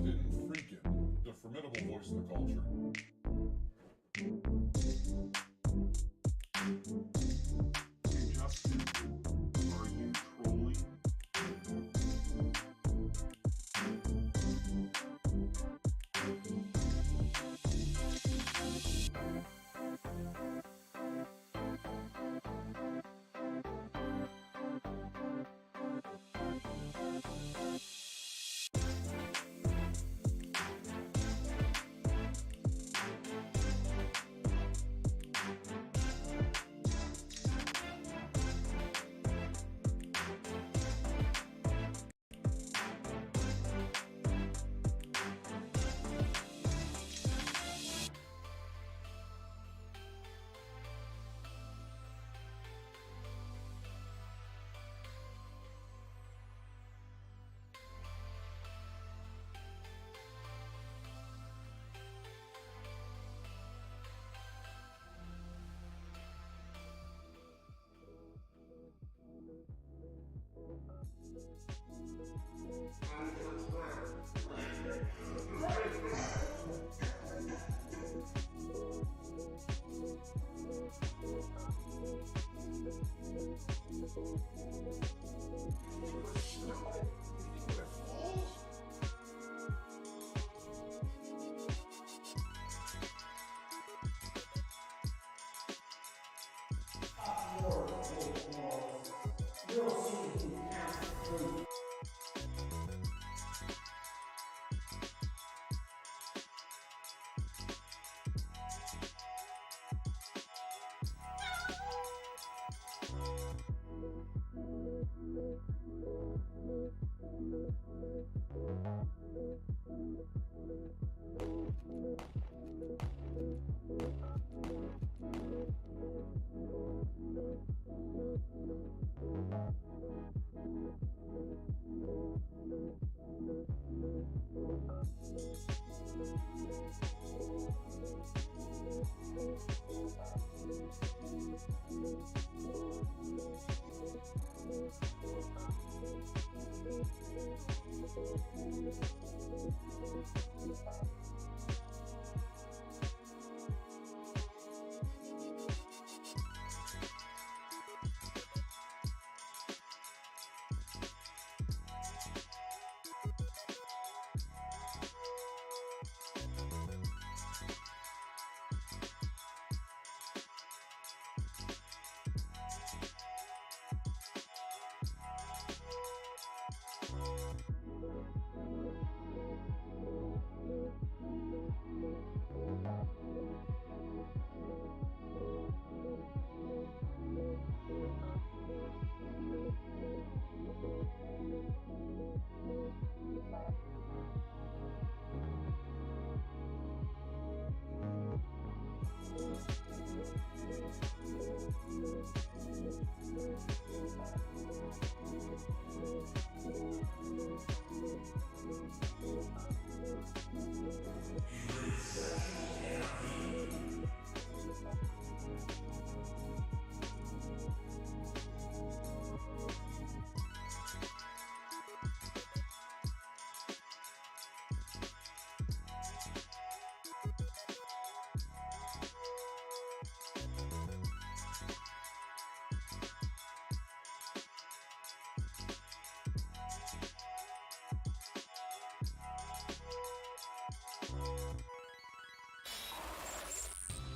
in FREAKIN, the formidable voice of the culture. Hey Justin, are you trolling?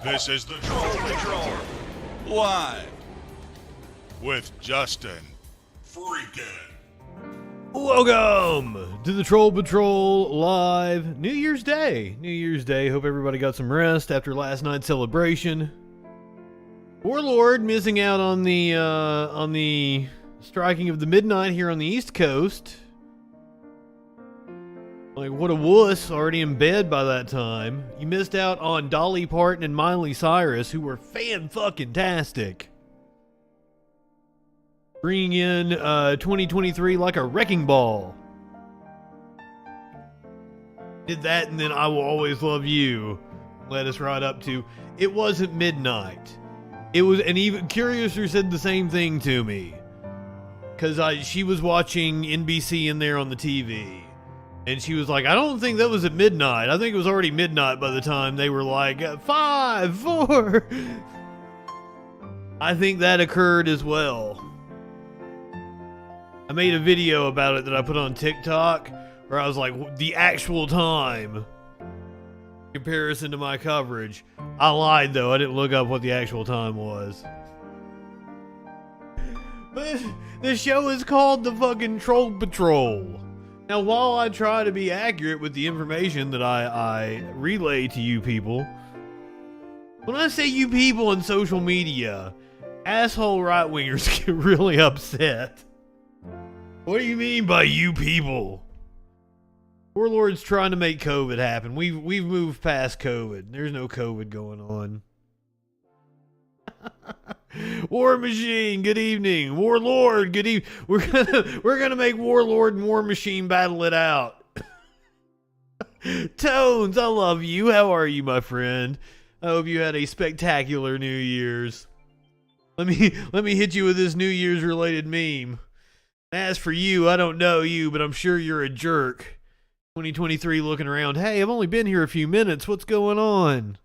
This is the Troll Patrol, live with Justin FREAKIN. Welcome to the Troll Patrol live. New Year's Day. New Year's Day. Hope everybody got some rest after last night's celebration. Warlord missing out on the striking of the midnight here on the East Coast. Like, what a wuss, already in bed by that time. You missed out on Dolly Parton and Miley Cyrus, who were fan-fucking-tastic. Bringing in 2023 like a wrecking ball. Did that, and then I Will Always Love You led us right up to, it wasn't midnight. It was, and even Curiouser said the same thing to me. Because she was watching NBC in there on the TV. And she was like, I don't think that was at midnight. I think it was already midnight by the time they were like, 5, 4. I think that occurred as well. I made a video about it that I put on TikTok where I was like, the actual time in comparison to my coverage. I lied though. I didn't look up what the actual time was. But the show is called the fucking Troll Patrol. Now, while I try to be accurate with the information that I relay to you people, when I say you people on social media, asshole right-wingers get really upset. What do you mean by you people? Warlord's trying to make COVID happen. We've moved past COVID. There's no COVID going on. War Machine, good evening. Warlord, good evening. We're gonna make Warlord and War Machine battle it out. Tones, I love you. How are you, my friend? I hope you had a spectacular New Year's. Let me hit you with this New Year's related meme. As for you, I don't know you, but I'm sure you're a jerk. 2023 looking around. Hey, I've only been here a few minutes. What's going on?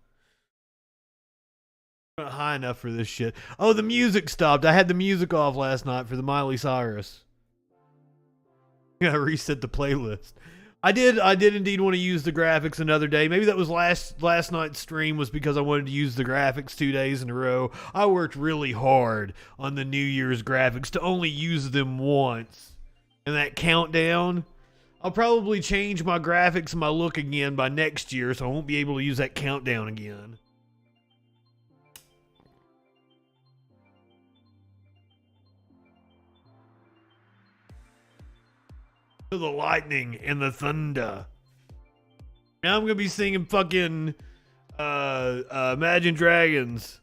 Not high enough for this shit. Oh, the music stopped. I had the music off last night for the Miley Cyrus. I reset the playlist. I did indeed want to use the graphics another day. Maybe that was last night's stream was because I wanted to use the graphics 2 days in a row. I worked really hard on the New Year's graphics to only use them once. And that countdown, I'll probably change my graphics and my look again by next year, so I won't be able to use that countdown again. To the lightning and the thunder. Now I'm gonna be singing fucking Imagine Dragons.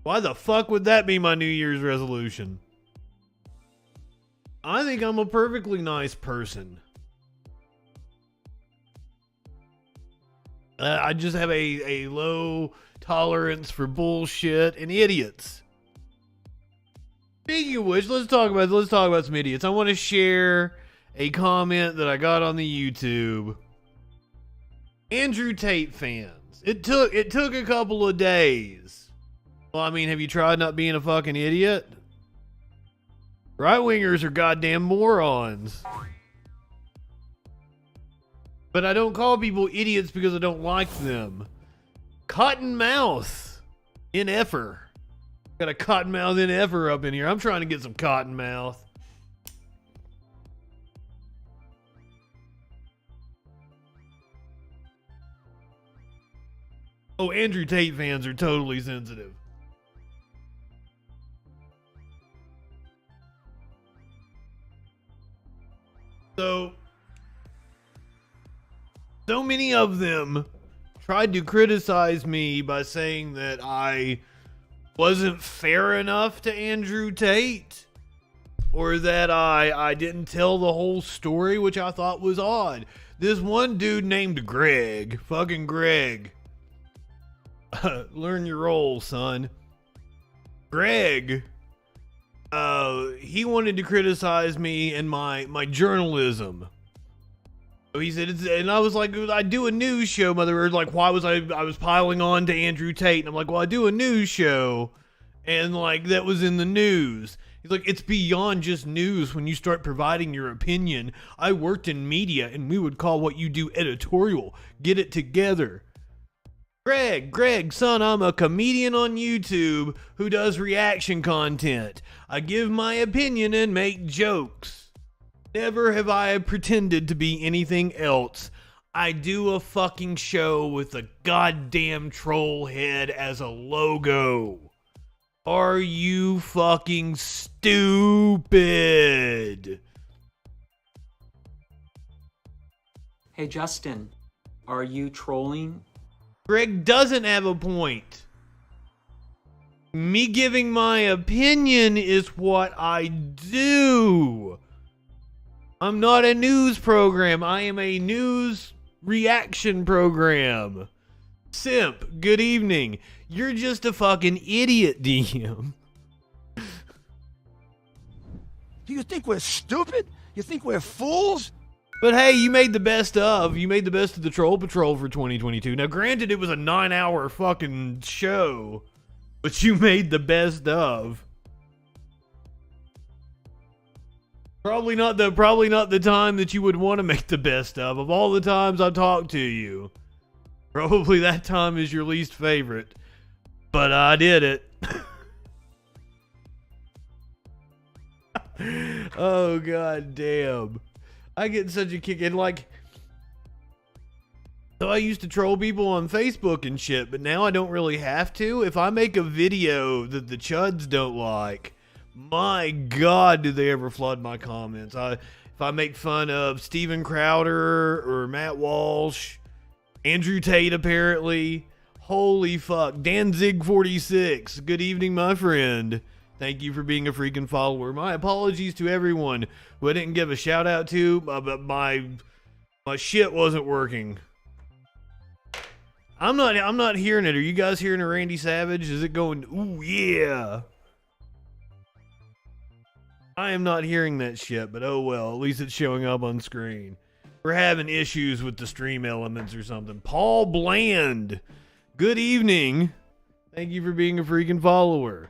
Why the fuck would that be my New Year's resolution? I think I'm a perfectly nice person. I just have a low tolerance for bullshit and idiots. Speaking of which, let's talk about some idiots. I want to share a comment that I got on the YouTube. Andrew Tate fans. It took a couple of days. Well, I mean, have you tried not being a fucking idiot? Right-wingers are goddamn morons. But I don't call people idiots because I don't like them. Cottonmouth in effer. Got a cottonmouth in effer up in here. I'm trying to get some cottonmouth. Oh, Andrew Tate fans are totally sensitive. So many of them tried to criticize me by saying that I wasn't fair enough to Andrew Tate, or that I didn't tell the whole story, which I thought was odd. This one dude named Greg, fucking Greg, learn your role, son. Greg, he wanted to criticize me and my journalism. So he said, and I was like, I do a news show, Mother Earth. Like, why was I was piling on to Andrew Tate? And I'm like, well, I do a news show. And like, that was in the news. He's like, it's beyond just news when you start providing your opinion. I worked in media and we would call what you do editorial. Get it together. Greg, son, I'm a comedian on YouTube who does reaction content. I give my opinion and make jokes. Never have I pretended to be anything else. I do a fucking show with a goddamn troll head as a logo. Are you fucking stupid? Hey Justin, are you trolling? Greg doesn't have a point. Me giving my opinion is what I do. I'm not a news program. I am a news reaction program. Simp, good evening. You're just a fucking idiot, DM. Do you think we're stupid? You think we're fools? But hey, you made the best of. You made the best of the Troll Patrol for 2022. Now, granted, it was a 9-hour fucking show, but you made the best of. Probably not the time that you would want to make the best of. Of all the times I've talked to you, probably that time is your least favorite. But I did it. Oh, god damn. I get such a kick in, like, so I used to troll people on Facebook and shit, but now I don't really have to. If I make a video that the chuds don't like, my god, do they ever flood my comments. If I make fun of Steven Crowder or Matt Walsh, Andrew Tate apparently, holy fuck. Danzig46, good evening, my friend. Thank you for being a freaking follower. My apologies to everyone who I didn't give a shout out to, but my shit wasn't working. I'm not hearing it. Are you guys hearing a Randy Savage? Is it going, ooh yeah? I am not hearing that shit, but oh well, at least it's showing up on screen. We're having issues with the stream elements or something. Paul Bland, good evening. Thank you for being a freaking follower.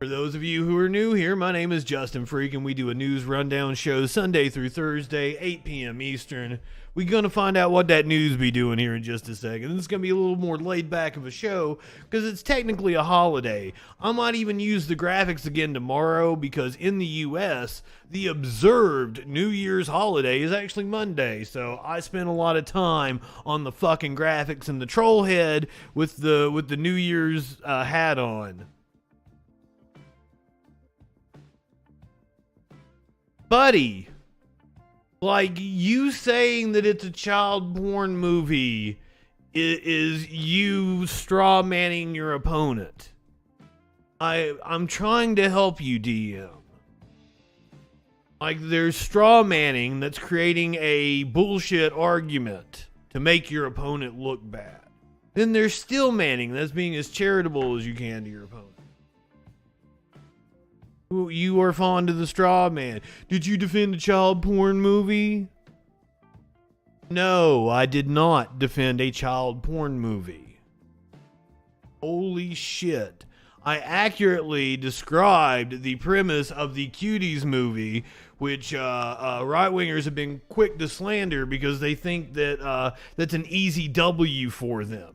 For those of you who are new here, my name is Justin Freak, and we do a news rundown show Sunday through Thursday, 8 p.m. Eastern. We're going to find out what that news be doing here in just a second. It's going to be a little more laid back of a show, because it's technically a holiday. I might even use the graphics again tomorrow, because in the U.S., the observed New Year's holiday is actually Monday, so I spent a lot of time on the fucking graphics and the troll head with the New Year's hat on. Buddy, like, you saying that it's a child porn movie is you straw manning your opponent. I'm trying to help you, DM. Like, there's straw manning that's creating a bullshit argument to make your opponent look bad. Then there's still manning that's being as charitable as you can to your opponent. You are fond of the straw man. Did you defend a child porn movie? No, I did not defend a child porn movie. Holy shit. I accurately described the premise of the Cuties movie, which right-wingers have been quick to slander because they think that that's an easy W for them.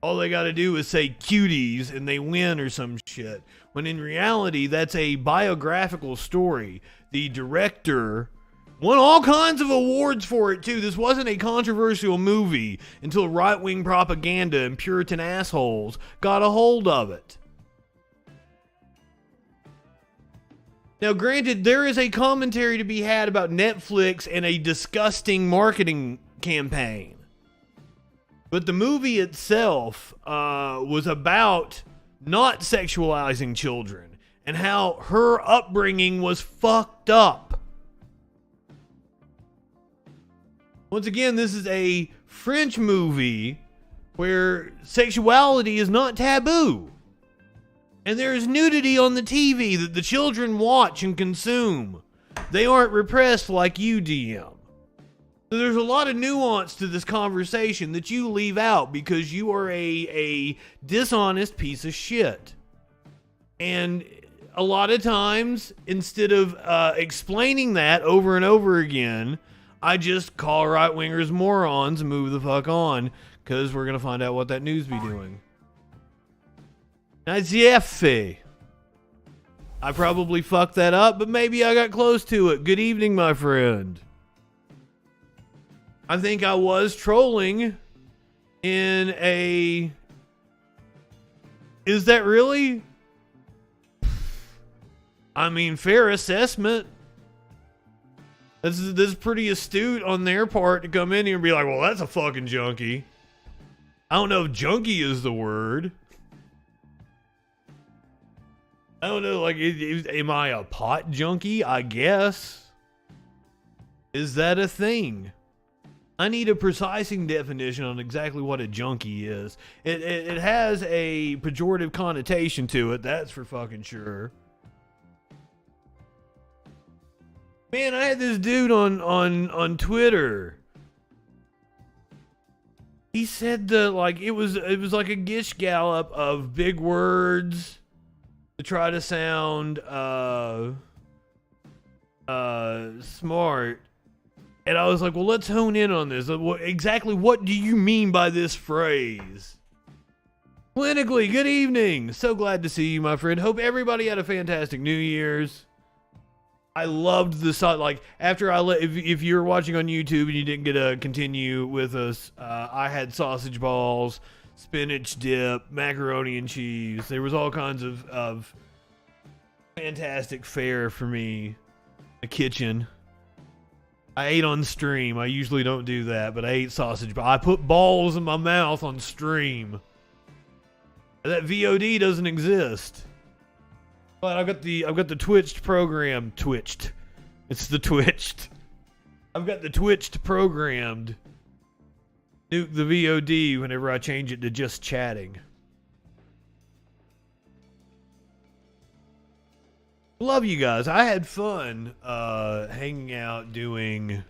All they gotta do is say cuties and they win or some shit. When in reality, that's a biographical story. The director won all kinds of awards for it too. This wasn't a controversial movie until right-wing propaganda and Puritan assholes got a hold of it. Now granted, there is a commentary to be had about Netflix and a disgusting marketing campaign. But the movie itself was about not sexualizing children and how her upbringing was fucked up. Once again, this is a French movie where sexuality is not taboo. And there is nudity on the TV that the children watch and consume. They aren't repressed like you, DM. So there's a lot of nuance to this conversation that you leave out because you are a dishonest piece of shit. And a lot of times, instead of explaining that over and over again, I just call right-wingers morons and move the fuck on, because we're going to find out what that news be doing. That's Yeffe. I probably fucked that up, but maybe I got close to it. Good evening, my friend. I think I was trolling in a... Is that really? I mean, fair assessment. This is pretty astute on their part to come in here and be like, well, that's a fucking junkie. I don't know if junkie is the word. I don't know, like, am I a pot junkie? I guess. Is that a thing? I need a precising definition on exactly what a junkie is. It has a pejorative connotation to it, that's for fucking sure. Man, I had this dude on Twitter. He said that like it was like a gish gallop of big words to try to sound smart. And I was like, well, let's hone in on this. Exactly what do you mean by this phrase? Clinically, good evening. So glad to see you, my friend. Hope everybody had a fantastic New Year's. I loved the song. Like, after if you're watching on YouTube and you didn't get to continue with us, I had sausage balls, spinach dip, macaroni and cheese. There was all kinds of fantastic fare for me. The kitchen. I ate on stream. I usually don't do that, but I ate sausage. I put balls in my mouth on stream. That VOD doesn't exist. But I've got the Twitched program. Twitched. It's the Twitched. I've got the Twitched programmed. Nuke the VOD whenever I change it to just chatting. Love you guys. I had fun hanging out doing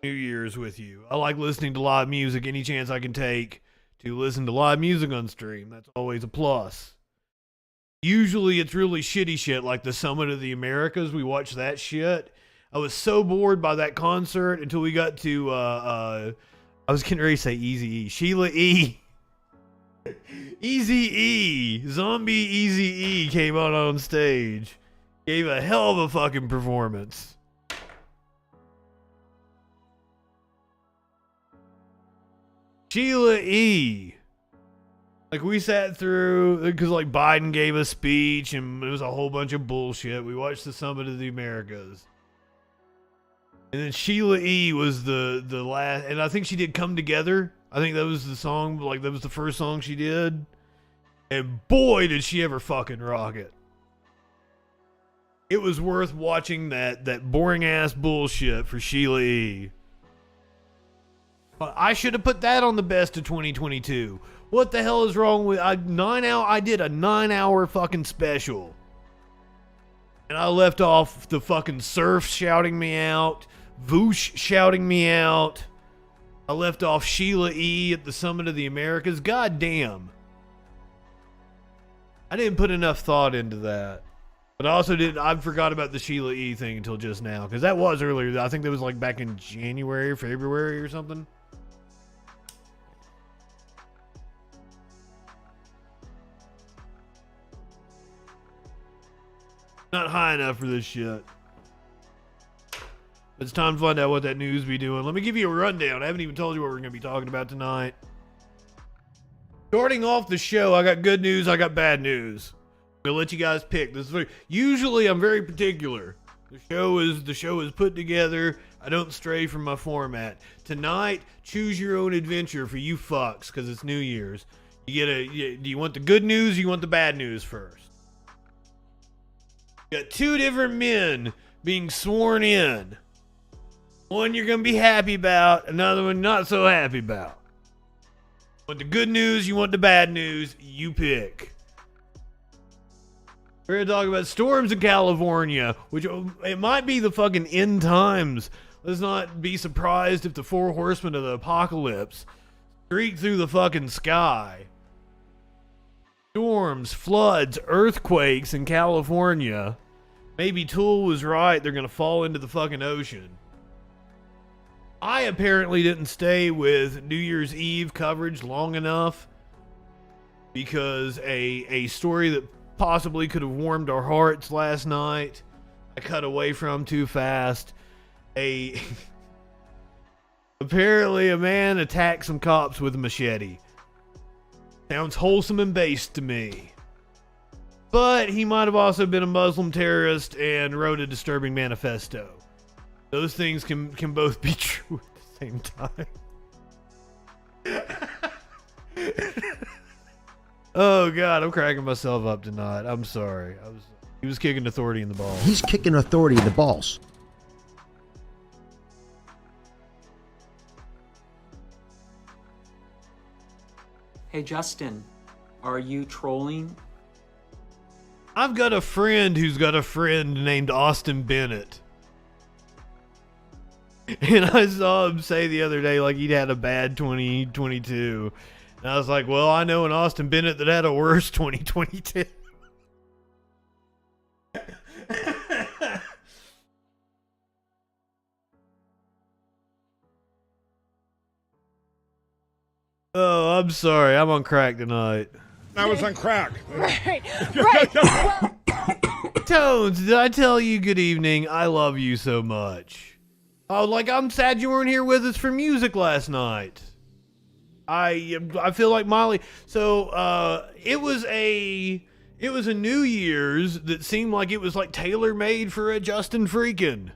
New Year's with you. I like listening to live music any chance I can take to listen to live music on stream. That's always a plus. Usually it's really shitty shit like the Summit of the Americas. We watch that shit. I was so bored by that concert until we got to I was getting ready to say Eazy-E. Sheila E. Eazy-E. Zombie Eazy-E came out on stage. Gave a hell of a fucking performance. Sheila E. Like, we sat through, because like Biden gave a speech and it was a whole bunch of bullshit. We watched the Summit of the Americas. And then Sheila E. was the last, and I think she did Come Together. I think that was the song, like that was the first song she did. And boy, did she ever fucking rock it. It was worth watching that boring ass bullshit for Sheila E. I should have put that on the best of 2022. What the hell is wrong with I did a 9-hour fucking special. And I left off the fucking Surf shouting me out, Voosh shouting me out. I left off Sheila E. at the Summit of the Americas. God damn. I didn't put enough thought into that. But I forgot about the Sheila E. thing until just now. Because that was earlier. I think that was like back in January, February or something. Not high enough for this shit. It's time to find out what that news be doing. Let me give you a rundown. I haven't even told you what we're going to be talking about tonight. Starting off the show, I got good news, I got bad news. I'm going to let you guys pick. Usually I'm very particular. The show is put together. I don't stray from my format. Tonight, choose your own adventure for you fucks, because it's New Year's. Do you want the good news or you want the bad news first? You got two different men being sworn in. One you're going to be happy about, another one not so happy about. You want the good news, you want the bad news, you pick. We're going to talk about storms in California, which it might be the fucking end times. Let's not be surprised if the four horsemen of the apocalypse streak through the fucking sky. Storms, floods, earthquakes in California. Maybe Tool was right. They're going to fall into the fucking ocean. I apparently didn't stay with New Year's Eve coverage long enough because a story that possibly could have warmed our hearts last night, I cut away from too fast. Apparently a man attacked some cops with a machete. Sounds wholesome and based to me. But he might have also been a Muslim terrorist and wrote a disturbing manifesto. Those things can both be true at the same time. Oh God, I'm cracking myself up tonight. I'm sorry. He was kicking authority in the balls. He's kicking authority in the balls. Hey Justin, are you trolling? I've got a friend who's got a friend named Austin Bennett. And I saw him say the other day, like, he'd had a bad 2022. And I was like, well, I know an Austin Bennett that had a worse 2022. Oh, I'm sorry. I'm on crack tonight. I was on crack. Right. Well, Tones, did I tell you good evening? I love you so much. Oh, like, I'm sad you weren't here with us for music last night. I feel like Molly. So, it was a New Year's that seemed like it was like tailor-made for a Justin Freakin.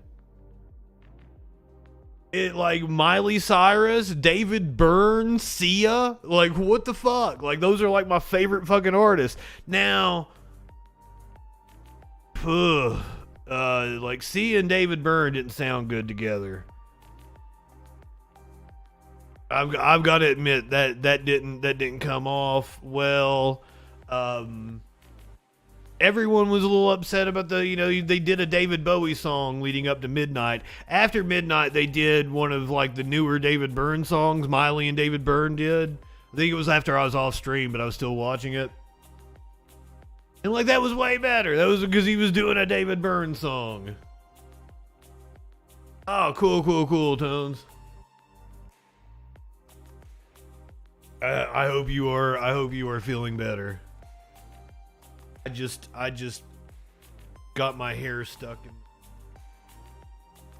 It, like, Miley Cyrus, David Byrne, Sia, like, what the fuck? Like, those are like my favorite fucking artists. Now, like, Sia and David Byrne didn't sound good together. I've got to admit that didn't come off well. Everyone was a little upset about they did a David Bowie song leading up to midnight. After midnight, they did one of, like, the newer David Byrne songs Miley and David Byrne did. I think it was after I was off stream, but I was still watching it. And, like, that was way better. That was because he was doing a David Byrne song. Oh, cool, Tones. I hope you are feeling better. I just got my hair stuck in.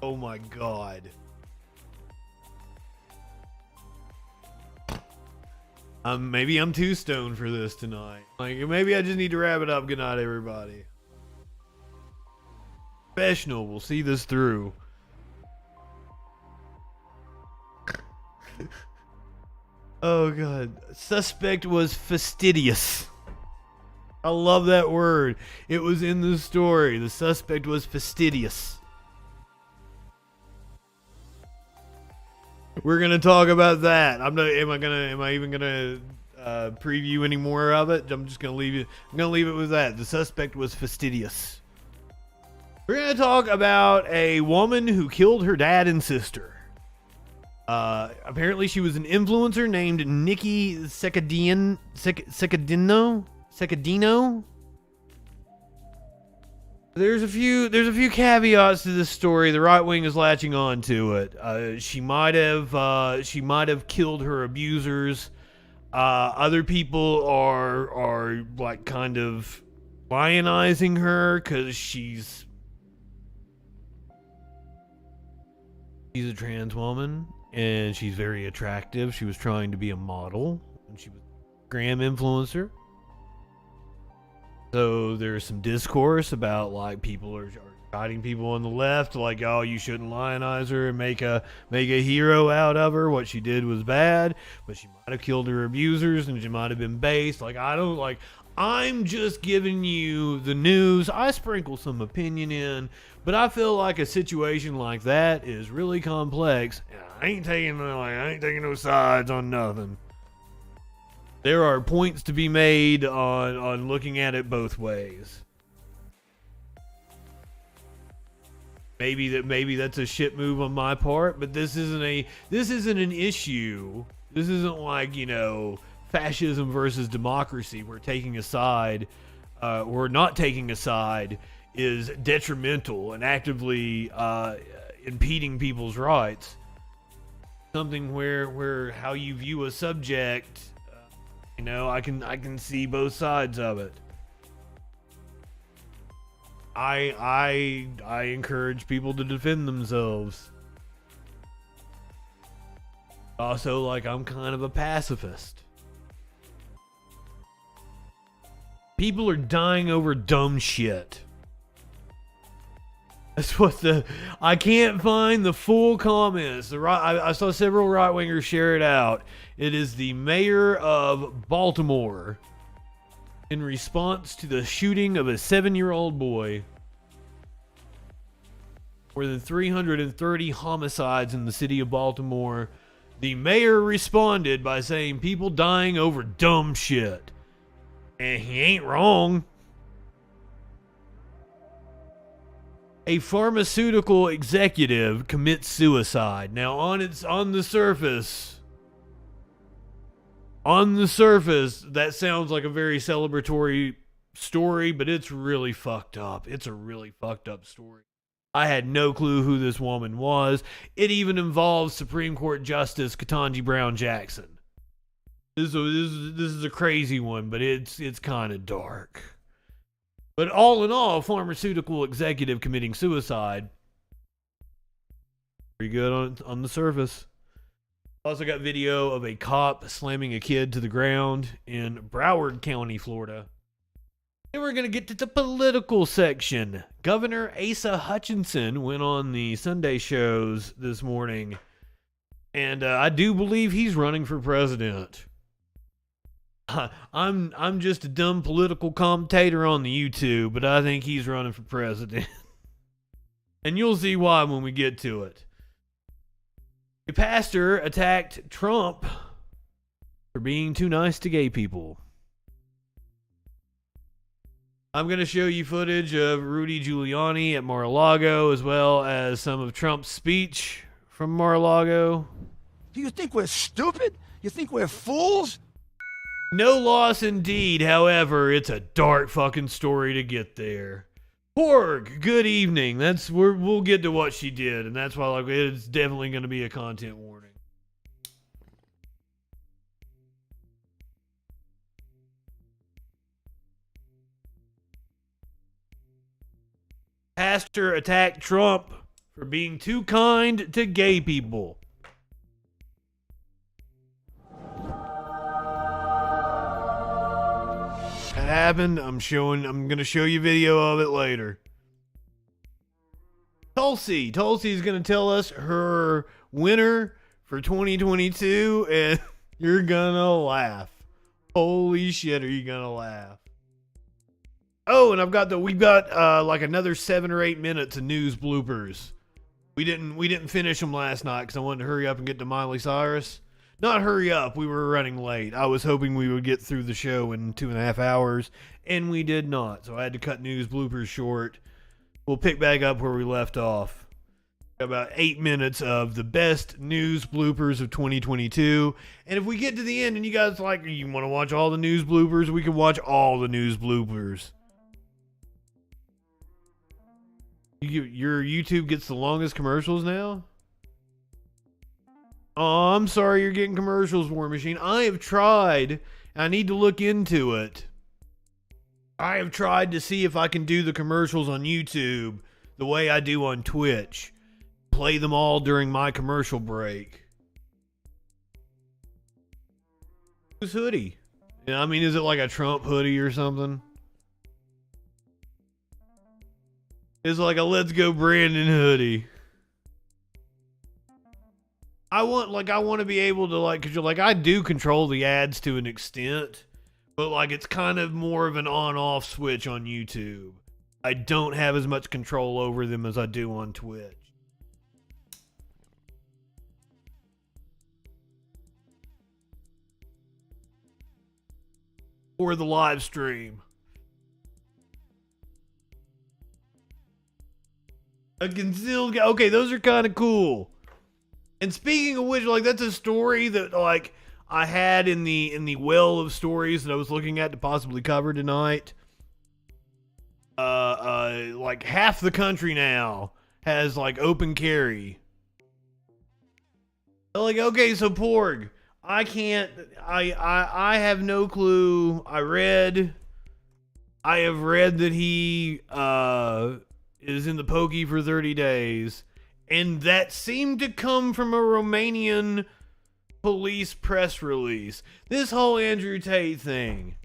Oh my god. Maybe I'm too stoned for this tonight. Like, maybe I just need to wrap it up. Good night, everybody. Professional, we'll see this through. Oh god. Suspect was fastidious. I love that word. It was in the story. The suspect was fastidious. We're gonna talk about that. Am I even gonna preview any more of it? I'm just gonna leave it. I'm gonna leave it with that. The suspect was fastidious. We're gonna talk about a woman who killed her dad and sister. Apparently she was an influencer named Nikki Secadino. There's a few caveats to this story. The right wing is latching on to it. She might have killed her abusers. Other people are like kind of lionizing her because she's a trans woman and she's very attractive. She was trying to be a model and she was a gram influencer. So there's some discourse about, like, people are guiding people on the left, like, oh, you shouldn't lionize her and make a hero out of her. What she did was bad, but she might have killed her abusers and she might have been based. Like, I'm just giving you the news. I sprinkle some opinion in, but I feel like a situation like that is really complex. And I ain't taking no sides on nothing. There are points to be made on looking at it both ways. Maybe that's a shit move on my part, but this isn't an issue. This isn't like, fascism versus democracy, where taking a side or not taking a side is detrimental and actively impeding people's rights. Something where how you view a subject, I can see both sides of it. I encourage people to defend themselves. Also, like, I'm kind of a pacifist. People are dying over dumb shit. That's what I can't find the full comments. I saw several right-wingers share it out. It is the mayor of Baltimore in response to the shooting of a 7-year-old boy. More than 330 homicides in the city of Baltimore. The mayor responded by saying people dying over dumb shit. And he ain't wrong. A pharmaceutical executive commits suicide. Now, on the surface, that sounds like a very celebratory story, but it's really fucked up. It's a really fucked up story. I had no clue who this woman was. It even involves Supreme Court Justice Ketanji Brown Jackson. This is a crazy one, but it's kind of dark. But all in all, pharmaceutical executive committing suicide. Pretty good on the surface. Also got video of a cop slamming a kid to the ground in Broward County, Florida. Then we're going to get to the political section. Governor Asa Hutchinson went on the Sunday shows this morning, and I do believe he's running for president. I'm just a dumb political commentator on the YouTube, but I think he's running for president. And you'll see why when we get to it. A pastor attacked Trump for being too nice to gay people. I'm going to show you footage of Rudy Giuliani at Mar-a-Lago, as well as some of Trump's speech from Mar-a-Lago. Do you think we're stupid? You think we're fools? No loss indeed, however, it's a dark fucking story to get there. Porg, good evening. We'll get to what she did, and that's why it's definitely going to be a content warning. Pastor attacked Trump for being too kind to gay people. That happened. I'm going to show you video of it later. Tulsi's going to tell us her winner for 2022, and you're going to laugh. Holy shit, are you going to laugh? Oh, and we've got like another 7 or 8 minutes of news bloopers. We didn't finish them last night because I wanted to hurry up and get to Miley Cyrus. Not hurry up, we were running late. I was hoping we would get through the show in 2.5 hours, and we did not. So I had to cut news bloopers short. We'll pick back up where we left off. About 8 minutes of the best news bloopers of 2022. And if we get to the end and you guys you want to watch all the news bloopers, we can watch all the news bloopers. Your YouTube gets the longest commercials now? Oh, I'm sorry you're getting commercials, War Machine. I have tried. I need to look into it. I have tried to see if I can do the commercials on YouTube the way I do on Twitch. Play them all during my commercial break. Whose hoodie? Yeah, I mean, is it like a Trump hoodie or something? It's like a Let's Go Brandon hoodie. I want to be able to because I do control the ads to an extent, but it's kind of more of an on-off switch on YouTube. I don't have as much control over them as I do on Twitch. Or the live stream. A concealed guy. Okay, those are kind of cool. And speaking of which, that's a story that I had in the well of stories that I was looking at to possibly cover tonight. Half the country now has open carry. Okay, so Porg, I have no clue. I have read that he is in the pokey for 30 days. And that seemed to come from a Romanian police press release. This whole Andrew Tate thing.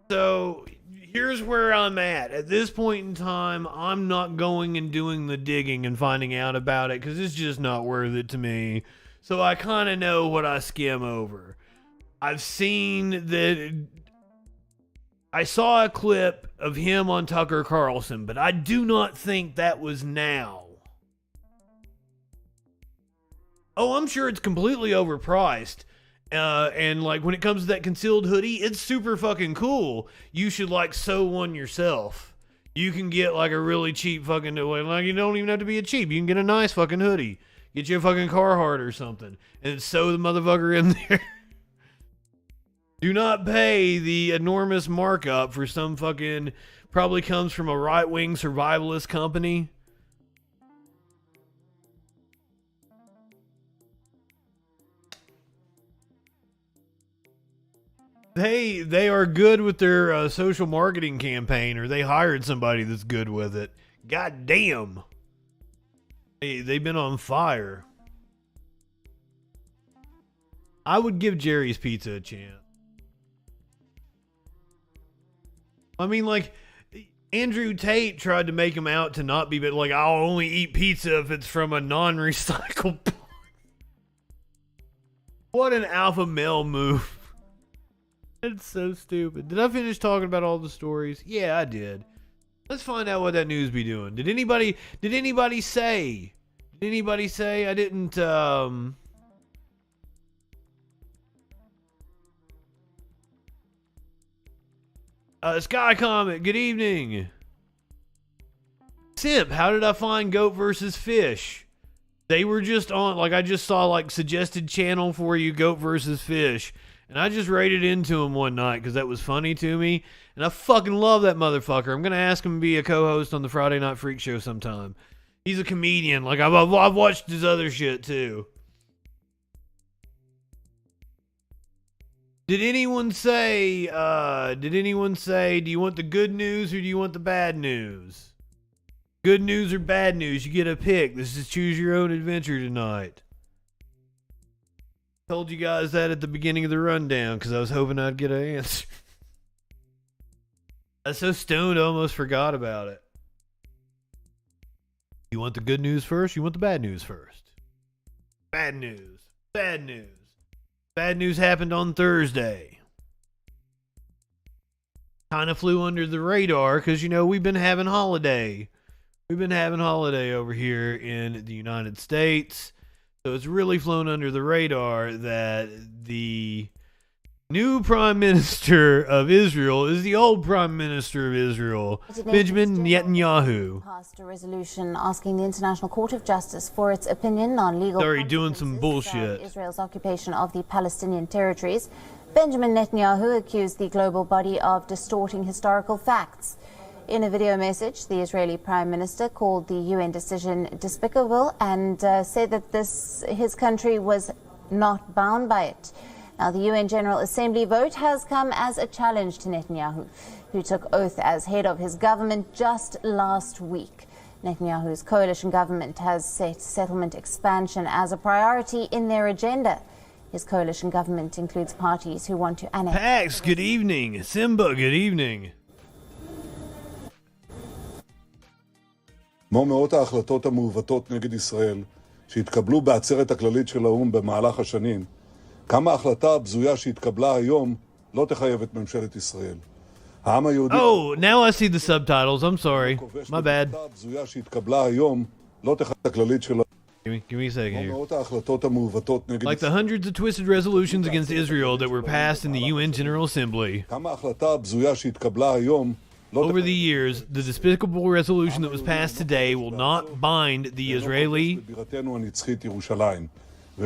So, here's where I'm at. At this point in time, I'm not going and doing the digging and finding out about it because it's just not worth it to me. So I kind of know what I skim over. I've seen that... I saw a clip of him on Tucker Carlson, but I do not think that was now. Oh, I'm sure it's completely overpriced. And when it comes to that concealed hoodie, it's super fucking cool. You should sew one yourself. You can get like a really cheap fucking, like you don't even have to be a cheap. You can get a nice fucking hoodie. Get you a fucking Carhartt or something and sew the motherfucker in there. Do not pay the enormous markup for some fucking, probably comes from a right-wing survivalist company. They are good with their social marketing campaign, or they hired somebody that's good with it. God damn. They've been on fire. I would give Jerry's Pizza a chance. I mean, like, Andrew Tate tried to make him out to not be, but like, I'll only eat pizza if it's from a non-recycled part. What an alpha male move. It's so stupid. Did I finish talking about all the stories? Yeah, I did. Let's find out what that news be doing. Did anybody say? Did anybody say? I didn't, Sky Comet, good evening. Simp, how did I find Goat versus Fish? They were just on, like, I just saw, like, suggested channel for you, Goat versus Fish. And I just raided into him one night because that was funny to me. And I fucking love that motherfucker. I'm going to ask him to be a co-host on the Friday Night Freak Show sometime. He's a comedian. Like, I've watched his other shit, too. Did anyone say, do you want the good news or do you want the bad news? Good news or bad news? You get a pick. This is choose your own adventure tonight. Told you guys that at the beginning of the rundown because I was hoping I'd get an answer. I was so stoned I almost forgot about it. You want the good news first? You want the bad news first? Bad news. Bad news. Bad news happened on Thursday. Kind of flew under the radar because, you know, we've been having holiday. We've been having holiday over here in the United States. So it's really flown under the radar that the new Prime Minister of Israel is the old Prime Minister of Israel, Benjamin Netanyahu. Passed a resolution asking the International Court of Justice for its opinion on legal doing some bullshit. Israel's occupation of the Palestinian territories. Benjamin Netanyahu accused the global body of distorting historical facts. In a video message, the Israeli Prime Minister called the UN decision despicable and said that his country was not bound by it. Now, the UN General Assembly vote has come as a challenge to Netanyahu, who took oath as head of his government just last week. Netanyahu's coalition government has set settlement expansion as a priority in their agenda. His coalition government includes parties who want to annex... Pax, good evening. Simba, good evening. כמו מאות ההחלטות המעוותות נגד ישראל שהתקבלו בעצרת הכללית של האו"ם במהלך השנים, כמה ההחלטה הבזויה שהתקבלה היום לא תחייב את ממשלת ישראל. העם היהודי... Oh, now I see the subtitles. I'm sorry. My bad. ההחלטה הבזויה שהתקבלה היום לא תחייב את הכללית של... Give me a second here. מאות ההחלטות המעוותות נגד... Like the hundreds of twisted resolutions against Israel that were passed in the UN General Assembly. כמה ההחלטה הבזויה שהתקבלה היום... Over the years, the despicable resolution that was passed today will not bind the Israeli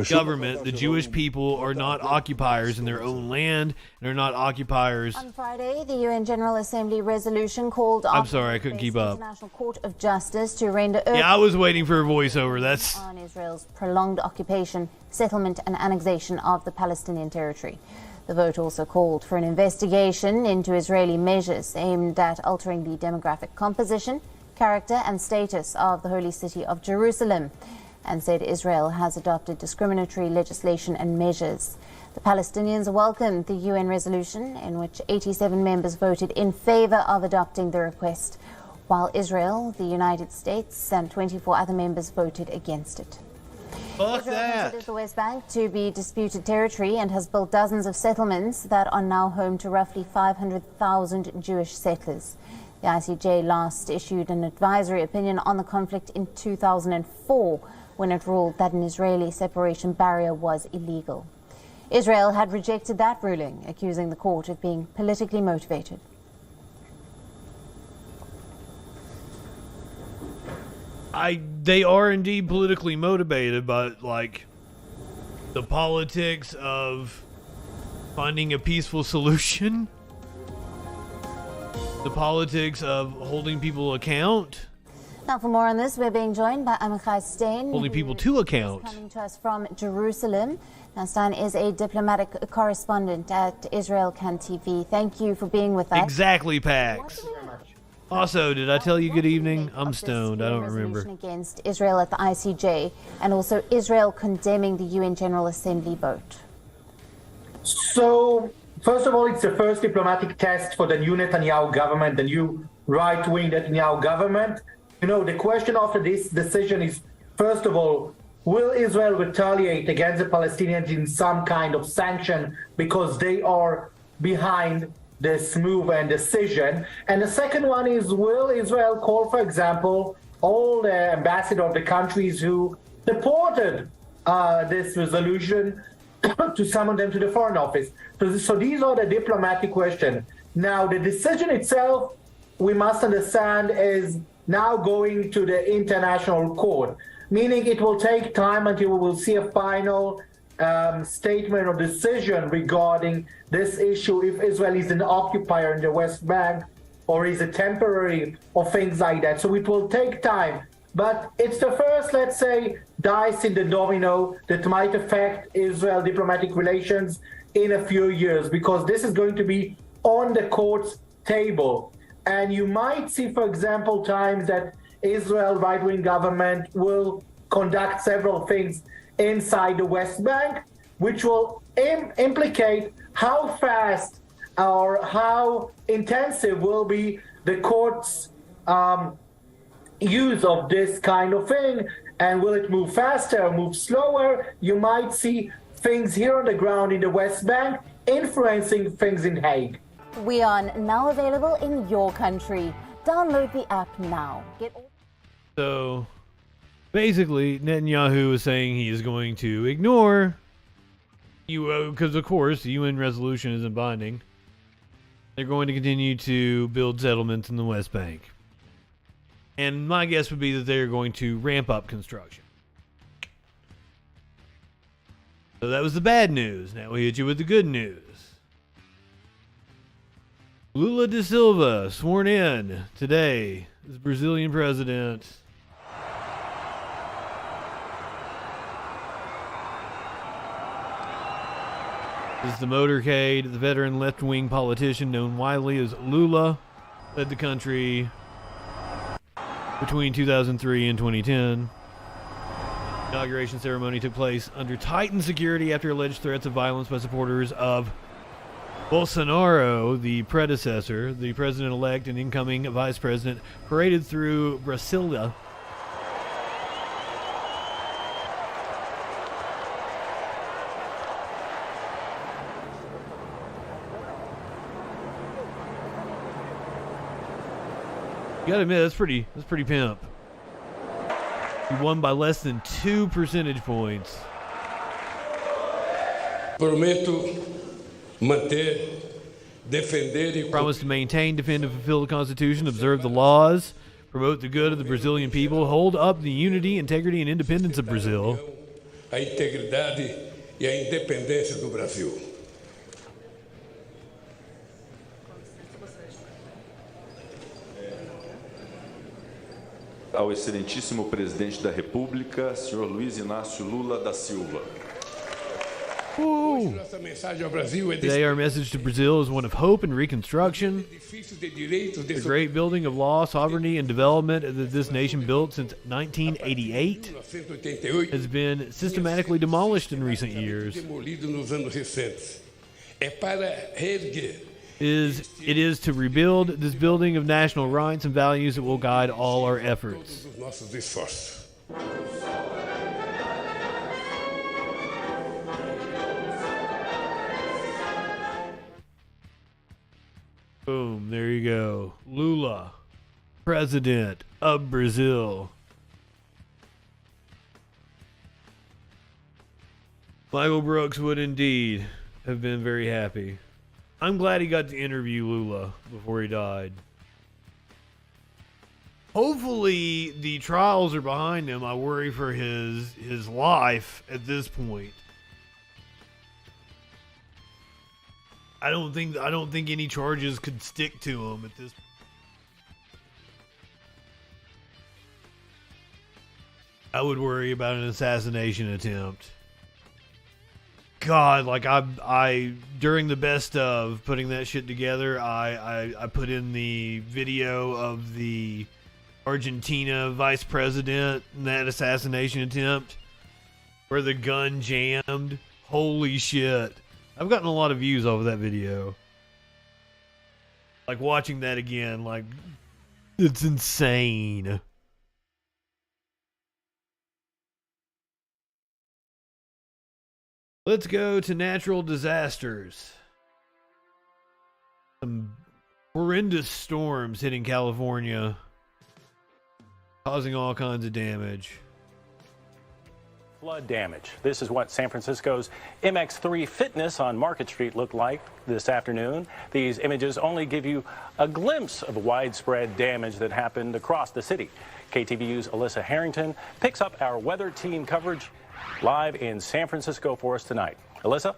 government. The Jewish people are not occupiers in their own land and are not occupiers. On Friday, the UN General Assembly resolution called I'm sorry, I couldn't keep up. International Court of Justice to render Yeah, I was waiting for a voiceover. That's on Israel's prolonged occupation, settlement and annexation of the Palestinian territory. The vote also called for an investigation into Israeli measures aimed at altering the demographic composition, character and status of the holy city of Jerusalem, and said Israel has adopted discriminatory legislation and measures. The Palestinians welcomed the UN resolution, in which 87 members voted in favor of adopting the request, while Israel, the United States, and 24 other members voted against it. Fuck Israel that. considers the West Bank to be disputed territory and has built dozens of settlements that are now home to roughly 500,000 Jewish settlers. The ICJ last issued an advisory opinion on the conflict in 2004 when it ruled that an Israeli separation barrier was illegal. Israel had rejected that ruling, accusing the court of being politically motivated. They are indeed politically motivated, but like the politics of finding a peaceful solution, the politics of holding people account. Now, for more on this, we're being joined by Amichai Stein, Holding people to account. coming to us from Jerusalem. Now, Stein is a diplomatic correspondent at Israel Can TV. Thank you for being with us. Exactly, Pax. Also, did I tell you good evening? I'm stoned. I don't remember. Against Israel at the ICJ, and also Israel condemning the UN General Assembly vote. So, first of all, it's the first diplomatic test for the new Netanyahu government, the new right-wing Netanyahu government. You know, the question after this decision is, first of all, will Israel retaliate against the Palestinians in some kind of sanction because they are behind this move and decision? And the second one is, will Israel call, for example, all the ambassadors of the countries who supported this resolution to summon them to the Foreign Office? So these are the diplomatic questions. Now, the decision itself, we must understand, is now going to the International Court, meaning it will take time until we will see a final statement or decision regarding this issue, if Israel is an occupier in the West Bank or is a temporary or things like that. So it will take time. But it's the first, let's say, dice in the domino that might affect Israel diplomatic relations in a few years, because this is going to be on the court's table. And you might see, for example, times that Israel right-wing government will conduct several things inside the West Bank, which will implicate how fast or how intensive will be the court's use of this kind of thing. And will it move faster or move slower? You might see things here on the ground in the West Bank influencing things in Hague. We are now available in your country. Download the app now. So, basically, Netanyahu is saying he is going to ignore because of course the UN resolution isn't binding. They're going to continue to build settlements in the West Bank. And my guess would be that they're going to ramp up construction. So that was the bad news. Now we hit you with the good news. Lula da Silva sworn in today as Brazilian president. This is the motorcade. The veteran left-wing politician known widely as Lula led the country between 2003 and 2010. The inauguration ceremony took place under tightened security after alleged threats of violence by supporters of Bolsonaro, the predecessor. The president-elect and incoming vice president paraded through Brasilia. You gotta admit, that's pretty pimp. He won by less than 2 percentage points. Prometo manter, defender e promised to maintain, defend, and fulfill the Constitution, observe the laws, promote the good of the Brazilian people, hold up the unity, integrity, and independence of Brazil. A integridade e a independência do Brasil. Ao excelentíssimo presidente da República, senhor Luiz Inácio Lula da Silva. Today our message to Brazil is one of hope and reconstruction. The great building of law, sovereignty, and development that this nation built since 1988 has been systematically demolished in recent years. It is to rebuild this building of national rights and values that will guide all our efforts. Boom, there you go. Lula, president of Brazil. Michael Brooks would indeed have been very happy. I'm glad he got to interview Lula before he died. Hopefully the trials are behind him. I worry for his life at this point. I don't think any charges could stick to him at this point. I would worry about an assassination attempt. God, like I during the best of putting that shit together, I put in the video of the Argentina vice president in that assassination attempt where the gun jammed. Holy shit. I've gotten a lot of views over that video. Like watching that again, like it's insane. Let's go to natural disasters. Some horrendous storms hitting California, causing all kinds of damage. Flood damage. This is what San Francisco's MX3 Fitness on Market Street looked like this afternoon. These images only give you a glimpse of the widespread damage that happened across the city. KTVU's Alyssa Harrington picks up our weather team coverage live in San Francisco for us tonight. Alyssa?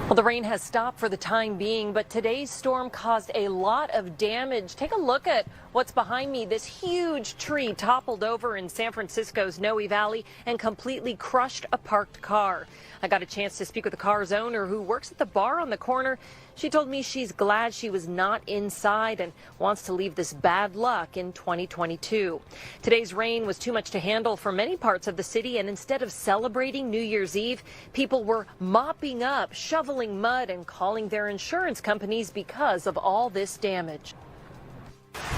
Well, the rain has stopped for the time being, but today's storm caused a lot of damage. Take a look at what's behind me. This huge tree toppled over in San Francisco's Noe Valley and completely crushed a parked car. I got a chance to speak with the car's owner who works at the bar on the corner. She told me she's glad she was not inside and wants to leave this bad luck in 2022. Today's rain was too much to handle for many parts of the city, and instead of celebrating New Year's Eve, people were mopping up, shoveling mud, and calling their insurance companies because of all this damage.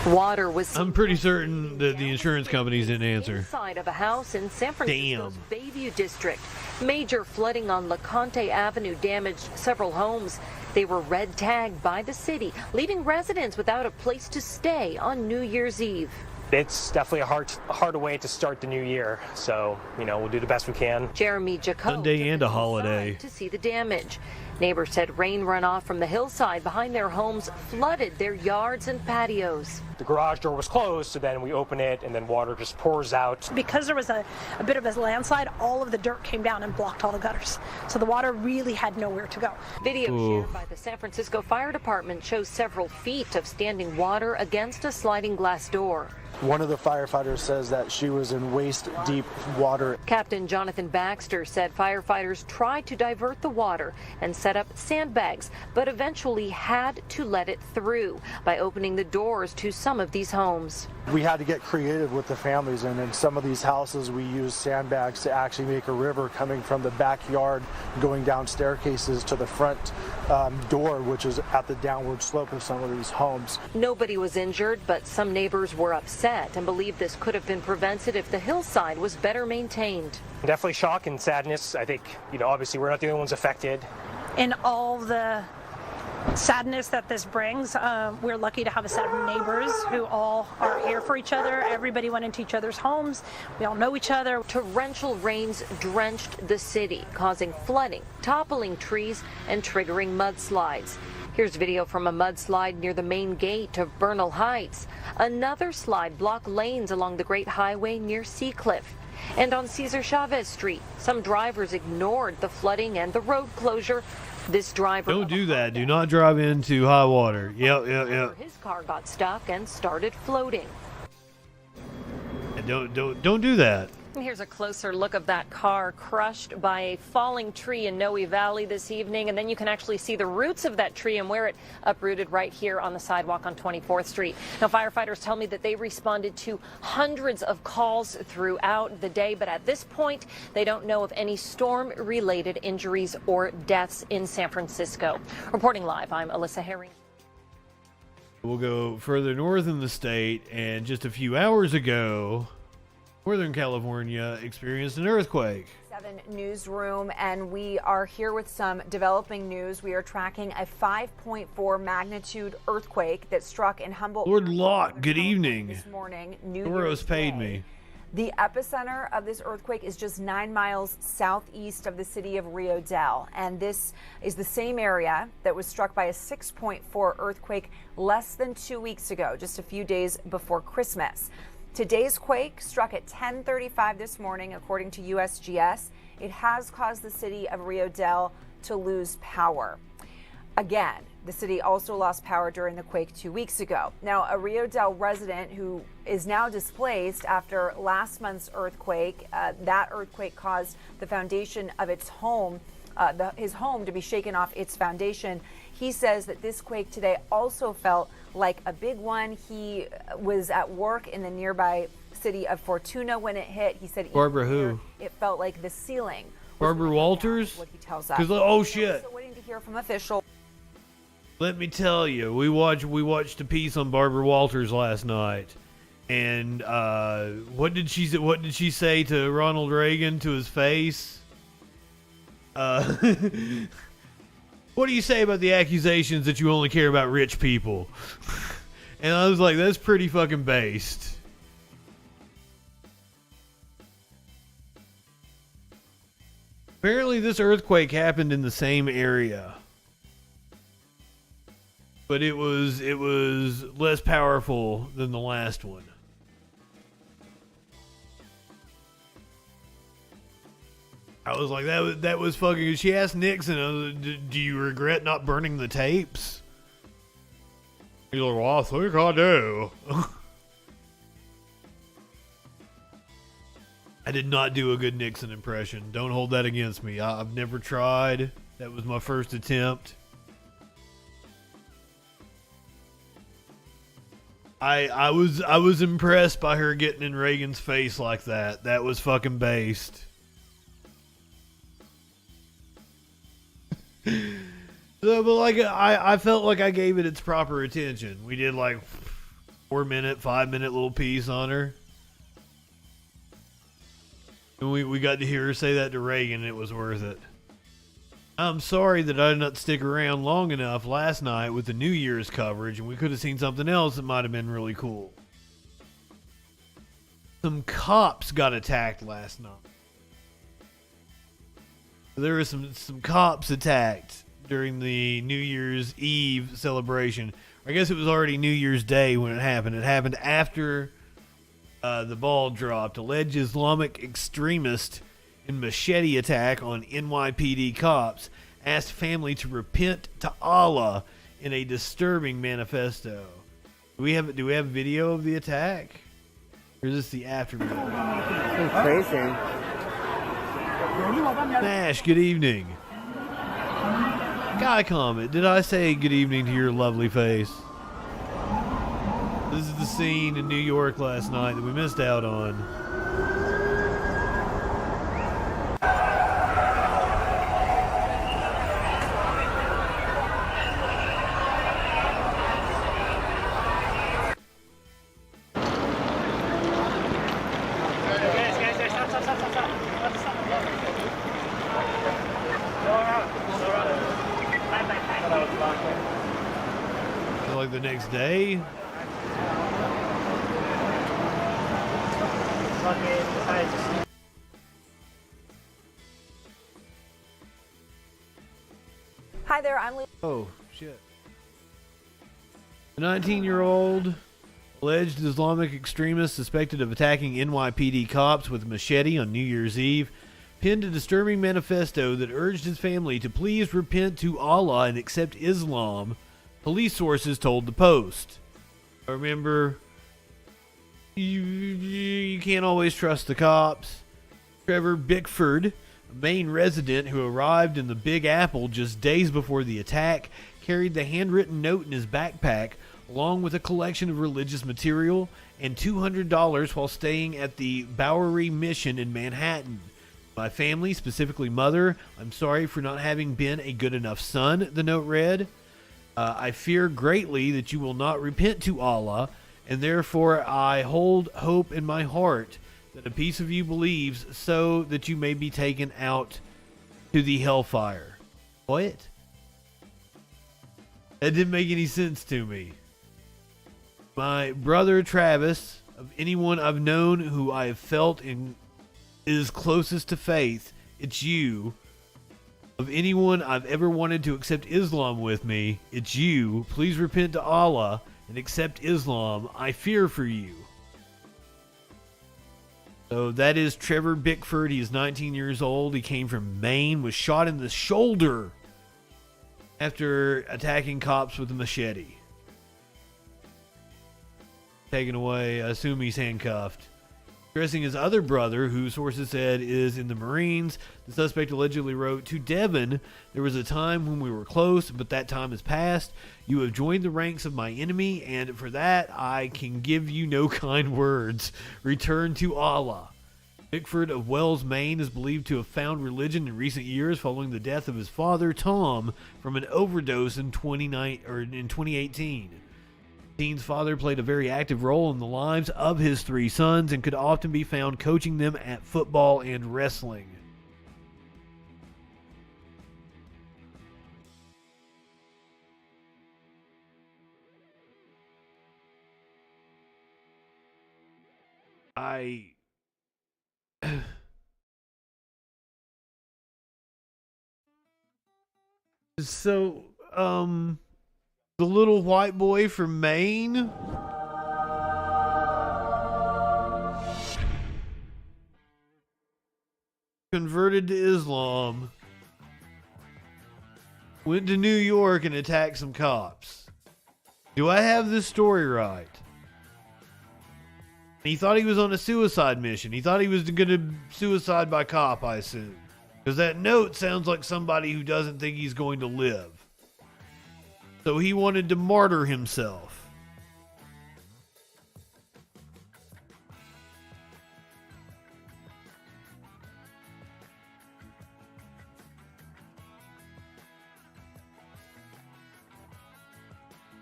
Water was I'm pretty certain that the insurance companies didn't answer. Inside of a house in San Francisco's Bayview district. Major flooding on LeConte Avenue damaged several homes. They were red tagged by the city, leaving residents without a place to stay on New Year's Eve. It's definitely a hard way to start the new year. So, we'll do the best we can. Jeremy Jacob Sunday and a holiday to see the damage. Neighbors said rain runoff from the hillside behind their homes flooded their yards and patios. The garage door was closed, so then we open it and then water just pours out. Because there was a bit of a landslide, all of the dirt came down and blocked all the gutters. So the water really had nowhere to go. Video shared by the San Francisco Fire Department shows several feet of standing water against a sliding glass door. One of the firefighters says that she was in waist-deep water. Captain Jonathan Baxter said firefighters tried to divert the water and set up sandbags, but eventually had to let it through by opening the doors to some of these homes. We had to get creative with the families, and in some of these houses we used sandbags to actually make a river coming from the backyard, going down staircases to the front door, which is at the downward slope of some of these homes. Nobody was injured, but some neighbors were upset and believe this could have been prevented if the hillside was better maintained. Definitely shock and sadness. I think, obviously we're not the only ones affected. In all the sadness that this brings, we're lucky to have a set of neighbors who all are here for each other. Everybody went into each other's homes. We all know each other. Torrential rains drenched the city, causing flooding, toppling trees, and triggering mudslides. Here's video from a mudslide near the main gate of Bernal Heights. Another slide blocked lanes along the Great Highway near Seacliff. And on Cesar Chavez Street, some drivers ignored the flooding and the road closure. This driver... Don't do that. Do not drive into high water. Yep. His car got stuck and started floating. Don't do that. Here's a closer look of that car crushed by a falling tree in Noe Valley this evening, and then you can actually see the roots of that tree and where it uprooted right here on the sidewalk on 24th Street. Now, firefighters tell me that they responded to hundreds of calls throughout the day, but at this point, they don't know of any storm-related injuries or deaths in San Francisco. Reporting live, I'm Alyssa Herring. We'll go further north in the state, and just a few hours ago, Northern California experienced an earthquake. 7 newsroom, and we are here with some developing news. We are tracking a 5.4 magnitude earthquake that struck in Humboldt. Lord Locke, good evening. This morning, New Soros Year's paid Day. me. The epicenter of this earthquake is just 9 miles southeast of the city of Rio Del, and this is the same area that was struck by a 6.4 earthquake less than 2 weeks ago, just a few days before Christmas. Today's quake struck at 10:35 this morning, according to USGS. It has caused the city of Rio Del to lose power. Again, the city also lost power during the quake 2 weeks ago. Now, a Rio Del resident who is now displaced after last month's earthquake, that earthquake caused the foundation of its home, his home to be shaken off its foundation. He says that this quake today also felt like a big one. He was at work in the nearby city of Fortuna when it hit. He said Barbara who? It felt like the ceiling. Barbara Walters? What he tells us. 'Cause, oh shit. Still waiting to hear from officials. Let me tell you, we watched a piece on Barbara Walters last night, and what did she say to Ronald Reagan to his face? What do you say about the accusations that you only care about rich people? And I was like, that's pretty fucking based. Apparently, this earthquake happened in the same area. But it was less powerful than the last one. I was like, that was fucking. She asked Nixon, "Do you regret not burning the tapes?" He's like, "Well, I think I do." I did not do a good Nixon impression. Don't hold that against me. I've never tried. That was my first attempt. I was impressed by her getting in Reagan's face like that. That was fucking based. So, but like I felt like I gave it its proper attention. We did like 4-minute, 5-minute little piece on her. And we got to hear her say that to Reagan, and it was worth it. I'm sorry that I did not stick around long enough last night with the New Year's coverage, and we could have seen something else that might have been really cool. Some cops got attacked last night. There were some cops attacked during the New Year's Eve celebration. I guess it was already New Year's Day when it happened. It happened after the ball dropped. Alleged Islamic extremist in Machete attack on NYPD cops asked family to repent to Allah in a disturbing manifesto. Do we have video of the attack? Or is this the aftermath? Crazy. Nash, good evening. Guy comment, did I say good evening to your lovely face? This is the scene in New York last night that we missed out on. Like the next day. Hi there, I'm Lula. Oh, shit. A 19-year-old alleged Islamic extremist suspected of attacking NYPD cops with a machete on New Year's Eve penned a disturbing manifesto that urged his family to please repent to Allah and accept Islam, police sources told the Post. Remember, you can't always trust the cops. Trevor Bickford, a Maine resident who arrived in the Big Apple just days before the attack, carried the handwritten note in his backpack along with a collection of religious material and $200 while staying at the Bowery Mission in Manhattan. My family, specifically mother, I'm sorry for not having been a good enough son, the note read. I fear greatly that you will not repent to Allah, and therefore I hold hope in my heart that a piece of you believes so that you may be taken out to the hellfire. What? That didn't make any sense to me. My brother Travis, Of anyone I've known who I have felt is closest to faith, it's you. Of anyone I've ever wanted to accept Islam with me, it's you. Please repent to Allah and accept Islam. I fear for you. So that is Trevor Bickford. He is 19 years old. He came from Maine, was shot in the shoulder after attacking cops with a machete. Taken away. I assume he's handcuffed. Addressing his other brother, who sources said is in the Marines, the suspect allegedly wrote, "To Devin, there was a time when we were close, but that time has passed. You have joined the ranks of my enemy, and for that I can give you no kind words. Return to Allah." Bickford of Wells, Maine, is believed to have found religion in recent years following the death of his father, Tom, from an overdose in 2018. Teen's father played a very active role in the lives of his three sons and could often be found coaching them at football and wrestling. So, the little white boy from Maine converted to Islam, went to New York and attacked some cops. Do I have this story right? He thought he was on a suicide mission. He thought he was going to suicide by cop, I assume. Because that note sounds like somebody who doesn't think he's going to live. So he wanted to martyr himself.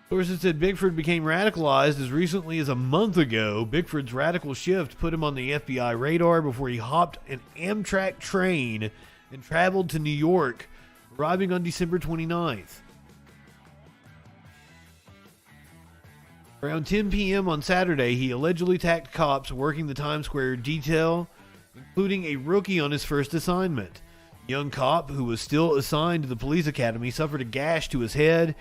Sources said Bickford became radicalized as recently as a month ago. Bickford's radical shift put him on the FBI radar before he hopped an Amtrak train and traveled to New York, arriving on December 29th. Around 10 p.m. on Saturday, he allegedly attacked cops working the Times Square detail, including a rookie on his first assignment. The young cop, who was still assigned to the police academy, suffered a gash to his head.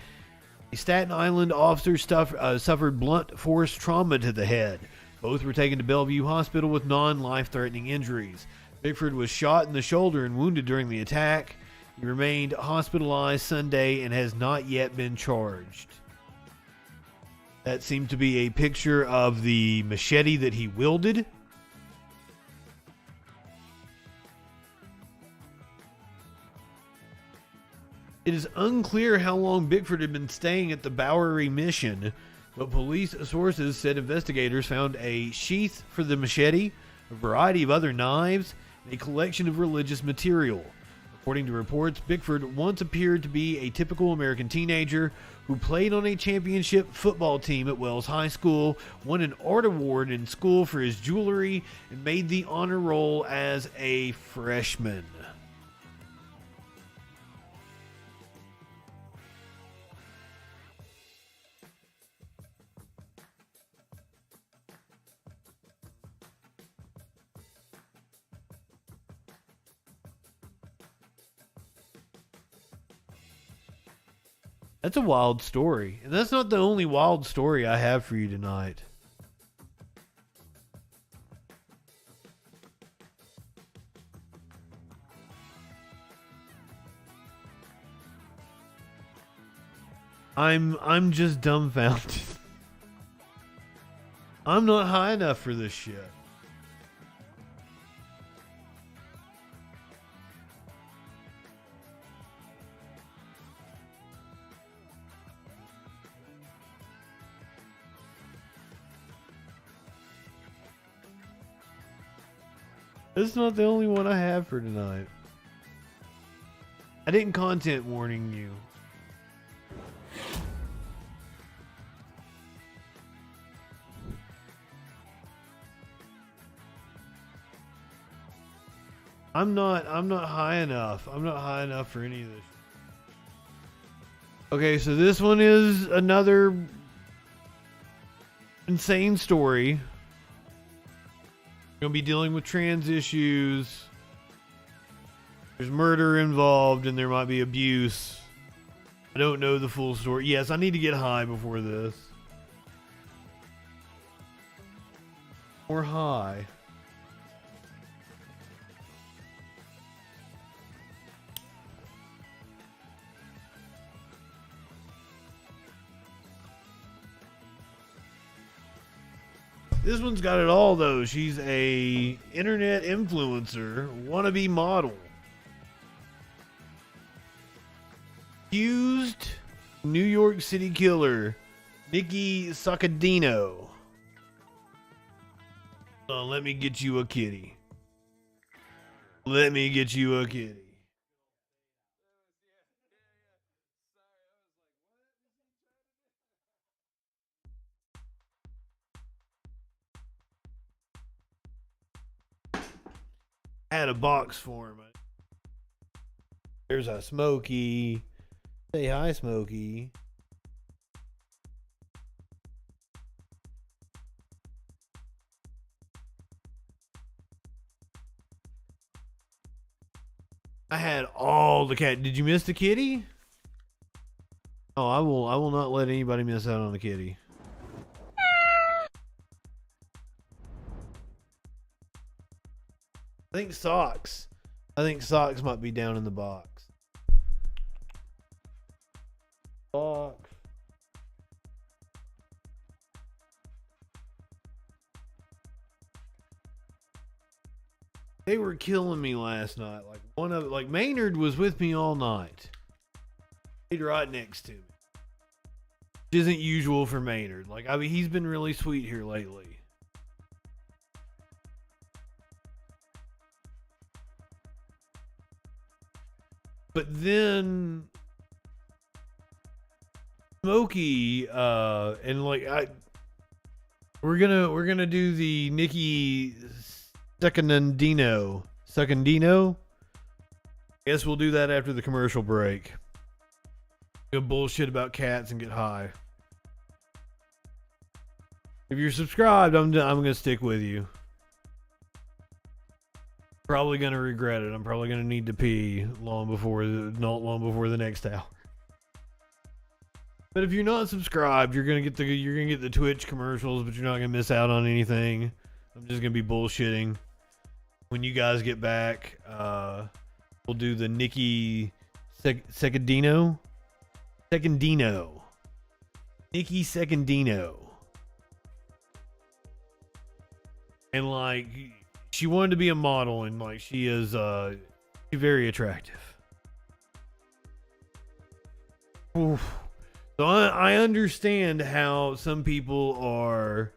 A Staten Island officer suffered blunt force trauma to the head. Both were taken to Bellevue Hospital with non-life-threatening injuries. Bickford was shot in the shoulder and wounded during the attack. He remained hospitalized Sunday and has not yet been charged. That seemed to be a picture of the machete that he wielded. It is unclear how long Bickford had been staying at the Bowery Mission, but police sources said investigators found a sheath for the machete, a variety of other knives, and a collection of religious material. According to reports, Bickford once appeared to be a typical American teenager who played on a championship football team at Wells High School, won an art award in school for his jewelry, and made the honor roll as a freshman. That's a wild story. And that's not the only wild story I have for you tonight. I'm just dumbfounded. I'm not high enough for this shit. This is not the only one I have for tonight. I didn't content warning you. I'm not high enough. I'm not high enough for any of this. Okay, so this one is another insane story. We're gonna be dealing with trans issues. There's murder involved, and there might be abuse. I don't know the full story. Yes, I need to get high before this. Or high. This one's got it all, though. She's a internet influencer, wannabe model. Accused New York City killer Nikki Saccadino. Let me get you a kitty. Let me get you a kitty. I had a box for him. There's a Smokey. Say hi, Smokey. I had all the cat. Did you miss the kitty? Oh, I will not let anybody miss out on the kitty. I think Socks might be down in the box. Socks. They were killing me last night. Like Maynard was with me all night. He's right next to me. Which isn't usual for Maynard. Like, I mean, he's been really sweet here lately. But then Smokey and like we're gonna do the Nikki Secondino. Guess we'll do that after the commercial break. Go bullshit about cats and get high. If you're subscribed, I'm gonna stick with you. Probably gonna regret it. I'm probably gonna need to pee not long before the next hour. But if you're not subscribed, you're gonna get the Twitch commercials, but you're not gonna miss out on anything. I'm just gonna be bullshitting. When you guys get back, we'll do the Nikki Secondino. Nikki Secondino. And like, she wanted to be a model, and like, she is she's very attractive. Oof. So I understand how some people are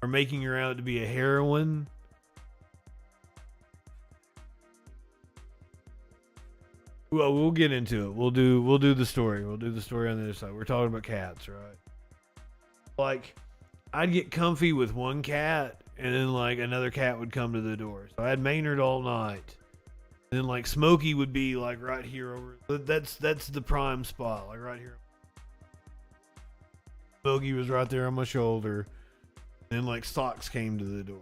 making her out to be a heroine. Well, we'll get into it. We'll do the story. We'll do the story on the other side. We're talking about cats, right? Like, I'd get comfy with one cat, and then like another cat would come to the door. So I had Maynard all night. And then like Smokey would be like right here over. That's the prime spot, like right here. Smokey was right there on my shoulder. And then like Socks came to the door.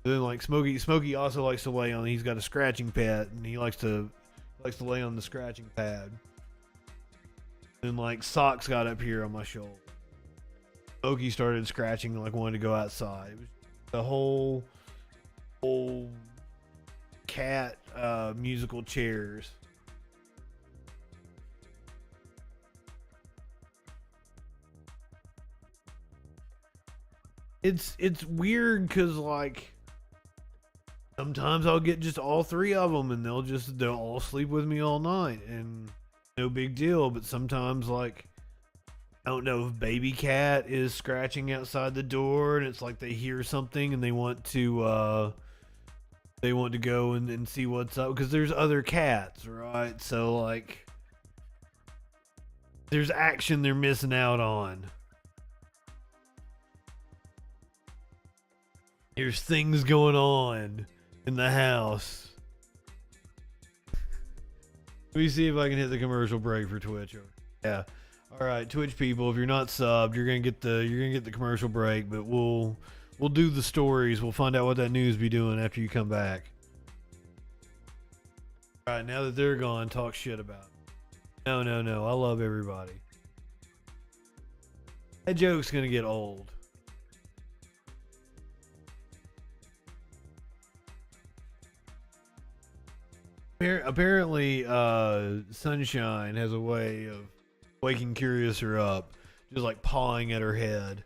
And then like Smokey also likes to lay on. He's got a scratching pad, and he likes to lay on the scratching pad. And like Socks got up here on my shoulder. Smokey started scratching, like wanted to go outside. It was the whole cat musical chairs. It's weird because like sometimes I'll get just all three of them, and they'll all sleep with me all night, and no big deal. But sometimes like, I don't know if baby cat is scratching outside the door, and it's like they hear something and they want to go and see what's up, because there's other cats, right? So like, there's action they're missing out on. There's things going on in the house. Let me see if I can hit the commercial break for Twitch. Yeah. All right, Twitch people, if you're not subbed, you're gonna get the commercial break, but we'll We'll do the stories. We'll find out what that news be doing after you come back. All right, now that they're gone, talk shit about it. No. I love everybody. That joke's gonna get old. Apparently, Sunshine has a way of waking Curiouser up, just like pawing at her head.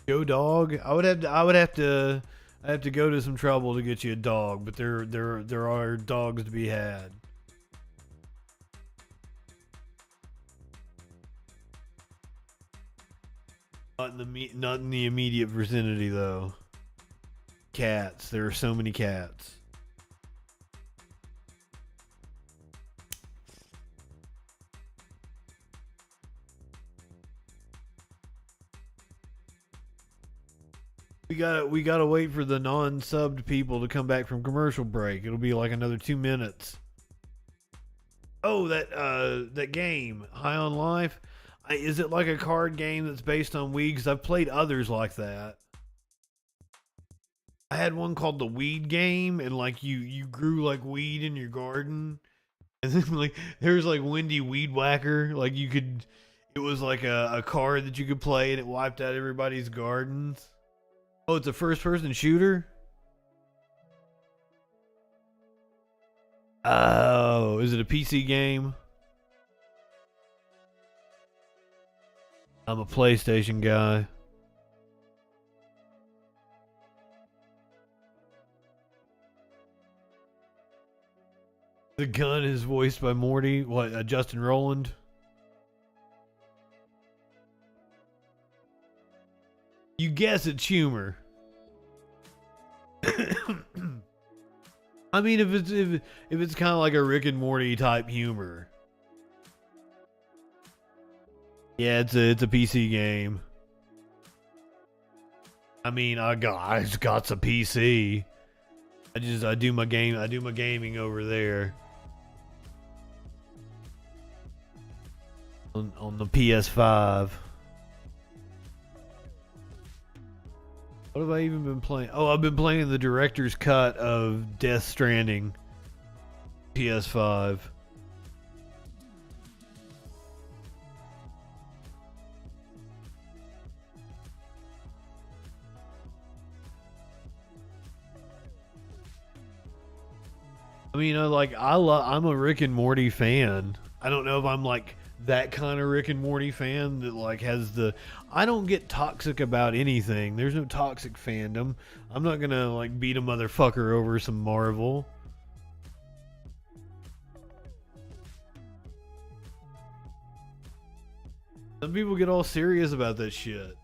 Go dog. I would have to go to some trouble to get you a dog, but there are dogs to be had. Not in the immediate vicinity though. Cats. There are so many cats. We gotta wait for the non-subbed people to come back from commercial break. It'll be like another 2 minutes. Oh, that game, High on Life. Is it like a card game that's based on weed? 'Cause I've played others like that. I had one called the Weed Game, and like you grew like weed in your garden, and then like there's like Windy Weed Whacker. Like it was like a card that you could play, and it wiped out everybody's gardens. Oh, it's a first-person shooter? Oh, is it a PC game? I'm a PlayStation guy. The gun is voiced by Morty. What, Justin Rowland? You guess it's humor. I mean, if it's kind of like a Rick and Morty type humor. Yeah, it's a PC game. I mean, I got some PC. I do my gaming over there. On the PS5. What have I even been playing? Oh, I've been playing the director's cut of Death Stranding. PS5. I mean, I'm a Rick and Morty fan. I don't know if I'm like that kind of Rick and Morty fan that like has I don't get toxic about anything. There's no toxic fandom. I'm not gonna like beat a motherfucker over some Marvel. Some people get all serious about that shit.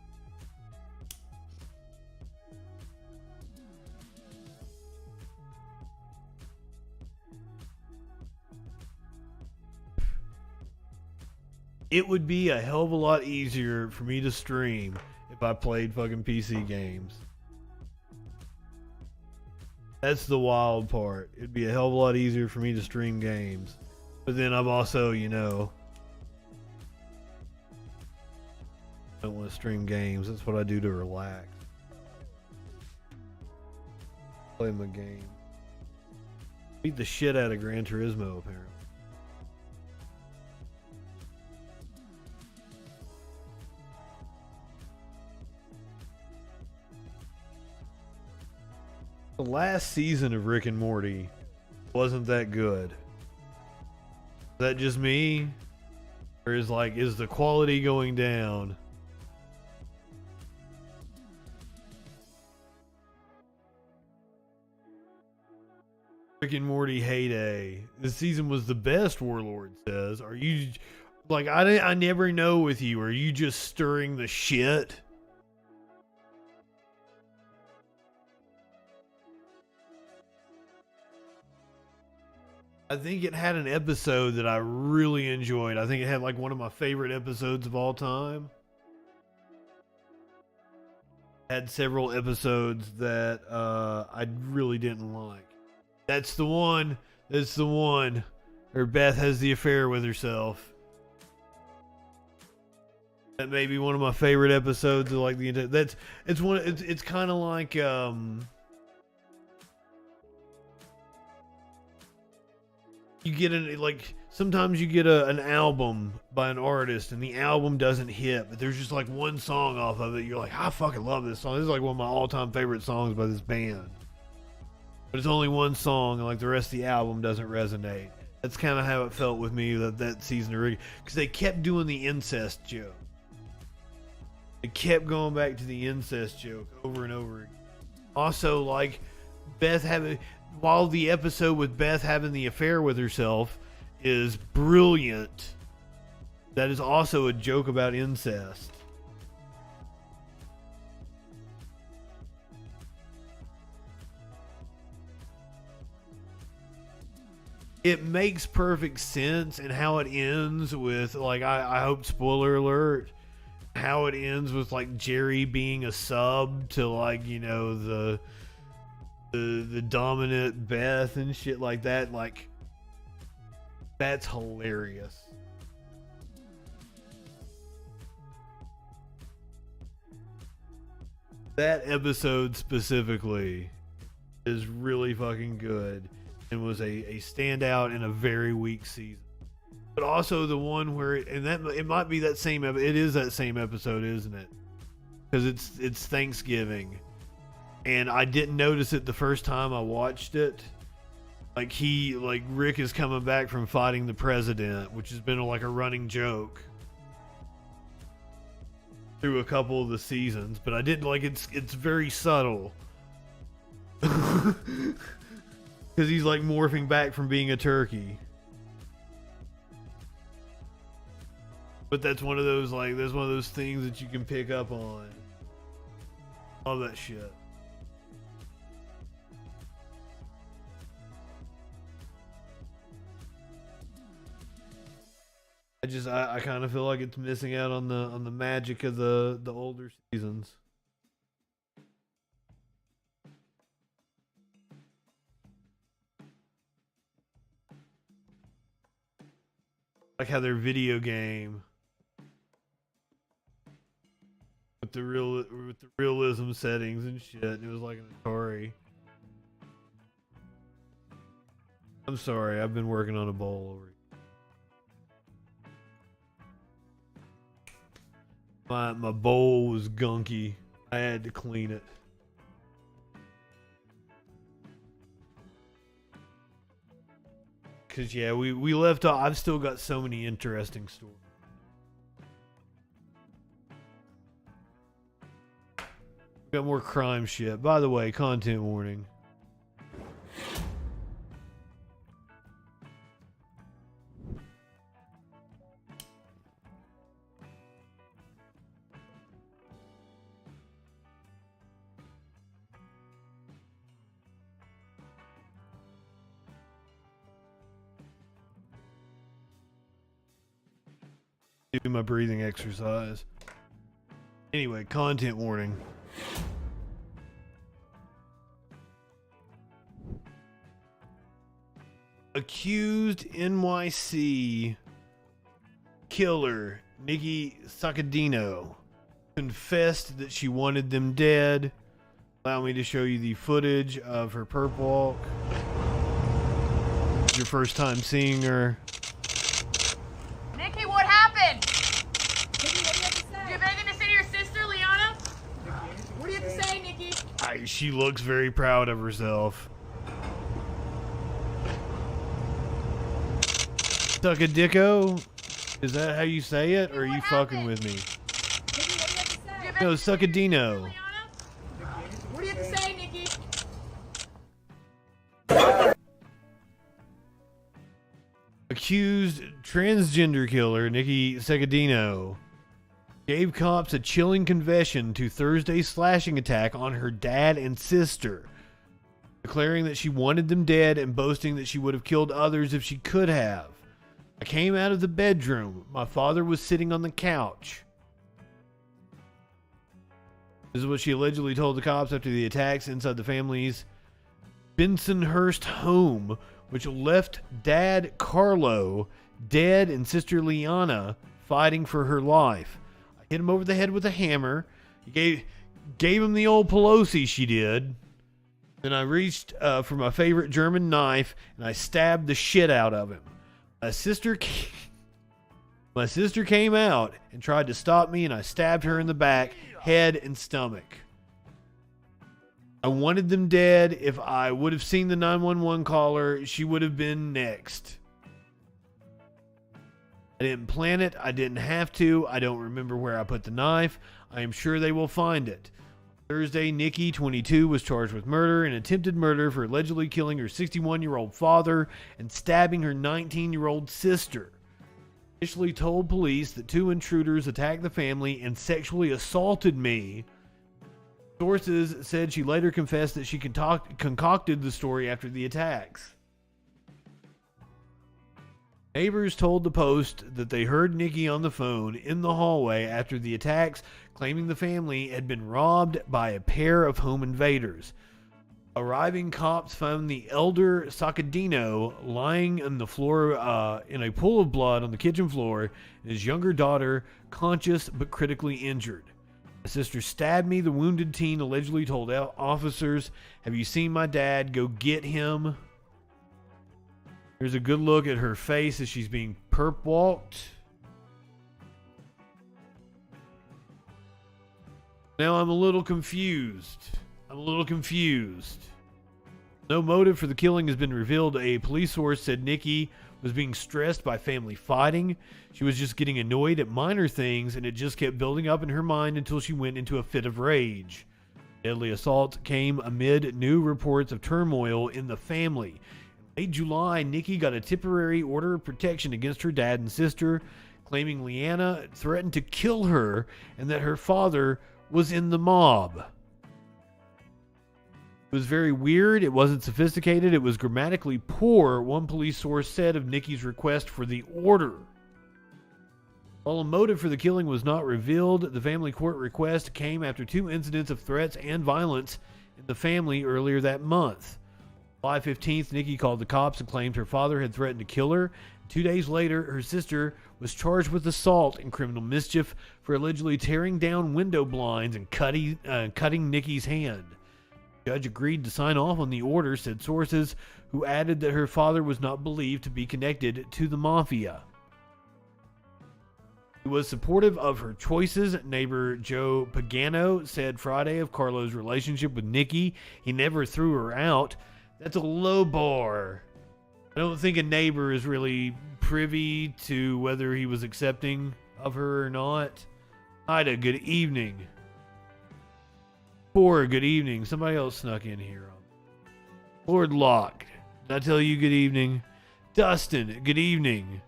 It would be a hell of a lot easier for me to stream if I played fucking PC games. That's the wild part. It'd be a hell of a lot easier for me to stream games. But then I'm also, I don't want to stream games. That's what I do to relax. Play my game. Beat the shit out of Gran Turismo, apparently. The last season of Rick and Morty wasn't that good. Is that just me? Or is the quality going down? Rick and Morty heyday. This season was the best, Warlord says. Are you like I never know with you. Are you just stirring the shit? I think it had an episode that I really enjoyed. I think it had like one of my favorite episodes of all time. Had several episodes that I really didn't like. That's the one. That's the one. Where Beth has the affair with herself. That may be one of my favorite episodes of like the it's kind of like you get sometimes you get an album by an artist and the album doesn't hit, but there's just like one song off of it. You're like, I fucking love this song. This is like one of my all-time favorite songs by this band. But it's only one song, and like the rest of the album doesn't resonate. That's kind of how it felt with me that season of Rick, because they kept doing the incest joke. They kept going back to the incest joke over and over again. Also, like while the episode with Beth having the affair with herself is brilliant, that is also a joke about incest. It makes perfect sense in how it ends with, like, I hope, spoiler alert, how it ends with like Jerry being a sub to, like, you know, the dominant Beth and shit like that. Like, that's hilarious. That episode specifically is really fucking good and was a standout in a very weak season. But also the one where it might be that same it is that same episode, isn't it? Because it's Thanksgiving, and I didn't notice it the first time I watched it. Like Rick is coming back from fighting the president, which has been like a running joke through a couple of the seasons, but I didn't like it's very subtle. Because he's like morphing back from being a turkey. But that's one of those things that you can pick up on. All that shit. I kind of feel like it's missing out on the magic of the older seasons. Like how their video game with the realism settings and shit, and it was like an Atari. I'm sorry, I've been working on a bowl over here. My bowl was gunky. I had to clean it. Cause yeah, we left off. I've still got so many interesting stories. Got more crime shit. By the way, content warning. Do my breathing exercise. Anyway, content warning. Accused NYC killer Nikki Saccadino confessed that she wanted them dead. Allow me to show you the footage of her perp walk. It's your first time seeing her. Nikki, what happened? Nikki, what do you have to say? Do you have anything to say to your sister, Liana? What do you have to say, Nikki? She looks very proud of herself. Suckadicko? Is that how you say it, or are you fucking with me? No, Suckadino. What do you have to say, Nikki? Accused transgender killer Nikki Saccadino gave cops a chilling confession to Thursday's slashing attack on her dad and sister, declaring that she wanted them dead and boasting that she would have killed others if she could have. I came out of the bedroom. My father was sitting on the couch. This is what she allegedly told the cops after the attacks inside the family's Bensonhurst home, which left dad Carlo dead and sister Liana fighting for her life. I hit him over the head with a hammer. Gave him the old Pelosi she did. Then I reached for my favorite German knife and I stabbed the shit out of him. My sister came out and tried to stop me, and I stabbed her in the back, head, and stomach. I wanted them dead. If I would have seen the 911 caller, she would have been next. I didn't plan it. I didn't have to. I don't remember where I put the knife. I am sure they will find it. Thursday, Nikki, 22, was charged with murder and attempted murder for allegedly killing her 61-year-old father and stabbing her 19-year-old sister. Initially told police that 2 intruders attacked the family and sexually assaulted me. Sources said she later confessed that she concocted the story after the attacks. Neighbors told the Post that they heard Nikki on the phone in the hallway after the attacks, claiming the family had been robbed by a pair of home invaders. Arriving cops found the elder Sacadino lying on the floor in a pool of blood on the kitchen floor, and his younger daughter conscious but critically injured. My sister stabbed me, the wounded teen allegedly told officers. Have you seen my dad? Go get him. Here's a good look at her face as she's being perp walked. Now I'm a little confused. No motive for the killing has been revealed. A police source said Nikki was being stressed by family fighting. She was just getting annoyed at minor things, and it just kept building up in her mind until she went into a fit of rage. Deadly assault came amid new reports of turmoil in the family. In late July, Nikki got a temporary order of protection against her dad and sister, claiming Leanna threatened to kill her and that her father was in the mob. It was very weird. It wasn't sophisticated. It was grammatically poor, one police source said of Nikki's request for the order. While a motive for the killing was not revealed, the family court request came after 2 incidents of threats and violence in the family earlier that month. July 15th, Nikki called the cops and claimed her father had threatened to kill her. 2 days later, her sister was charged with assault and criminal mischief for allegedly tearing down window blinds and cutting Nikki's hand. The judge agreed to sign off on the order, said sources, who added that her father was not believed to be connected to the mafia. He was supportive of her choices. Neighbor Joe Pagano said Friday of Carlo's relationship with Nikki. He never threw her out. That's a low bar. I don't think a neighbor is really privy to whether he was accepting of her or not. Ida, good evening. Poor, good evening. Somebody else snuck in here. Lord Locke, did I tell you good evening? Dustin, good evening.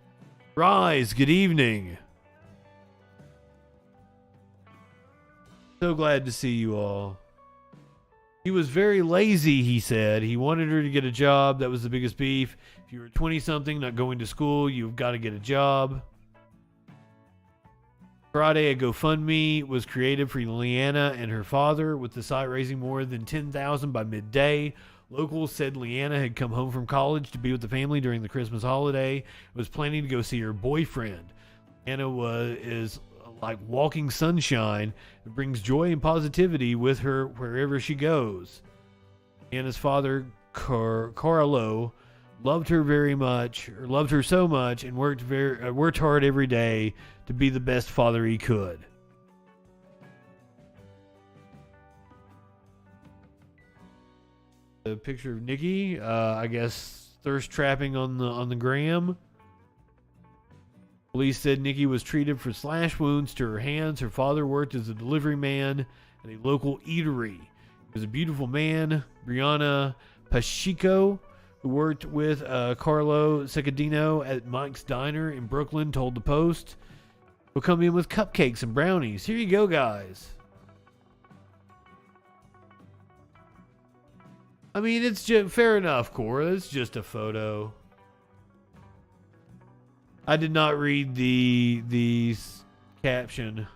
Rise, good evening. So glad to see you all. He was very lazy, he said. He wanted her to get a job. That was the biggest beef. If you were 20-something, not going to school, you've got to get a job. Friday, a GoFundMe was created for Leanna and her father, with the site raising more than $10,000 by midday. Locals said Leanna had come home from college to be with the family during the Christmas holiday and was planning to go see her boyfriend. Leanna is like walking sunshine. It brings joy and positivity with her wherever she goes. Leanna's father, Carlo, loved her so much, and worked hard every day to be the best father he could. A picture of Nikki, I guess thirst trapping on the gram. Police said Nikki was treated for slash wounds to her hands. Her father worked as a delivery man at a local eatery. He was a beautiful man. Brianna Pacheco, who worked with Carlo Sacadino at Mike's Diner in Brooklyn, told the Post, "We'll come in with cupcakes and brownies. Here you go, guys." I mean, it's just fair enough, Cora. It's just a photo. I did not read the caption.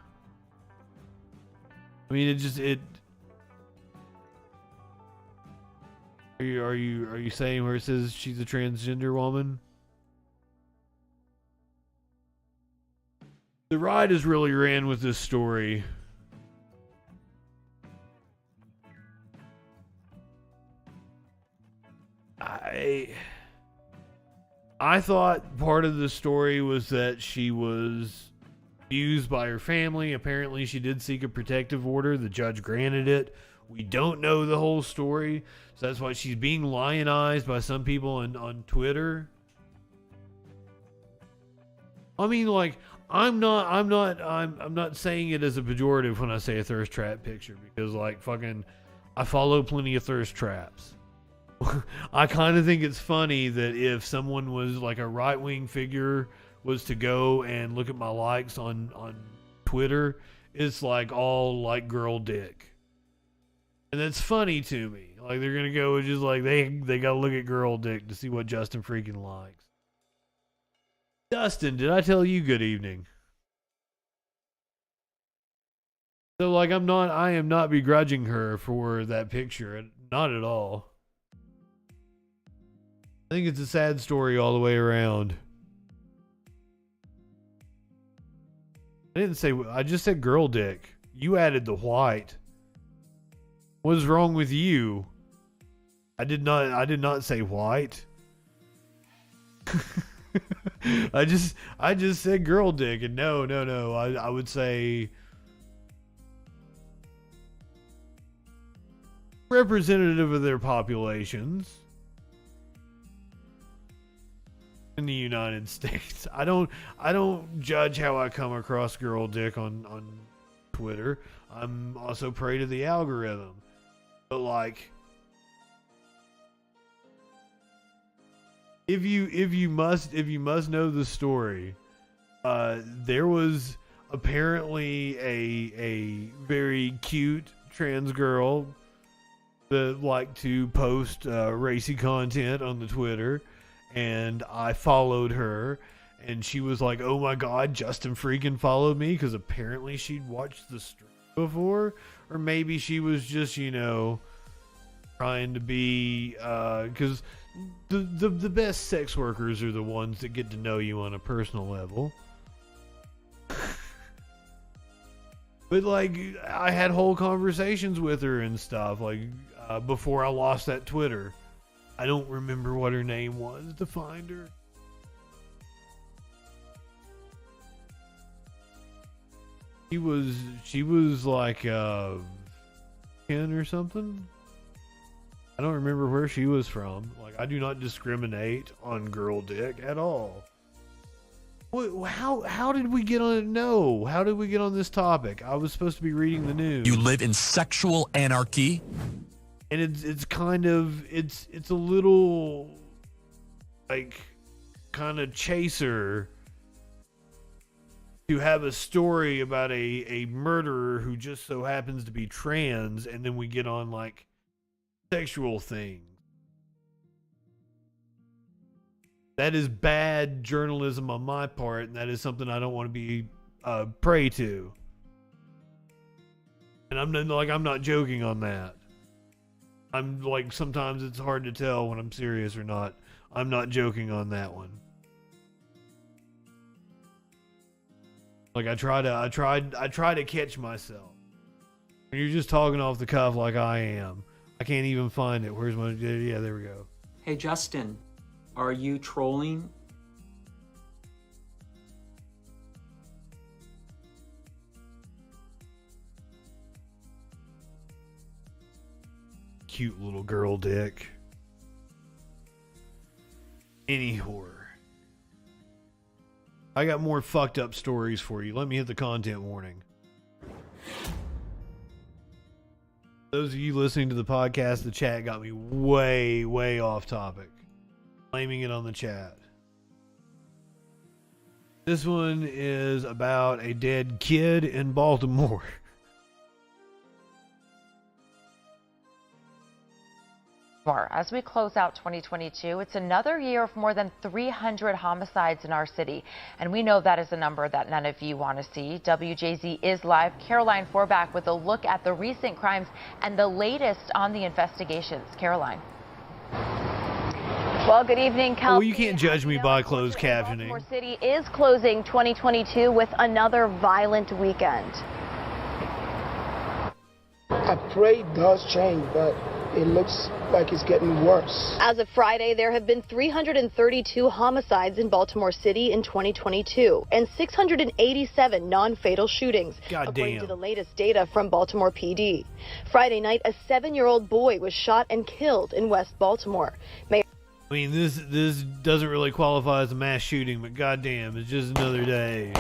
I mean, it. Are you saying where it says she's a transgender woman? The ride has really ran with this story. I thought part of the story was that she was abused by her family. Apparently, she did seek a protective order. The judge granted it. We don't know the whole story, so that's why she's being lionized by some people on Twitter. I mean, like, I'm not saying it as a pejorative when I say a thirst trap picture, because, like, fucking, I follow plenty of thirst traps. I kind of think it's funny that if someone was like a right-wing figure was to go and look at my likes on Twitter, it's like all like girl dick. And that's funny to me. Like, they're going to go just like they got to look at girl dick to see what Justin freaking likes. Dustin, did I tell you good evening? So, like, I am not begrudging her for that picture. Not at all. I think it's a sad story all the way around. I just said girl dick. You added the white. What is wrong with you? I did not say white. I just said girl dick, and no. I would say representative of their populations in the United States. I don't judge how I come across girl dick on Twitter. I'm also prey to the algorithm. But, like, if you must know the story, there was apparently a very cute trans girl that liked to post racy content on the Twitter, and I followed her, and she was like, "Oh my God, Justin freaking followed me," because apparently she'd watched the stream before, or maybe she was just, you know, trying to be, because the best sex workers are the ones that get to know you on a personal level. But, like, I had whole conversations with her and stuff, like, before I lost that Twitter. I don't remember what her name was to find her. She was like 10 or something. I don't remember where she was from. Like, I do not discriminate on girl dick at all. How did we get on? No, how did we get on this topic? I was supposed to be reading the news. You live in sexual anarchy, and it's kind of it's a little like kind of chaser to have a story about a murderer who just so happens to be trans, and then we get on like sexual things. That is bad journalism on my part, and that is something I don't want to be prey to. And I'm not joking on that. I'm like, sometimes it's hard to tell when I'm serious or not. I'm not joking on that one. Like, I try to catch myself. When you're just talking off the cuff like I am. I can't even find it. Where's my... Yeah, there we go. Hey, Justin, are you trolling? Cute little girl dick. Any horror. I got more fucked up stories for you. Let me hit the content warning. Those of you listening to the podcast, the chat got me way off topic. Blaming it on the chat. This one is about a dead kid in Baltimore. As we close out 2022, it's another year of more than 300 homicides in our city. And we know that is a number that none of you want to see. WJZ is live. Caroline Forbach with a look at the recent crimes and the latest on the investigations. Caroline. Well, good evening, Cal. Well, you can't judge me by closed captioning. Baltimore City is closing 2022 with another violent weekend. I pray it does change, but it looks like it's getting worse. As of Friday, there have been 332 homicides in Baltimore City in 2022 and 687 non-fatal shootings, according to the latest data from Baltimore PD. Friday night, a 7-year-old boy was shot and killed in West Baltimore. I mean, this doesn't really qualify as a mass shooting, but goddamn, it's just another day.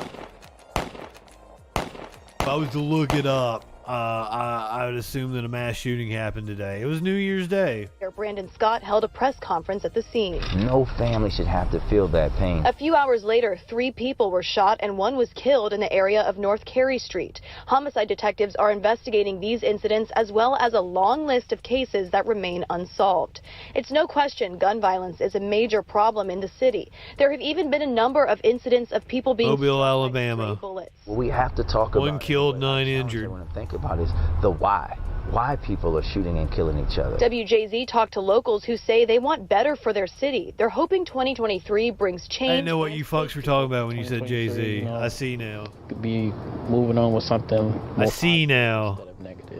If I was to look it up, I would assume that a mass shooting happened today. It was New Year's Day. Brandon Scott held a press conference at the scene. No family should have to feel that pain. A few hours later, 3 people were shot and 1 was killed in the area of North Carey Street. Homicide detectives are investigating these incidents as well as a long list of cases that remain unsolved. It's no question gun violence is a major problem in the city. There have even been a number of incidents of people being Mobile, Alabama. Well, we have to talk about 1 killed, 9 injured. What I think about is the why people are shooting and killing each other. WJZ talked to locals who say they want better for their city. They're hoping 2023 brings change. I didn't know what you fucks were talking about when you said Jay-Z. I see now. Could be moving on with something. I see now.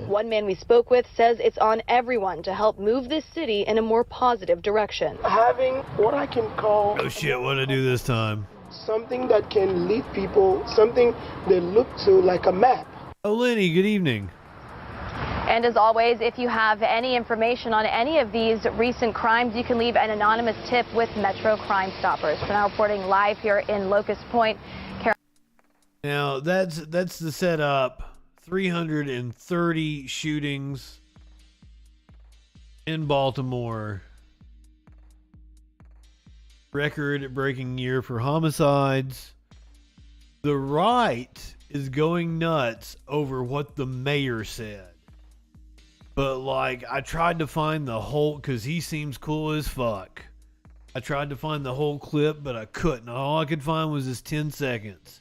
One man we spoke with says it's on everyone to help move this city in a more positive direction. Having what I can call... Oh shit, what'd I do this time? Something that can lead people, something they look to like a map. Oh, Lenny, good evening. And as always, if you have any information on any of these recent crimes, you can leave an anonymous tip with Metro Crime Stoppers. We're now reporting live here in Locust Point. Now, that's the setup. 330 shootings in Baltimore. Record-breaking year for homicides. The right is going nuts over what the mayor said. But, like, I tried to find the whole, because he seems cool as fuck. I tried to find the whole clip, but I couldn't. All I could find was his 10 seconds.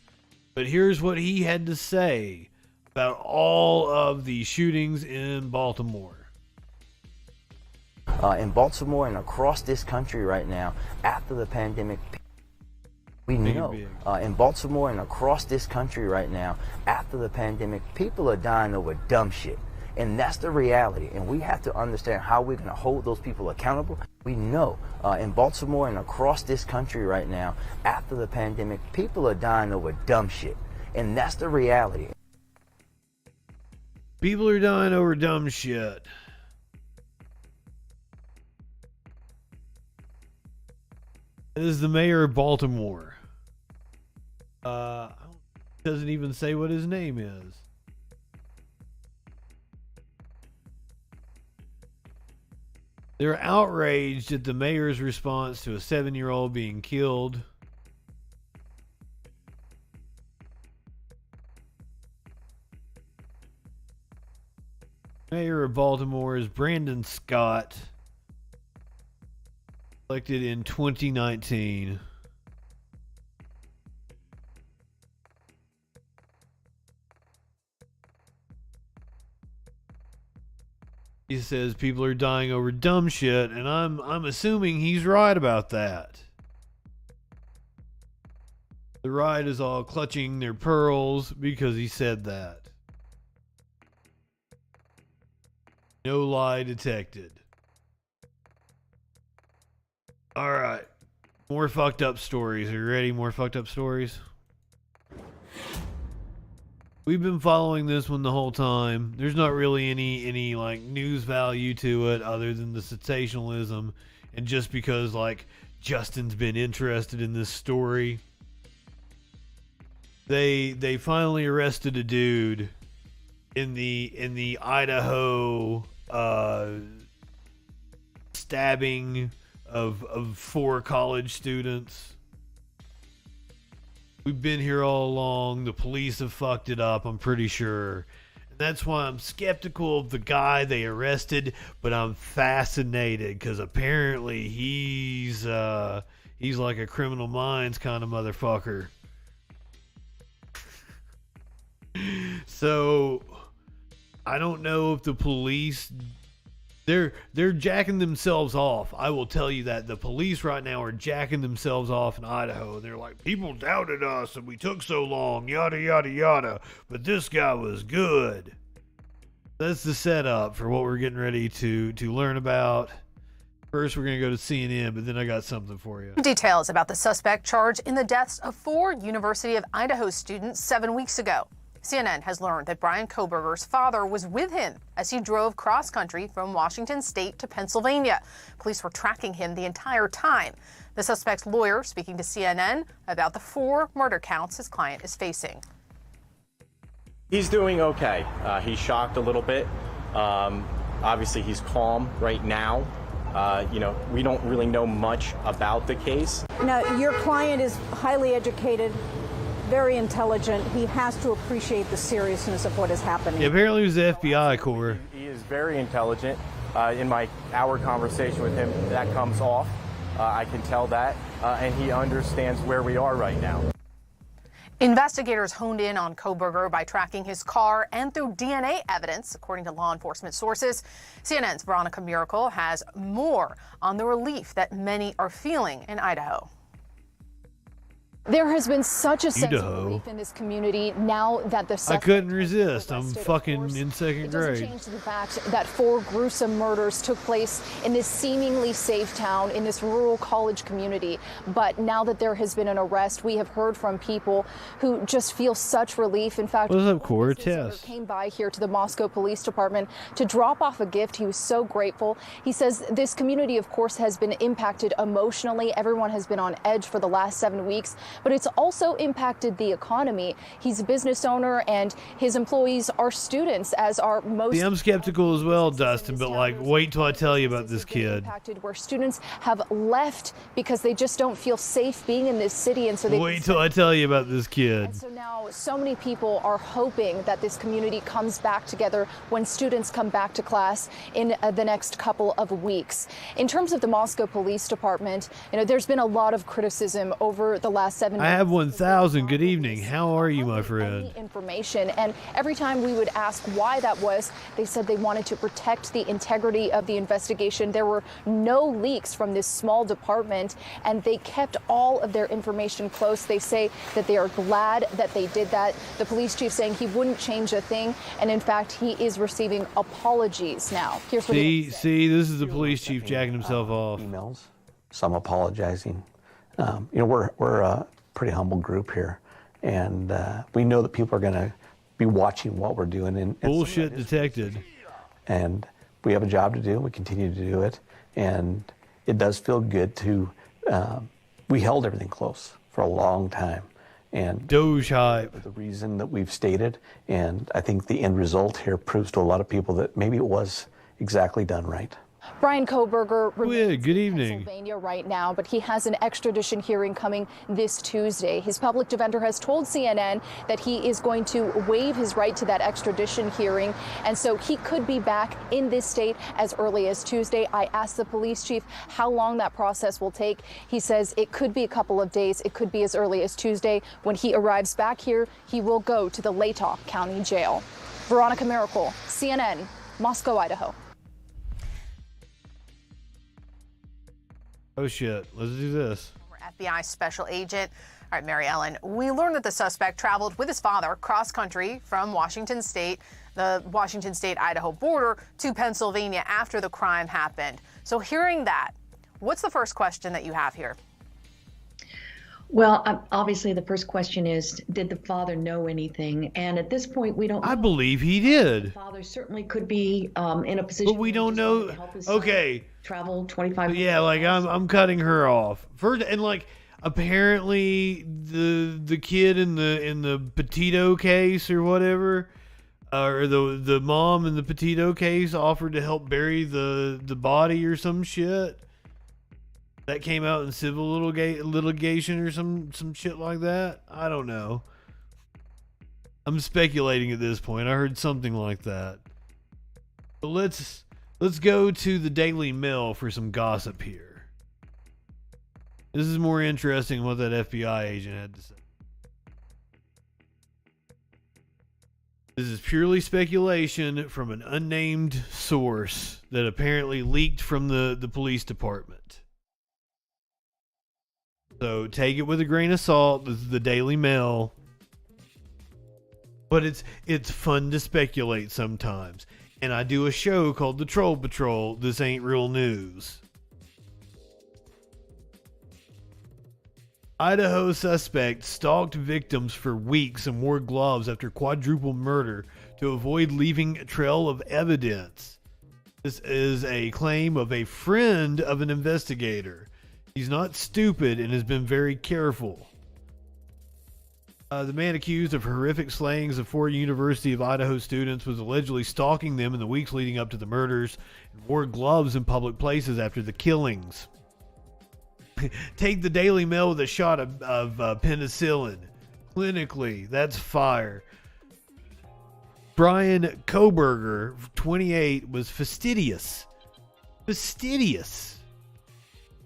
But here's what he had to say about all of the shootings in Baltimore. In Baltimore and across this country right now, after the pandemic, we know in Baltimore and across this country right now, after the pandemic, people are dying over dumb shit. And that's the reality. And we have to understand how we're going to hold those people accountable. We know in Baltimore and across this country right now, after the pandemic, people are dying over dumb shit. And that's the reality. People are dying over dumb shit. This is the mayor of Baltimore. Doesn't even say what his name is. They're outraged at the mayor's response to a 7-year-old being killed. Mayor of Baltimore is Brandon Scott, elected in 2019. He says people are dying over dumb shit, and I'm assuming he's right about that. The right is all clutching their pearls because he said that. No lie detected. Alright. More fucked up stories. Are you ready? More fucked up stories? We've been following this one the whole time. There's not really any like news value to it other than the sensationalism, and just because like Justin's been interested in this story. They finally arrested a dude in the Idaho stabbing of 4 college students. We've been here all along. The police have fucked it up, I'm pretty sure. And that's why I'm skeptical of the guy they arrested, but I'm fascinated because apparently he's like a Criminal Minds kind of motherfucker. So I don't know if the police They're jacking themselves off. I will tell you that the police right now are jacking themselves off in Idaho. They're like, people doubted us and we took so long, yada yada yada. But this guy was good. That's the setup for what we're getting ready to learn about. First, we're going to go to CNN, but then I got something for you. Details about the suspect charged in the deaths of 4 University of Idaho students 7 weeks ago. CNN has learned that Brian Kohberger's father was with him as he drove cross-country from Washington State to Pennsylvania. Police were tracking him the entire time. The suspect's lawyer speaking to CNN about the 4 murder counts his client is facing. He's doing okay. He's shocked a little bit. Obviously, he's calm right now. We don't really know much about the case. Now, your client is highly educated, very intelligent. He has to appreciate the seriousness of what is happening. Yeah, apparently it was the FBI, Core. He is very intelligent. In my hour conversation with him, that comes off. I can tell that. And he understands where we are right now. Investigators honed in on Kohberger by tracking his car and through DNA evidence, according to law enforcement sources. CNN's Veronica Miracle has more on the relief that many are feeling in Idaho. There has been such a sense of relief in this community now that the I couldn't resist. I'm fucking in second grade. It doesn't change the fact that 4 gruesome murders took place in this seemingly safe town, in this rural college community. But now that there has been an arrest, we have heard from people who just feel such relief. In fact, what's up, Cora? Tess came by here to the Moscow Police Department to drop off a gift. He was so grateful. He says this community, of course, has been impacted emotionally. Everyone has been on edge for the last 7 weeks. But it's also impacted the economy. He's a business owner and his employees are students, as are most. See, I'm skeptical as well, Dustin, but like, wait till I tell you about this kid. Impacted where students have left because they just don't feel safe being in this city, and so they wait till I tell you about this kid. And so now so many people are hoping that this community comes back together when students come back to class in the next couple of weeks. In terms of the Moscow Police Department, there's been a lot of criticism over the last 7 I have 1,000. Good evening. How are you, my friend? Information, and every time we would ask why that was, they said they wanted to protect the integrity of the investigation. There were no leaks from this small department, and they kept all of their information close. They say that they are glad that they did that. The police chief saying he wouldn't change a thing, and in fact, he is receiving apologies now. Here's what see, this is the police chief jacking himself off. Emails, some apologizing. We're a pretty humble group here, and we know that people are going to be watching what we're doing. And bullshit detected. And we have a job to do. We continue to do it, and it does feel good to. We held everything close for a long time, and Doge hype. The reason that we've stated, and I think the end result here proves to a lot of people that maybe it was exactly done right. Brian Kohberger remains good in evening. Pennsylvania right now, but he has an extradition hearing coming this Tuesday. His public defender has told CNN that he is going to waive his right to that extradition hearing, and so he could be back in this state as early as Tuesday. I asked the police chief how long that process will take. He says it could be a couple of days. It could be as early as Tuesday. When he arrives back here, he will go to the Latah County Jail. Veronica Miracle, CNN, Moscow, Idaho. Oh shit, let's do this. FBI special agent. All right, Mary Ellen, we learned that the suspect traveled with his father cross-country from Washington State, the Washington State-Idaho border, to Pennsylvania after the crime happened. So hearing that, what's the first question that you have here? Well, obviously the first question is, did the father know anything? And at this point, we don't know. I believe he did. The father certainly could be in a position. But we don't know. Okay. Travel 25. Yeah, like I'm cutting her off first, and like apparently the kid in the Petito case or whatever, or the mom in the Petito case offered to help bury the body or some shit. That came out in civil litigation or some shit like that. I don't know. I'm speculating at this point. I heard something like that. But let's go to the Daily Mail for some gossip here. This is more interesting than what that FBI agent had to say. This is purely speculation from an unnamed source that apparently leaked from the police department. So take it with a grain of salt. This is the Daily Mail. But it's fun to speculate sometimes. And I do a show called The Troll Patrol. This ain't real news. Idaho suspect stalked victims for weeks and wore gloves after quadruple murder to avoid leaving a trail of evidence. This is a claim of a friend of an investigator. He's not stupid and has been very careful. The man accused of horrific slayings of 4 University of Idaho students was allegedly stalking them in the weeks leading up to the murders and wore gloves in public places after the killings. Take the Daily Mail with a shot of penicillin. Clinically, that's fire. Brian Koberger, 28, was fastidious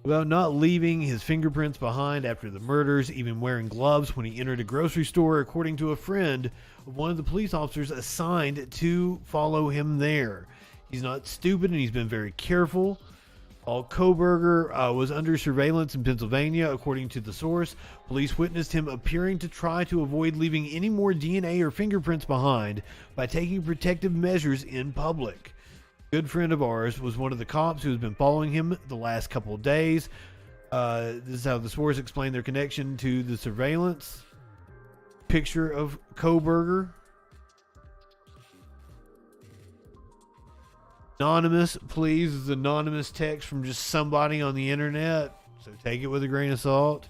about not leaving his fingerprints behind after the murders, even wearing gloves when he entered a grocery store, according to a friend of one of the police officers assigned to follow him there. He's not stupid and he's been very careful. While Koberger was under surveillance in Pennsylvania, according to the source, police witnessed him appearing to try to avoid leaving any more DNA or fingerprints behind by taking protective measures in public. A good friend of ours was one of the cops who has been following him the last couple of days. This is how the source explained their connection to the surveillance. Picture of Koberger. Anonymous, please. Is anonymous text from just somebody on the internet, so take it with a grain of salt.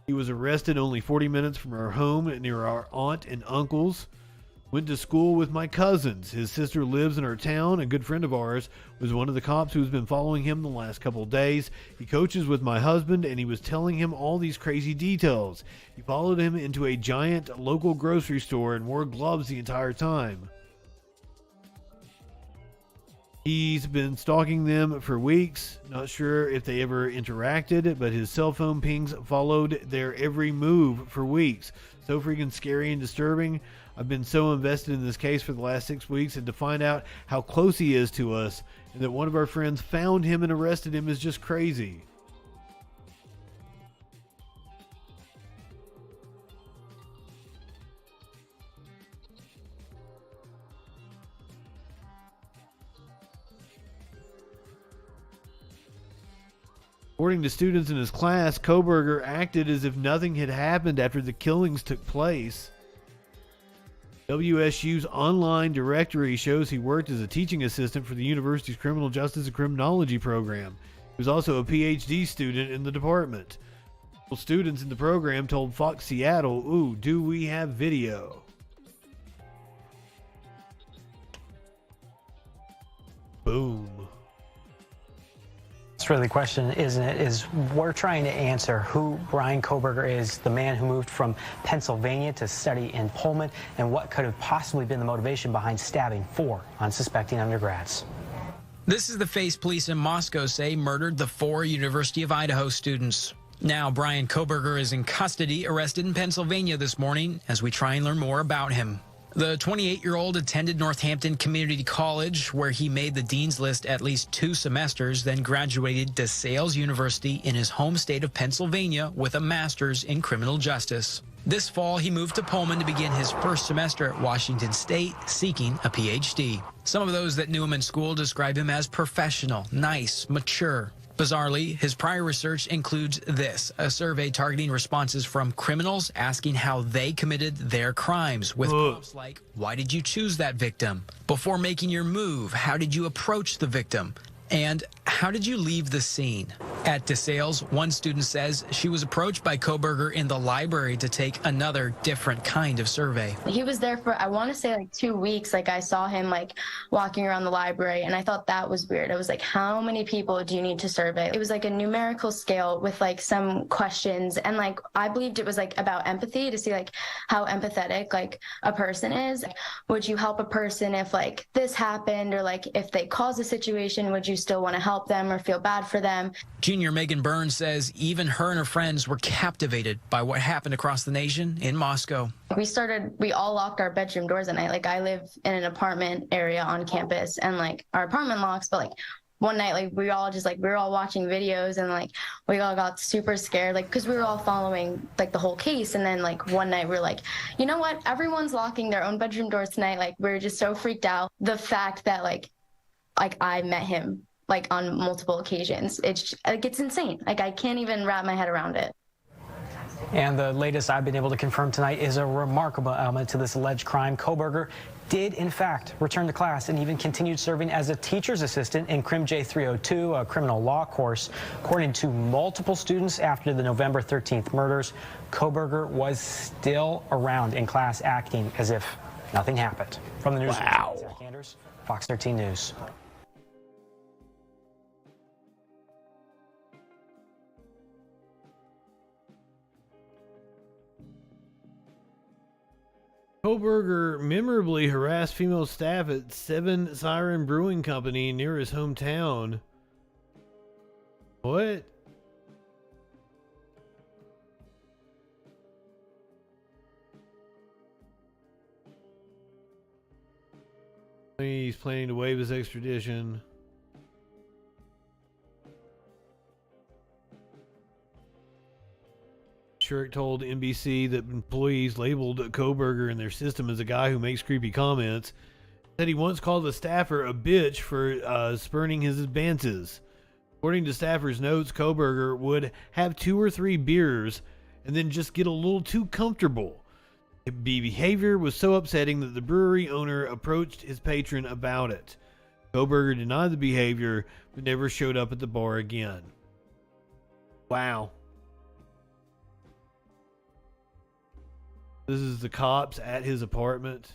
He was arrested only 40 minutes from our home near our aunt and uncle's. Went to school with my cousins. His sister lives in our town. A good friend of ours was one of the cops who's been following him the last couple of days. He coaches with my husband, and he was telling him all these crazy details. He followed him into a giant local grocery store and wore gloves the entire time. He's been stalking them for weeks. Not sure if they ever interacted, but his cell phone pings followed their every move for weeks. So freaking scary and disturbing. I've been so invested in this case for the last 6 weeks, and to find out how close he is to us and that one of our friends found him and arrested him is just crazy. According to students in his class, Koberger acted as if nothing had happened after the killings took place. WSU's online directory shows he worked as a teaching assistant for the university's Criminal Justice and Criminology program. He was also a PhD student in the department. Students in the program told Fox Seattle, "Ooh, do we have video?" Boom. That's really the question, isn't it? Is we're trying to answer who Brian Koberger is, the man who moved from Pennsylvania to study in Pullman, and what could have possibly been the motivation behind stabbing 4 unsuspecting undergrads. This is the face police in Moscow say murdered the 4 University of Idaho students. Now Brian Koberger is in custody, arrested in Pennsylvania this morning, as we try and learn more about him. The 28-year-old attended Northampton Community College, where he made the dean's list at least 2 semesters, then graduated DeSales University in his home state of Pennsylvania with a master's in criminal justice. This fall, he moved to Pullman to begin his first semester at Washington State, seeking a PhD. Some of those that knew him in school describe him as professional, nice, mature. Bizarrely, his prior research includes this, a survey targeting responses from criminals asking how they committed their crimes, with prompts like, why did you choose that victim? Before making your move, how did you approach the victim? And how did you leave the scene? At DeSales, one student says she was approached by Koberger in the library to take another different kind of survey. He was there for, I want to say, like 2 weeks. Like, I saw him like walking around the library, and I thought that was weird. I was like, how many people do you need to survey? It was like a numerical scale with like some questions, and like I believed it was like about empathy, to see like how empathetic like a person is. Would you help a person if like this happened, or like if they caused a situation, would you still want to help them or feel bad for them? Junior senior Megan Burns says even her and her friends were captivated by what happened across the nation in Moscow. We all locked our bedroom doors at night. Like, I live in an apartment area on campus, and like our apartment locks, but like one night, like we were all watching videos, and like we all got super scared, like because we were all following like the whole case. And then like one night we're like, you know what, everyone's locking their own bedroom doors tonight. Like, we're just so freaked out. The fact that like I met him like on multiple occasions, it's insane. Like, I can't even wrap my head around it. And the latest I've been able to confirm tonight is a remarkable element to this alleged crime. Koberger did, in fact, return to class and even continued serving as a teacher's assistant in Crim J 302, a criminal law course. According to multiple students after the November 13th murders, Koberger was still around in class acting as if nothing happened. From the news, Zach Anders, Fox 13 News. Koberger memorably harassed female staff at 7 Siren Brewing Company near his hometown. What? He's planning to waive his extradition. Shirk told NBC that employees labeled Koberger in their system as a guy who makes creepy comments. Said he once called a staffer a bitch for spurning his advances. According to staffers' notes, Koberger would have 2 or 3 beers and then just get a little too comfortable. The behavior was so upsetting that the brewery owner approached his patron about it. Koberger denied the behavior but never showed up at the bar again. Wow. This is the cops at his apartment.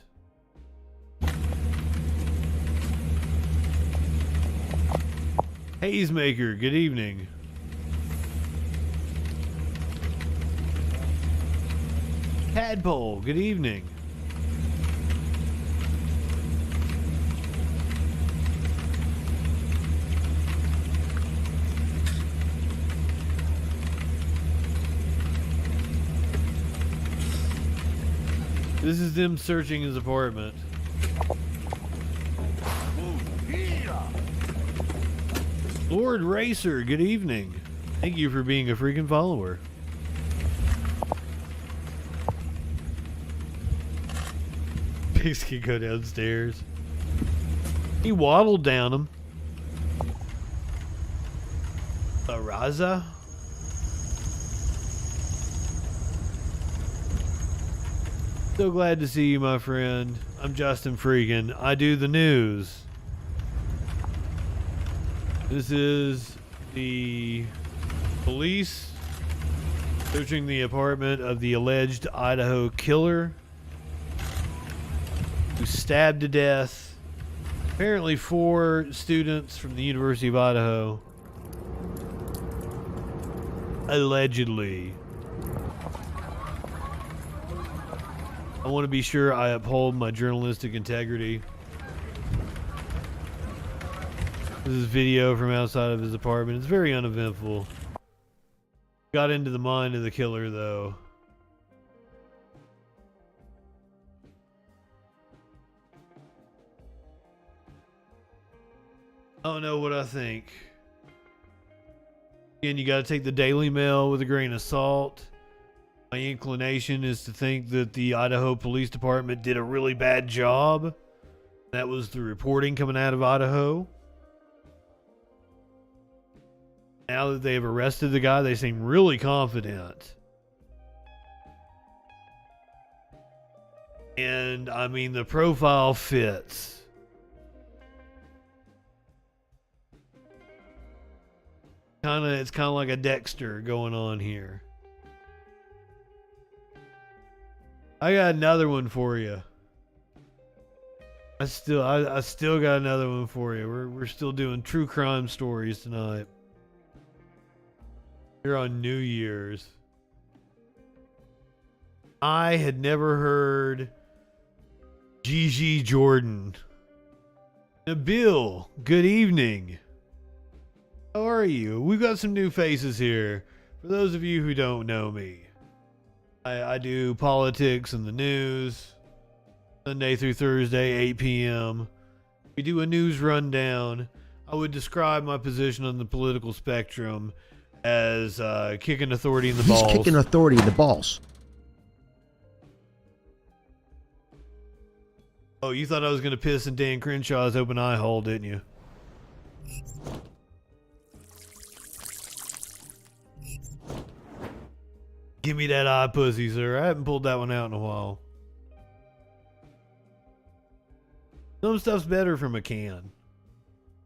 Hazemaker, good evening. Tadpole, good evening. This is them searching his apartment. Lord Racer, good evening. Thank you for being a freaking follower. Pigs can go downstairs. He waddled down them. Araza? So glad to see you, my friend. I'm Justin Freakin. I do the news. This is the police searching the apartment of the alleged Idaho killer who stabbed to death apparently 4 students from the University of Idaho. Allegedly. I want to be sure I uphold my journalistic integrity. This is video from outside of his apartment. It's very uneventful. Got into the mind of the killer, though. I don't know what I think. Again, you got to take the Daily Mail with a grain of salt. My inclination is to think that the Idaho Police Department did a really bad job. That was the reporting coming out of Idaho. Now that they've arrested the guy, they seem really confident. And, I mean, the profile fits. It's kind of like a Dexter going on here. I got another one for you. I still got another one for you. We're still doing true crime stories tonight. Here on New Year's. I had never heard Gigi Jordan. Nabil, good evening. How are you? We've got some new faces here. For those of you who don't know me, I do politics and the news, Sunday through Thursday, 8 p.m. We do a news rundown. I would describe my position on the political spectrum as kicking authority in the balls. He's kicking authority in the balls. Oh, you thought I was going to piss in Dan Crenshaw's open eye hole, didn't you? Give me that eye pussy, sir. I haven't pulled that one out in a while. Some stuff's better from a can.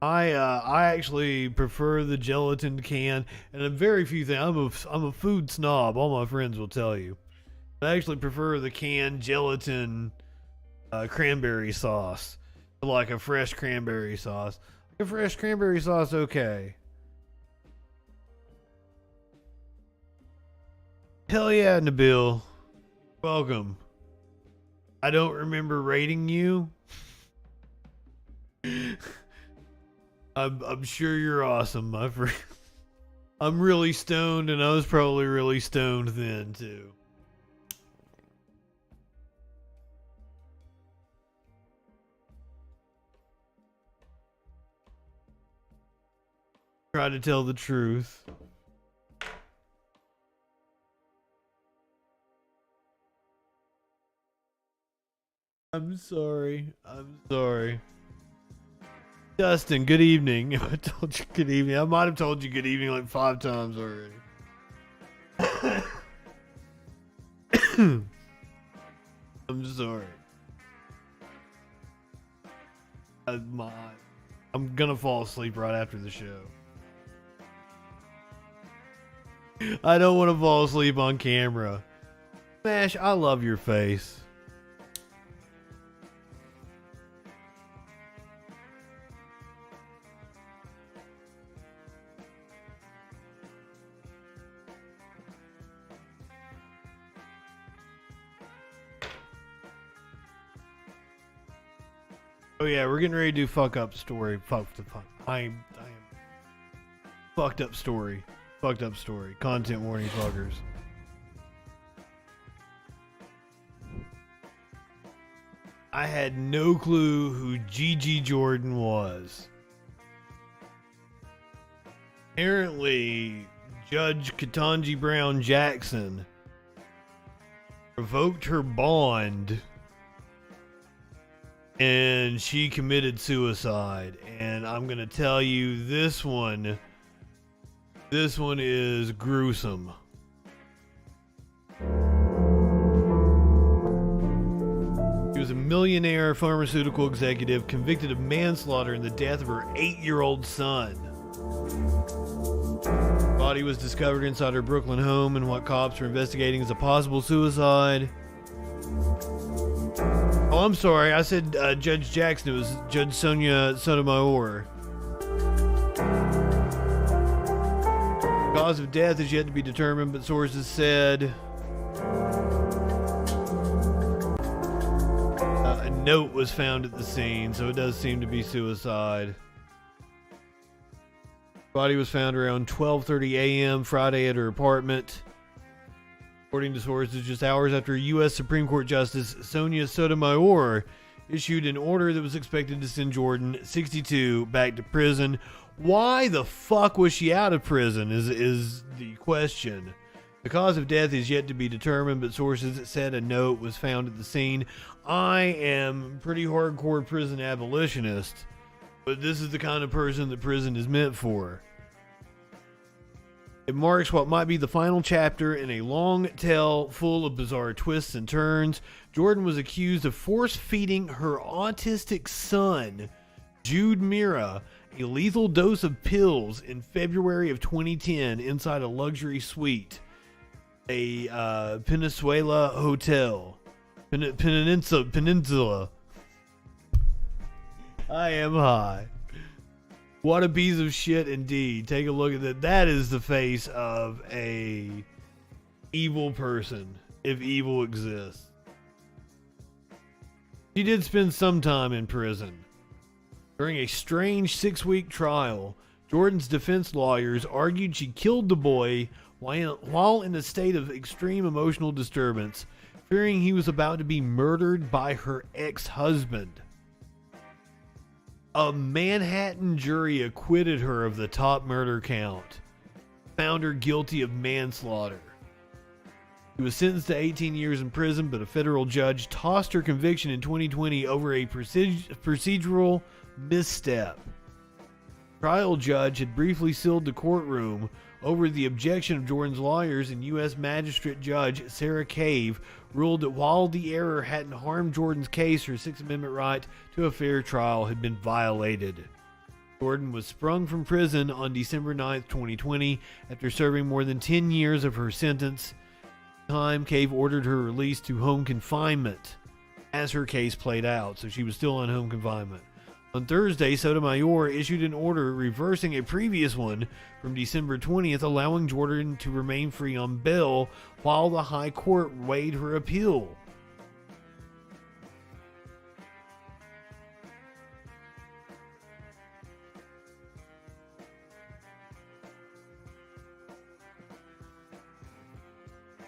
I actually prefer the gelatin can, and a very few things. I'm a food snob. All my friends will tell you. I actually prefer the canned gelatin cranberry sauce, like a fresh cranberry sauce. A fresh cranberry sauce, okay. Hell yeah, Nabil. Welcome. I don't remember rating you. I'm sure you're awesome, my friend. I'm really stoned, and I was probably really stoned then, too. Try to tell the truth. I'm sorry. I'm sorry. Dustin, good evening. I told you good evening. I might have told you good evening like 5 times already. I'm sorry. I'm gonna fall asleep right after the show. I don't want to fall asleep on camera. Smash, I love your face. Oh yeah, we're getting ready to do fuck up story. I am fucked up story. Fucked up story. Content warning, fuckers. I had no clue who Gigi Jordan was. Apparently, Judge Ketanji Brown Jackson revoked her bond and she committed suicide. And I'm gonna tell you, this one is gruesome. He was a millionaire pharmaceutical executive convicted of manslaughter in the death of her 8-year-old son. Her body was discovered inside her Brooklyn home in what cops are investigating as a possible suicide. Oh, I'm sorry. I said Judge Jackson. It was Judge Sonia Sotomayor. Cause of death is yet to be determined, but sources said a note was found at the scene, so it does seem to be suicide. Body was found around 12:30 a.m. Friday at her apartment. According to sources, just hours after U.S. Supreme Court Justice Sonia Sotomayor issued an order that was expected to send Jordan, 62, back to prison. Why the fuck was she out of prison is the question. The cause of death is yet to be determined, but sources said a note was found at the scene. I am pretty hardcore prison abolitionist, but this is the kind of person that prison is meant for. It marks what might be the final chapter in a long tale full of bizarre twists and turns. Jordan was accused of force-feeding her autistic son, Jude Mira, a lethal dose of pills in February of 2010 inside a luxury suite, a Peninsula Hotel. Peninsula. I am high. What a piece of shit indeed. Take a look at that. That is the face of a evil person, if evil exists. She did spend some time in prison. During a strange 6-week trial, Jordan's defense lawyers argued she killed the boy while in a state of extreme emotional disturbance, fearing he was about to be murdered by her ex-husband. A Manhattan jury acquitted her of the top murder count, found her guilty of manslaughter. She was sentenced to 18 years in prison, but a federal judge tossed her conviction in 2020 over a procedural misstep. The trial judge had briefly sealed the courtroom over the objection of Jordan's lawyers, and U.S. Magistrate Judge Sarah Cave ruled that while the error hadn't harmed Jordan's case, her Sixth Amendment right to a fair trial had been violated. Jordan was sprung from prison on December 9th, 2020, after serving more than 10 years of her sentence. At the time, Cave ordered her release to home confinement as her case played out, so she was still on home confinement. On Thursday, Sotomayor issued an order reversing a previous one from December 20th, allowing Jordan to remain free on bail while the High Court weighed her appeal.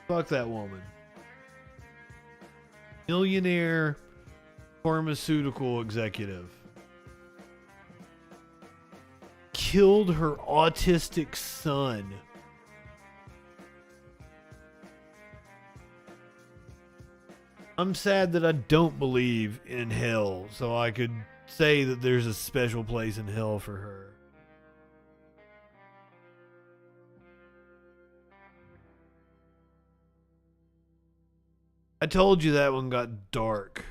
Fuck that woman. Millionaire pharmaceutical executive killed her autistic son. I'm sad that I don't believe in hell, so I could say that there's a special place in hell for her. I told you that one got dark.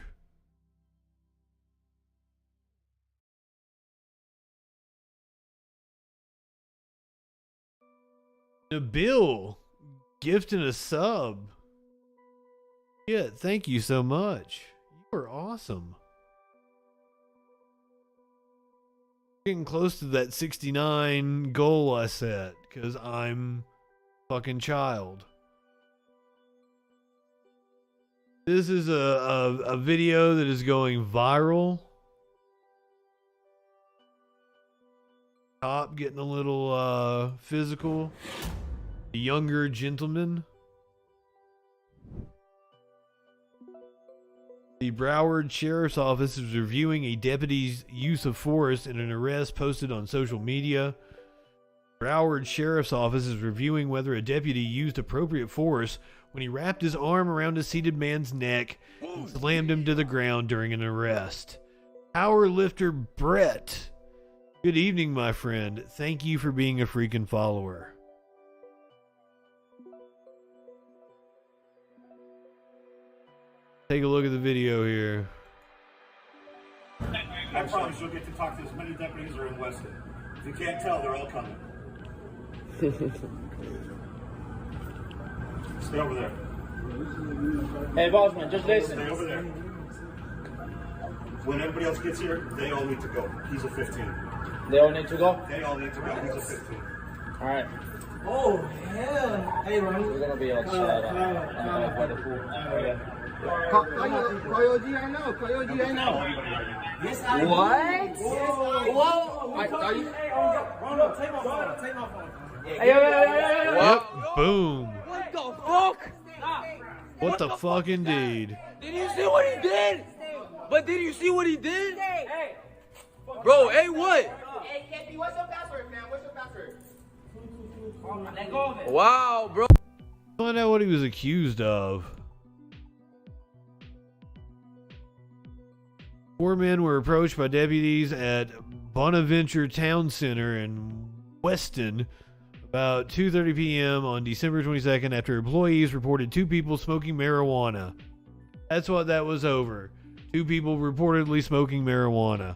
Nabil gifting a sub. Yeah, thank you so much. You are awesome. Getting close to that 69 goal I set because I'm fucking child. This is a video that is going viral. Cop getting a little physical. A younger gentleman. The Broward Sheriff's Office is reviewing a deputy's use of force in an arrest posted on social media. Broward Sheriff's Office is reviewing whether a deputy used appropriate force when he wrapped his arm around a seated man's neck and slammed him to the ground during an arrest. Power lifter Brett. Good evening, my friend. Thank you for being a freaking follower. Take a look at the video here. I promise you'll get to talk to as many deputies as are in Weston. If you can't tell, they're all coming. Stay over there. Hey, Bossman, just listen. Stay over there. When everybody else gets here, they all need to go. He's a 15. They all need to go? They all need to go. He's a 15. All right. Oh, hell. Hey, Ronnie. We're going to be outside by the pool. Coyote, I know. Coyote, I know. Yes, I know. What? Whoa. Are you? Rondo, take my phone. Take my phone. Hey, yo. Yep. Boom. What the fuck? What the fuck indeed? Did you see what he did? But did you see what he did? Hey. Bro, hey, what? Hey, KP, what's your password, man? What's your password? Let go of it. Wow, bro. Find out what he was accused of. 4 men were approached by deputies at Bonaventure Town Center in Weston about 2:30 p.m. on December 22nd after employees reported 2 people smoking marijuana. That's what that was over. 2 people reportedly smoking marijuana.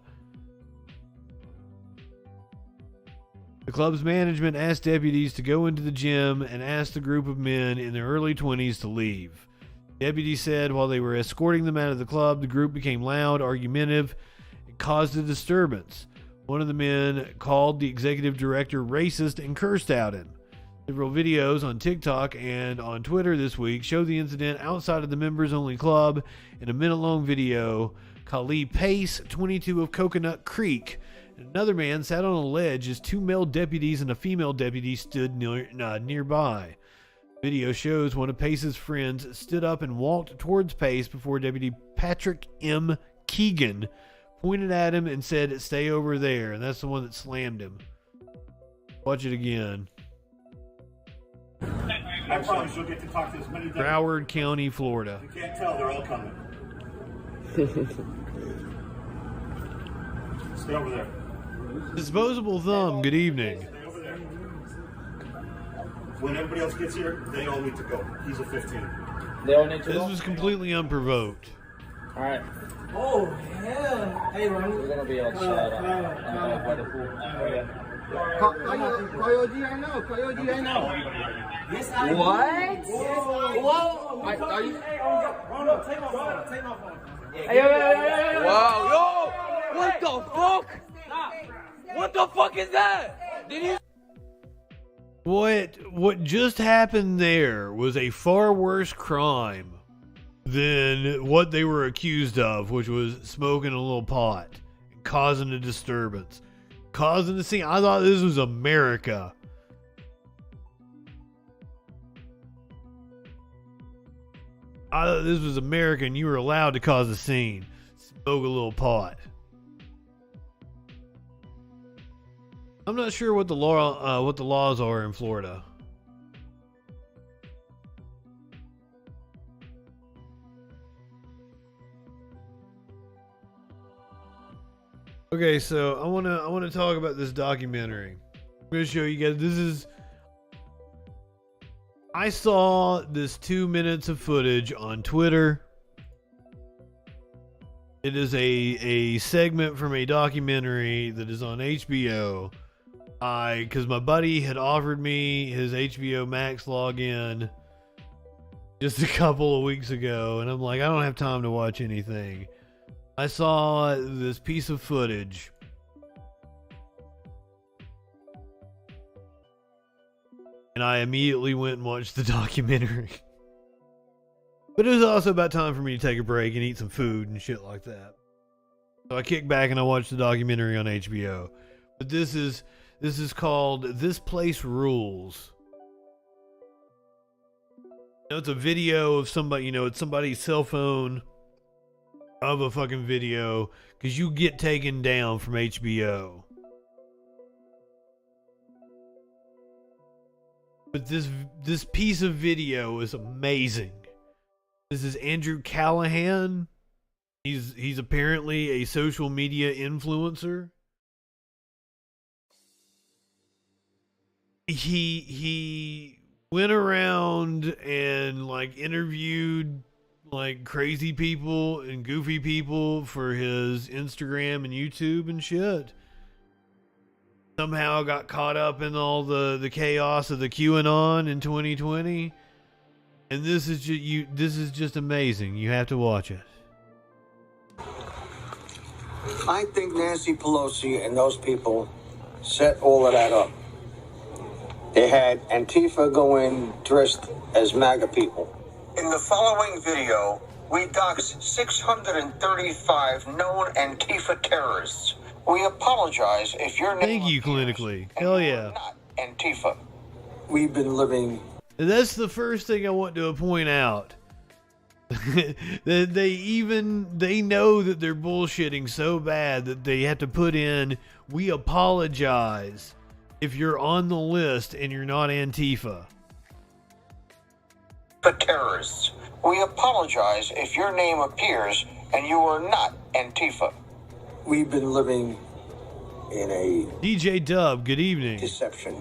The club's management asked deputies to go into the gym and asked the group of men in their early 20s to leave. Deputies said while they were escorting them out of the club, the group became loud, argumentative, and caused a disturbance. One of the men called the executive director racist and cursed out him. Several videos on TikTok and on Twitter this week show the incident outside of the members-only club. In a minute-long video, Kali Pace, 22 of Coconut Creek, Another man sat on a ledge as two male deputies and a female deputy stood nearby. Video shows one of Pace's friends stood up and walked towards Pace before Deputy Patrick M. Keegan pointed at him and said, "Stay over there." And that's the one that slammed him. Watch it again. I promise you'll get to talk to as many deputies. Broward County, Florida. You can't tell, they're all coming. Stay over there. Disposable Thumb, good evening. Stay over there. When everybody else gets here, they all need to go. He's a 15. They all need to This go? was completely unprovoked. All right. Oh, hell. Hey, Ronnie. We're going to be outside by the pool. Oh, yeah. Coyote right now. Coyote right now. Yes, I What? Whoa. Whoa. Are you? Ronald, take my phone. Take my phone. Hey, wow, yo! What the fuck? What the fuck is that? Did you? What just happened there was a far worse crime than what they were accused of, which was smoking a little pot and causing a disturbance, causing a scene. I thought this was America. I thought this was America and you were allowed to cause a scene, smoke a little pot. I'm not sure what the laws are in Florida. Okay, so I wanna talk about this documentary. I'm gonna show you guys. I saw this 2 minutes of footage on Twitter. It is a segment from a documentary that is on HBO. Because my buddy had offered me his HBO Max login just a couple of weeks ago, and I'm like, I don't have time to watch anything. I saw this piece of footage. And I immediately went and watched the documentary. But it was also about time for me to take a break and eat some food and shit like that. So I kicked back and I watched the documentary on HBO. But this is called This Place Rules. It's a video of somebody, it's somebody's cell phone of a fucking video, because you get taken down from HBO. But this piece of video is amazing. This is Andrew Callahan. He's apparently a social media influencer. He went around and interviewed crazy people and goofy people for his Instagram and YouTube and shit. Somehow got caught up in all the chaos of the QAnon in 2020. And this is just amazing. You have to watch it. I think Nancy Pelosi and those people set all of that up. They had Antifa go in dressed as MAGA people. In the following video, we dox 635 known Antifa terrorists. We apologize if your name Thank you, Clinically. Hell yeah. not Antifa. We've been living... And that's the first thing I want to point out. They know that they're bullshitting so bad that they have to put in, we apologize if you're on the list and you're not Antifa. The terrorists. We apologize if your name appears and you are not Antifa. We've been living in a... DJ Dub, good evening. Deception.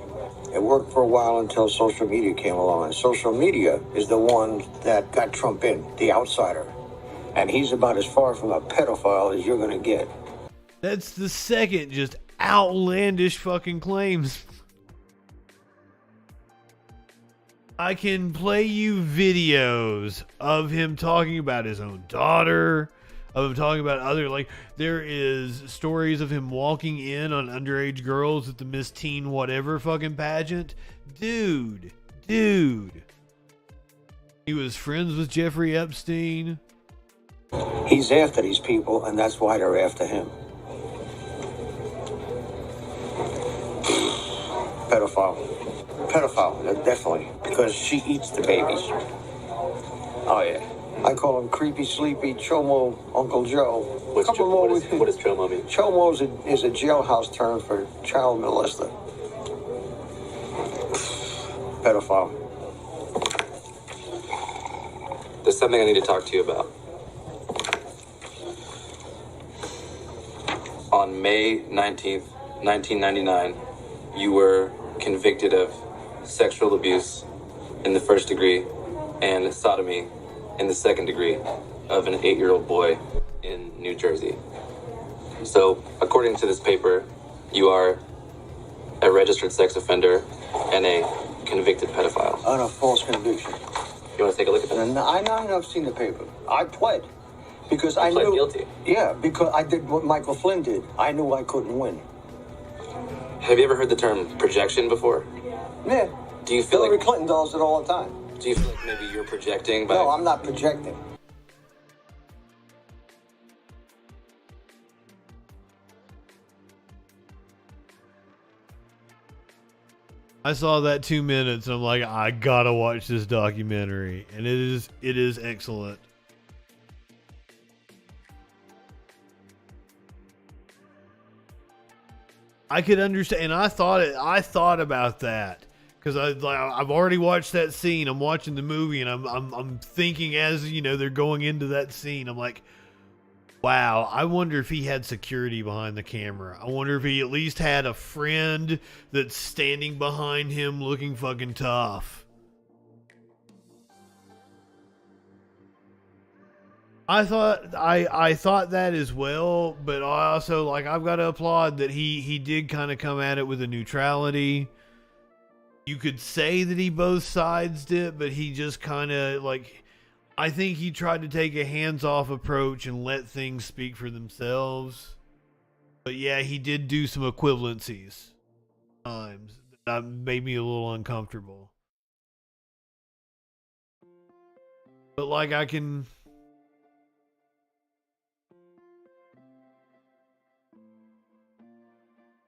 It worked for a while until social media came along. And social media is the one that got Trump in, the outsider. And he's about as far from a pedophile as you're going to get. That's the second just outlandish fucking claims. I can play you videos of him talking about his own daughter, of him talking about other, there is stories of him walking in on underage girls at the Miss Teen Whatever fucking pageant. Dude. He was friends with Jeffrey Epstein. He's after these people, and that's why they're after him. Pedophile. Pedophile, definitely. Because she eats the babies. Oh, yeah. I call him Creepy, Sleepy, Chomo, Uncle Joe. What does Chomo mean? Chomo is a jailhouse term for child molester. Pedophile. There's something I need to talk to you about. On May 19th, 1999, you were convicted of sexual abuse in the first degree and sodomy in the second degree of an 8-year-old boy in New Jersey. So, according to this paper, you are a registered sex offender and a convicted pedophile. On a false conviction. You want to take a look at that? I know I've seen the paper. I pled. Because I pled knew... guilty? Yeah, because I did what Michael Flynn did. I knew I couldn't win. Have you ever heard the term projection before? Yeah. Do you feel Hillary like... Clinton does it all the time. Do you feel like maybe you're projecting by... No, I'm not projecting. I saw that 2 minutes and I'm like, I gotta watch this documentary, and it is excellent. I could understand, and I thought about that because I've already watched that scene. I'm watching the movie, and I'm thinking as you know they're going into that scene. I'm like, wow, I wonder if he had security behind the camera. I wonder if he at least had a friend that's standing behind him looking fucking tough. I thought that as well, but I also, I've got to applaud that he did kind of come at it with a neutrality. You could say that he both sides it, but he just kind of, I think he tried to take a hands-off approach and let things speak for themselves. But yeah, he did do some equivalencies times that made me a little uncomfortable. But I can...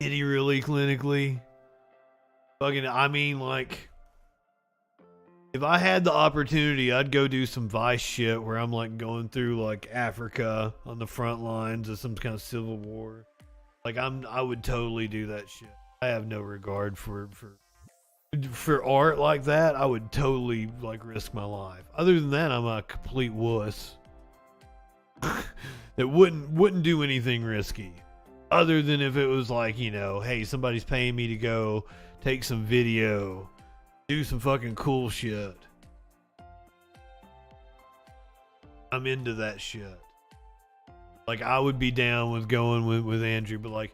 Did he really clinically? Fucking, if I had the opportunity, I'd go do some Vice shit where I'm going through Africa on the front lines of some kind of civil war. I would totally do that shit. I have no regard for art like that. I would totally risk my life. Other than that, I'm a complete wuss that wouldn't do anything risky. Other than if it was hey, somebody's paying me to go take some video, do some fucking cool shit. I'm into that shit. I would be down with going with Andrew, but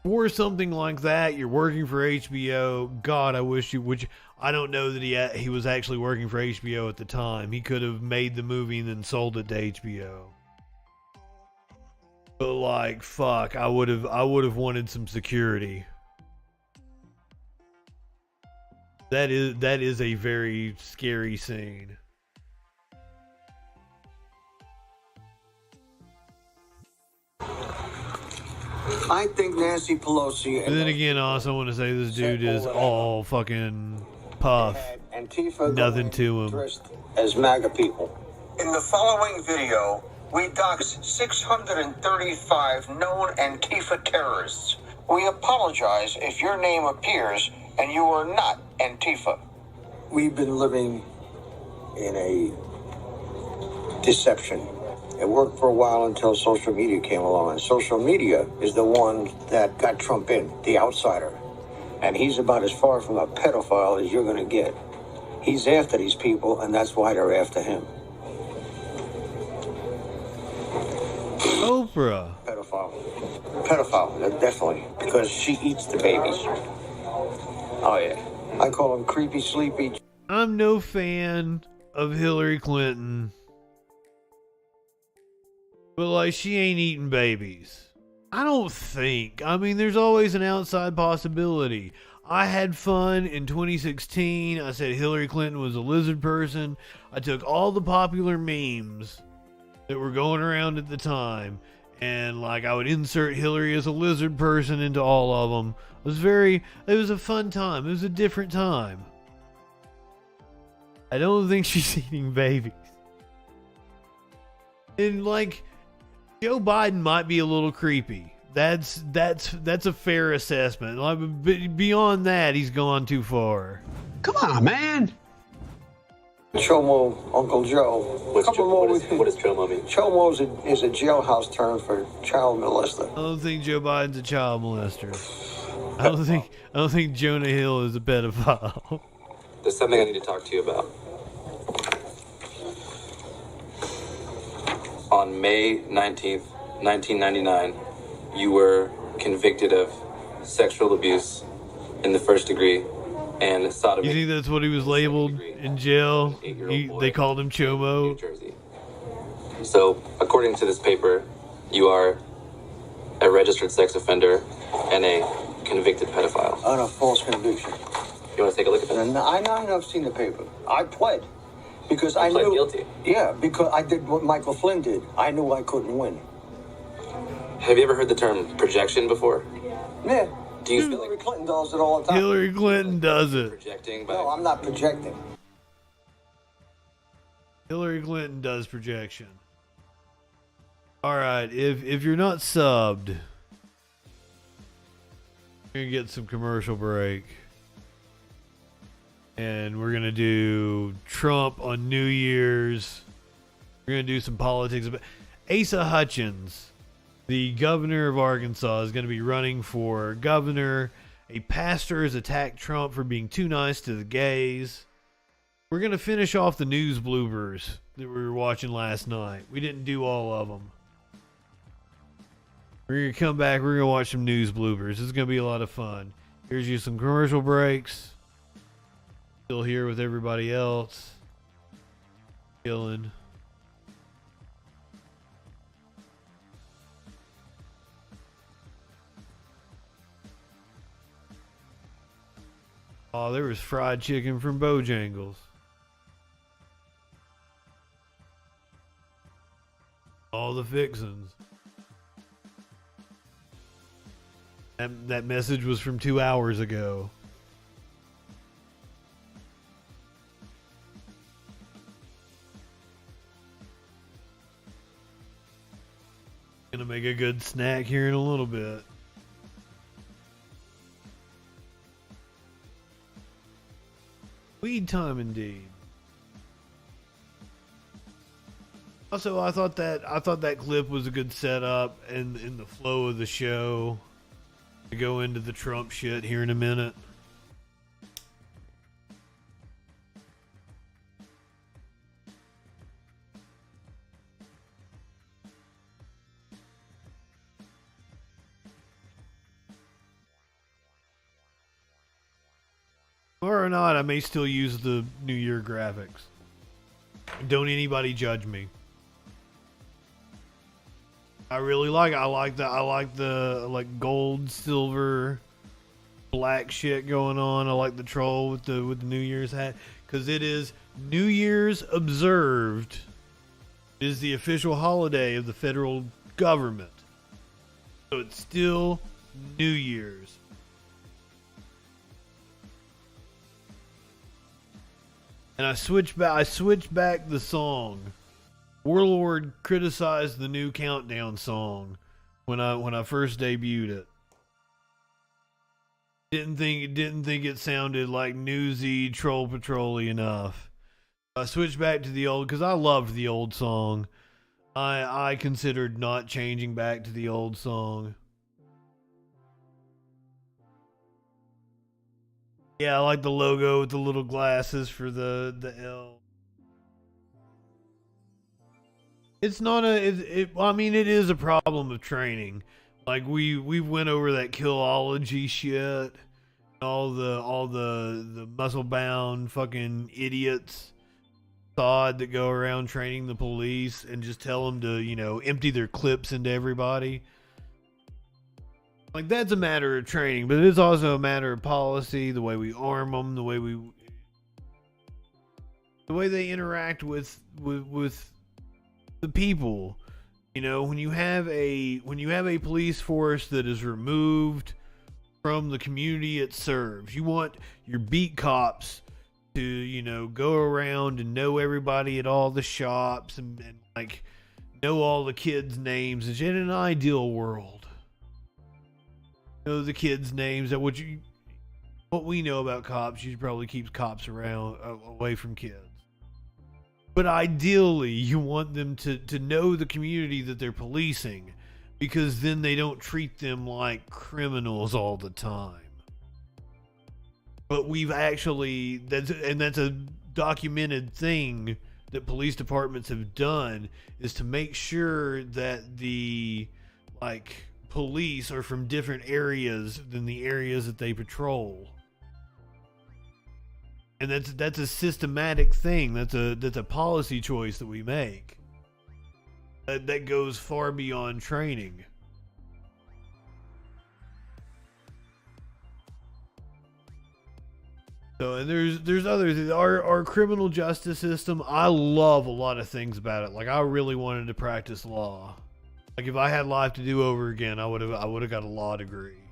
for something like that, you're working for HBO. God, I wish you would. I don't know that he was actually working for HBO at the time. He could have made the movie and then sold it to HBO. But fuck, I would have wanted some security. That is a very scary scene. I think Nancy Pelosi... And then again, I also want to say this dude is all fucking puff. Nothing to him. As MAGA people. In the following video, we dox 635 known Antifa terrorists. We apologize if your name appears and you are not Antifa. We've been living in a deception. It worked for a while until social media came along. And social media is the one that got Trump in, the outsider. And he's about as far from a pedophile as you're going to get. He's after these people, and that's why they're after him. Oprah. Pedophile, definitely. Because she eats the babies. Oh, yeah. I call him Creepy, Sleepy. I'm no fan of Hillary Clinton. But she ain't eating babies. I don't think. There's always an outside possibility. I had fun in 2016. I said Hillary Clinton was a lizard person. I took all the popular memes that were going around at the time and like I would insert Hillary as a lizard person into all of them. It was a fun time. It was a different time. I don't think she's eating babies. And like, Joe Biden might be a little creepy. That's a fair assessment. Like, beyond that, he's gone too far. Come on, man. Chomo, Uncle Joe. What does Chomo mean? Chomo is a jailhouse term for child molester. I don't think Joe Biden's a child molester. I don't think Jonah Hill is a pedophile. There's something I need to talk to you about. On May 19th, 1999, you were convicted of sexual abuse in the first degree and sodomy. You think that's what he was labeled in jail? They called him Chomo? So, according to this paper, you are a registered sex offender and a convicted pedophile. On a false conviction. You want to take a look at that? I know, I've seen the paper. I pled. Because I pled knew. Guilty? Yeah, because I did what Michael Flynn did. I knew I couldn't win. Have you ever heard the term projection before? Yeah. Do you feel Hillary Clinton does it all the time? Hillary Clinton does it. Projecting by... No, I'm not projecting. Hillary Clinton does projection. Alright, if you're not subbed, we're going to get some commercial break. And we're going to do Trump on New Year's. We're going to do some politics. Asa Hutchins, the governor of Arkansas, is going to be running for governor. A pastor has attacked Trump for being too nice to the gays. We're going to finish off the news bloopers that we were watching last night. We didn't do all of them. We're going to come back. We're going to watch some news bloopers. This is going to be a lot of fun. Here's you some commercial breaks. Still here with everybody else. Chilling. Oh, there was fried chicken from Bojangles. All the fixins. That message was from 2 hours ago. Gonna make a good snack here in a little bit. Weed time indeed. Also, I thought that clip was a good setup and in the flow of the show to go into the Trump shit here in a minute. Or not, I may still use the New Year graphics. Don't anybody judge me. I really like it. I like the like gold, silver, black shit going on. I like the troll with the New Year's hat because it is New Year's observed. It is the official holiday of the federal government. So it's still New Year's. And I switched back the song. Warlord criticized the new countdown song when I first debuted it. Didn't think it sounded like newsy, troll patrol-y enough. I switched back to the old because I loved the old song. I considered not changing back to the old song. Yeah, I like the logo with the little glasses for the L. It's not I mean, it is a problem of training. Like we went over that killology shit. All the muscle bound fucking idiots thought that go around training the police and just tell them to, empty their clips into everybody. Like, that's a matter of training, but it is also a matter of policy, the way we arm them, the way they interact with the people. You know, when you have a police force that is removed from the community it serves, you want your beat cops to, you know, go around and know everybody at all the shops and like know all the kids' names. It's in an ideal world. Know the kids' names. That what we know about cops, you probably keeps cops around away from kids. But ideally, you want them to know the community that they're policing, because then they don't treat them like criminals all the time. But we've actually, that's a documented thing that police departments have done, is to make sure that the police are from different areas than the areas that they patrol. And that's a systematic thing. That's a policy choice that we make. That goes far beyond training. So, and there's others. Our criminal justice system, I love a lot of things about it. Like, I really wanted to practice law. Like, if I had life to do over again, I would have got a law degree.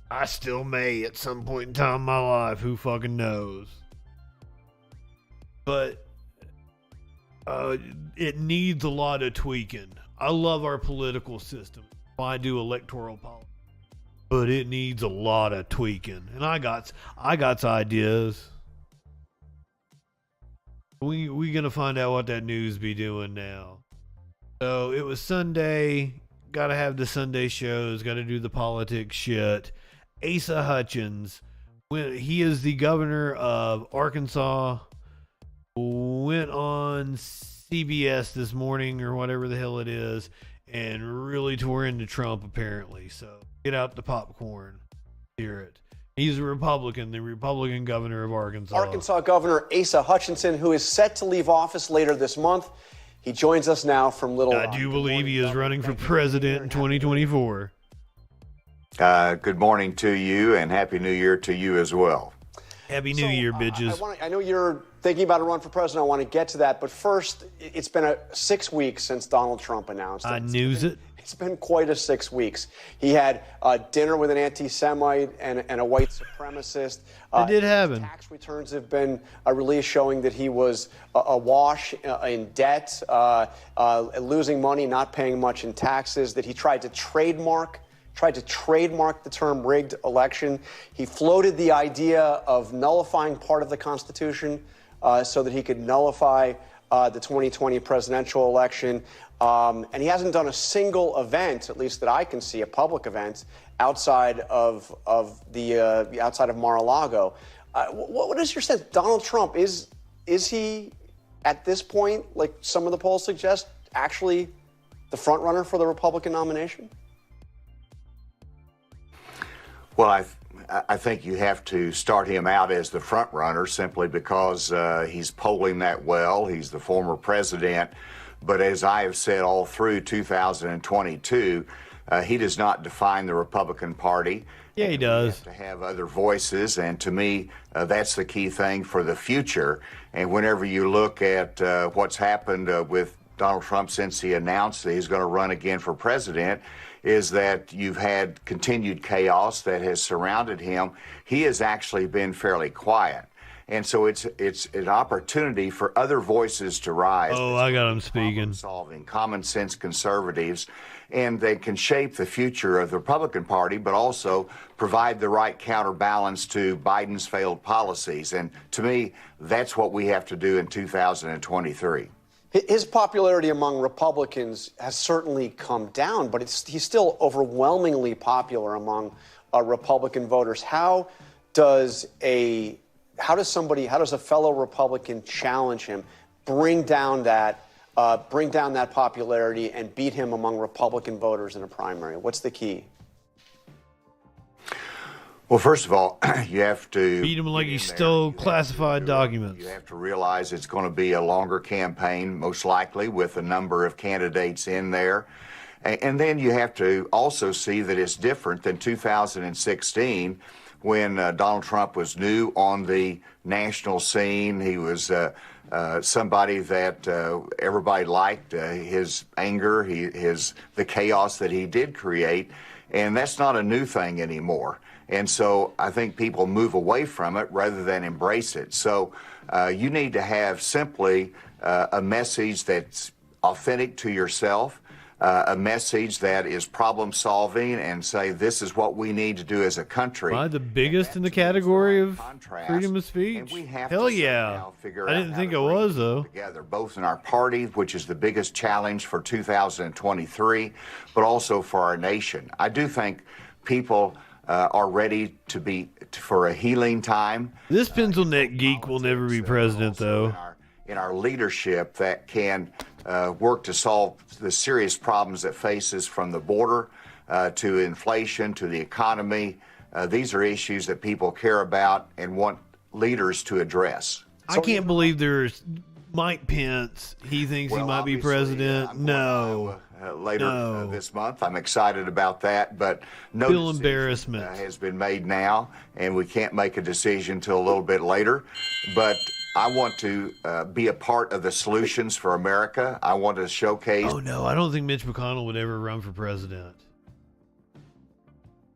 I still may at some point in time in my life. Who fucking knows? But it needs a lot of tweaking. I love our political system. I do electoral politics, but it needs a lot of tweaking. And I got ideas. We gonna find out what that news be doing now. So it was Sunday. Gotta have the Sunday shows. Gotta do the politics shit. Asa Hutchins, he is the governor of Arkansas, went on CBS this morning or whatever the hell it is and really tore into Trump, apparently. So get out the popcorn. Hear it. He's a Republican, the Republican governor of Arkansas. Arkansas Governor Asa Hutchinson, who is set to leave office later this month. He joins us now from Little Rock. I do believe he is running for president in 2024. Good morning to you, and Happy New Year to you as well. Happy New Year, bitches. I know you're thinking about a run for president. I want to get to that. But first, it's been 6 weeks since Donald Trump announced it. I news it. It's been quite a 6 weeks. He had dinner with an anti-Semite and a white supremacist. It did happen. Tax returns have been released showing that he was awash in debt, losing money, not paying much in taxes, that he tried to trademark the term rigged election. He floated the idea of nullifying part of the Constitution so that he could nullify the 2020 presidential election. And he hasn't done a single event, at least that I can see, a public event, outside of Mar-a-Lago. What is your sense? Donald Trump, is he, at this point, like some of the polls suggest, actually the front runner for the Republican nomination? Well, I think you have to start him out as the front runner simply because he's polling that well. He's the former president. But as I have said all through 2022, he does not define the Republican Party. Yeah, he does. To have other voices, and to me, that's the key thing for the future. And whenever you look at what's happened with Donald Trump since he announced that he's going to run again for president, is that you've had continued chaos that has surrounded him. He has actually been fairly quiet. And so it's an opportunity for other voices to rise. Oh, I got him speaking. Solving common sense conservatives, and they can shape the future of the Republican Party, but also provide the right counterbalance to Biden's failed policies. And to me, that's what we have to do in 2023. His popularity among Republicans has certainly come down, but he's still overwhelmingly popular among Republican voters. How does a fellow Republican challenge him, bring down that popularity, and beat him among Republican voters in a primary? What's the key? Well, first of all, you have to beat him like he stole classified documents. You have to realize it's going to be a longer campaign, most likely, with a number of candidates in there. And then you have to also see that it's different than 2016, when Donald Trump was new on the national scene. He was somebody that everybody liked, his anger, the chaos that he did create, and that's not a new thing anymore. And so I think people move away from it rather than embrace it. So you need to have simply a message that's authentic to yourself, a message that is problem solving, and say this is what we need to do as a country. Am I the biggest in the category of freedom of speech? Hell yeah. I didn't think I was, though. Together, both in our party, which is the biggest challenge for 2023, but also for our nation. I do think people are ready for a healing time. This pencil neck geek will never be president, though. In our leadership that can work to solve the serious problems that faces from the border to inflation to the economy. These are issues that people care about and want leaders to address. I can't believe there's Mike Pence. He thinks he might be president. No. Later this month. I'm excited about that, but no embarrassment has been made now, and we can't make a decision until a little bit later. But I want to be a part of the solutions for America. I want to showcase. Oh no, I don't think Mitch McConnell would ever run for president.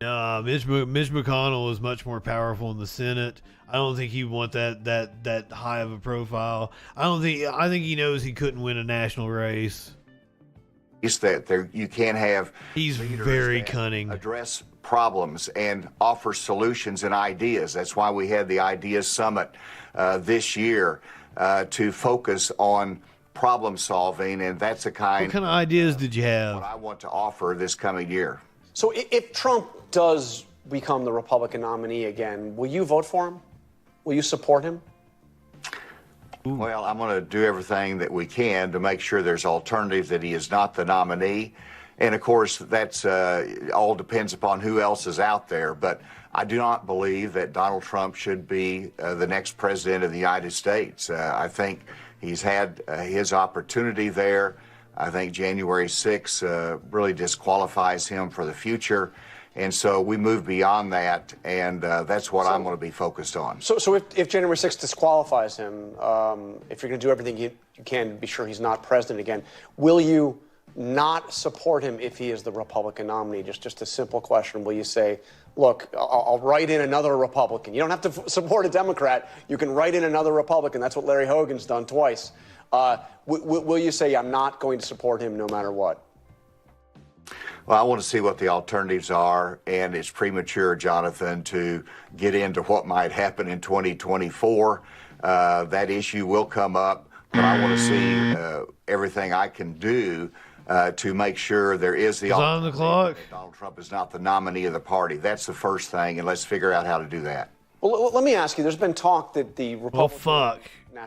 No, Mitch McConnell is much more powerful in the Senate. I don't think he'd want that high of a profile. I think he knows he couldn't win a national race. That you can have he's very cunning, address problems and offer solutions and ideas. That's why we had the Ideas Summit this year to focus on problem solving, and that's the kind. What kind of ideas did you have? What I want to offer this coming year. So if Trump does become the Republican nominee again, will you vote for him? Will you support him? Well, I'm going to do everything that we can to make sure there's alternatives, that he is not the nominee. And of course, that's all depends upon who else is out there. But I do not believe that Donald Trump should be the next president of the United States. I think he's had his opportunity there. I think January 6th really disqualifies him for the future. And so we move beyond that, and that's what I'm going to be focused on. So if January 6th disqualifies him, if you're going to do everything you can to be sure he's not president again, will you not support him if he is the Republican nominee? Just a simple question. Will you say, look, I'll write in another Republican? You don't have to support a Democrat. You can write in another Republican. That's what Larry Hogan's done twice. Will you say, I'm not going to support him no matter what? Well, I want to see what the alternatives are, and it's premature, Jonathan, to get into what might happen in 2024. That issue will come up, but I want to see everything I can do to make sure there is the on the clock. Donald Trump is not the nominee of the party. That's the first thing, and let's figure out how to do that. Well, let me ask you, there's been talk that the Republican... Oh, fuck.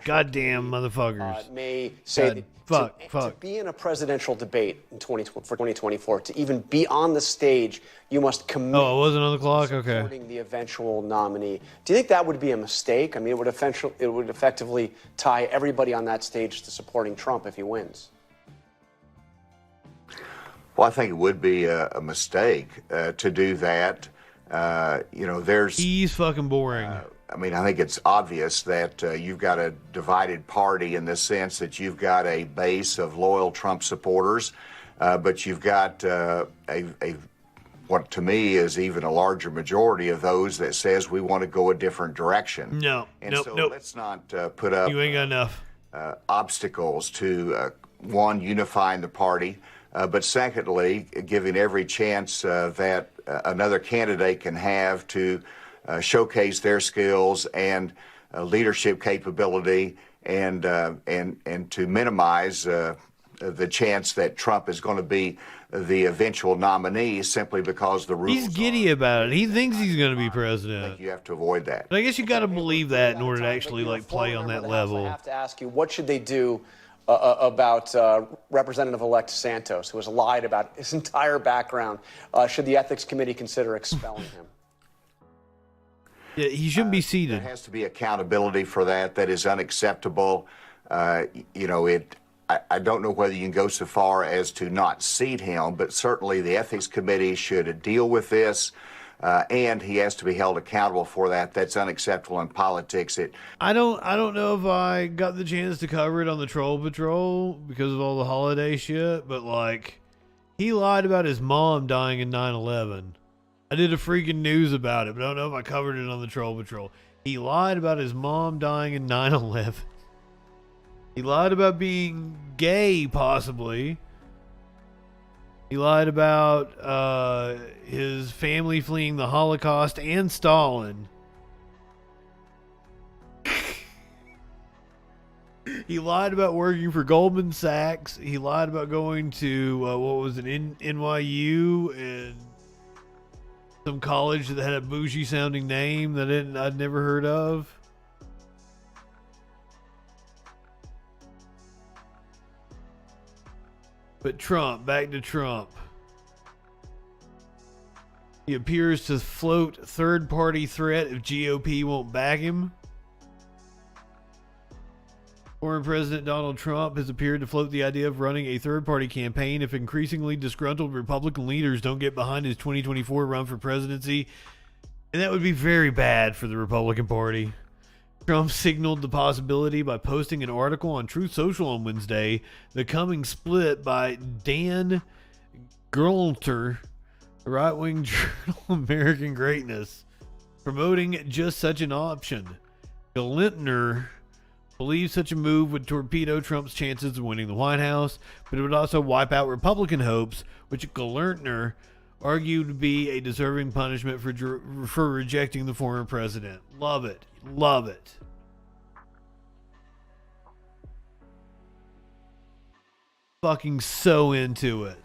Goddamn motherfuckers. May say to be in a presidential debate in for 2024, to even be on the stage, you must commit it wasn't on the clock? Okay. Supporting the eventual nominee. Do you think that would be a mistake? I mean, it would effectively tie everybody on that stage to supporting Trump if he wins. Well, I think it would be a mistake to do that. He's fucking boring. I mean, I think it's obvious that you've got a divided party in the sense that you've got a base of loyal Trump supporters, but you've got what to me is even a larger majority of those that says we want to go a different direction. Let's not put up you ain't got enough obstacles to one, unifying the party, but secondly, giving every chance that another candidate can have to showcase their skills and leadership capability, and to minimize the chance that Trump is going to be the eventual nominee simply because the rules. He's giddy about it. He thinks he's going to be president. I think you have to avoid that. But I guess you got to believe that in order to actually play on that level. I have to ask you, what should they do about Representative-elect Santos, who has lied about his entire background? Should the Ethics Committee consider expelling him? Yeah, he shouldn't be seated. There has to be accountability for that. That is unacceptable. I don't know whether you can go so far as to not seat him, but certainly the Ethics Committee should deal with this. and he has to be held accountable for that. That's unacceptable in politics. I don't know if I got the chance to cover it on the Troll Patrol because of all the holiday shit, but like, he lied about his mom dying in 9/11. I did a freaking news about it, but I don't know if I covered it on the Troll Patrol. He lied about his mom dying in 9/11. He lied about being gay, possibly. He lied about his family fleeing the Holocaust and Stalin. He lied about working for Goldman Sachs. He lied about going to, what was it, NYU and some college that had a bougie sounding name that I'd never heard of. But Trump, back to Trump. He appears to float third-party threat if GOP won't back him. Former President Donald Trump has appeared to float the idea of running a third-party campaign if increasingly disgruntled Republican leaders don't get behind his 2024 run for presidency. And that would be very bad for the Republican Party. Trump signaled the possibility by posting an article on Truth Social on Wednesday, The Coming Split by Dan Gerlter, the right-wing journal American Greatness, promoting just such an option. Gerlter believes such a move would torpedo Trump's chances of winning the White House, but it would also wipe out Republican hopes, which Gerlter argued would be a deserving punishment for rejecting the former president. Love it. Love it. Fucking so into it.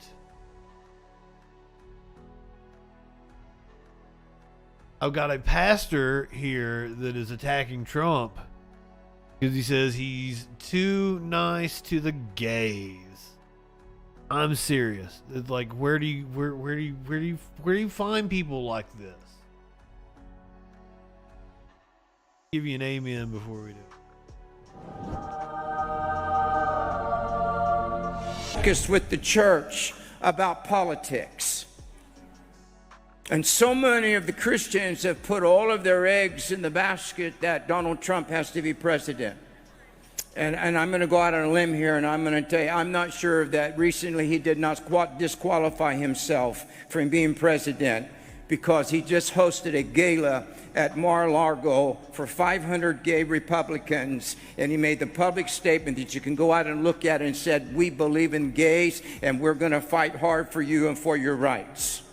I've got a pastor here that is attacking Trump because he says he's too nice to the gays. I'm serious. It's like, where do you find people like this? Give you an amen before we do. Focused with the church about politics. And so many of the Christians have put all of their eggs in the basket that Donald Trump has to be president. And I'm going to go out on a limb here, and I'm going to tell you, I'm not sure that recently he did not disqualify himself from being president because he just hosted a gala at Mar-a-Lago for 500 gay Republicans, and he made the public statement that you can go out and look at it and said, we believe in gays, and we're going to fight hard for you and for your rights.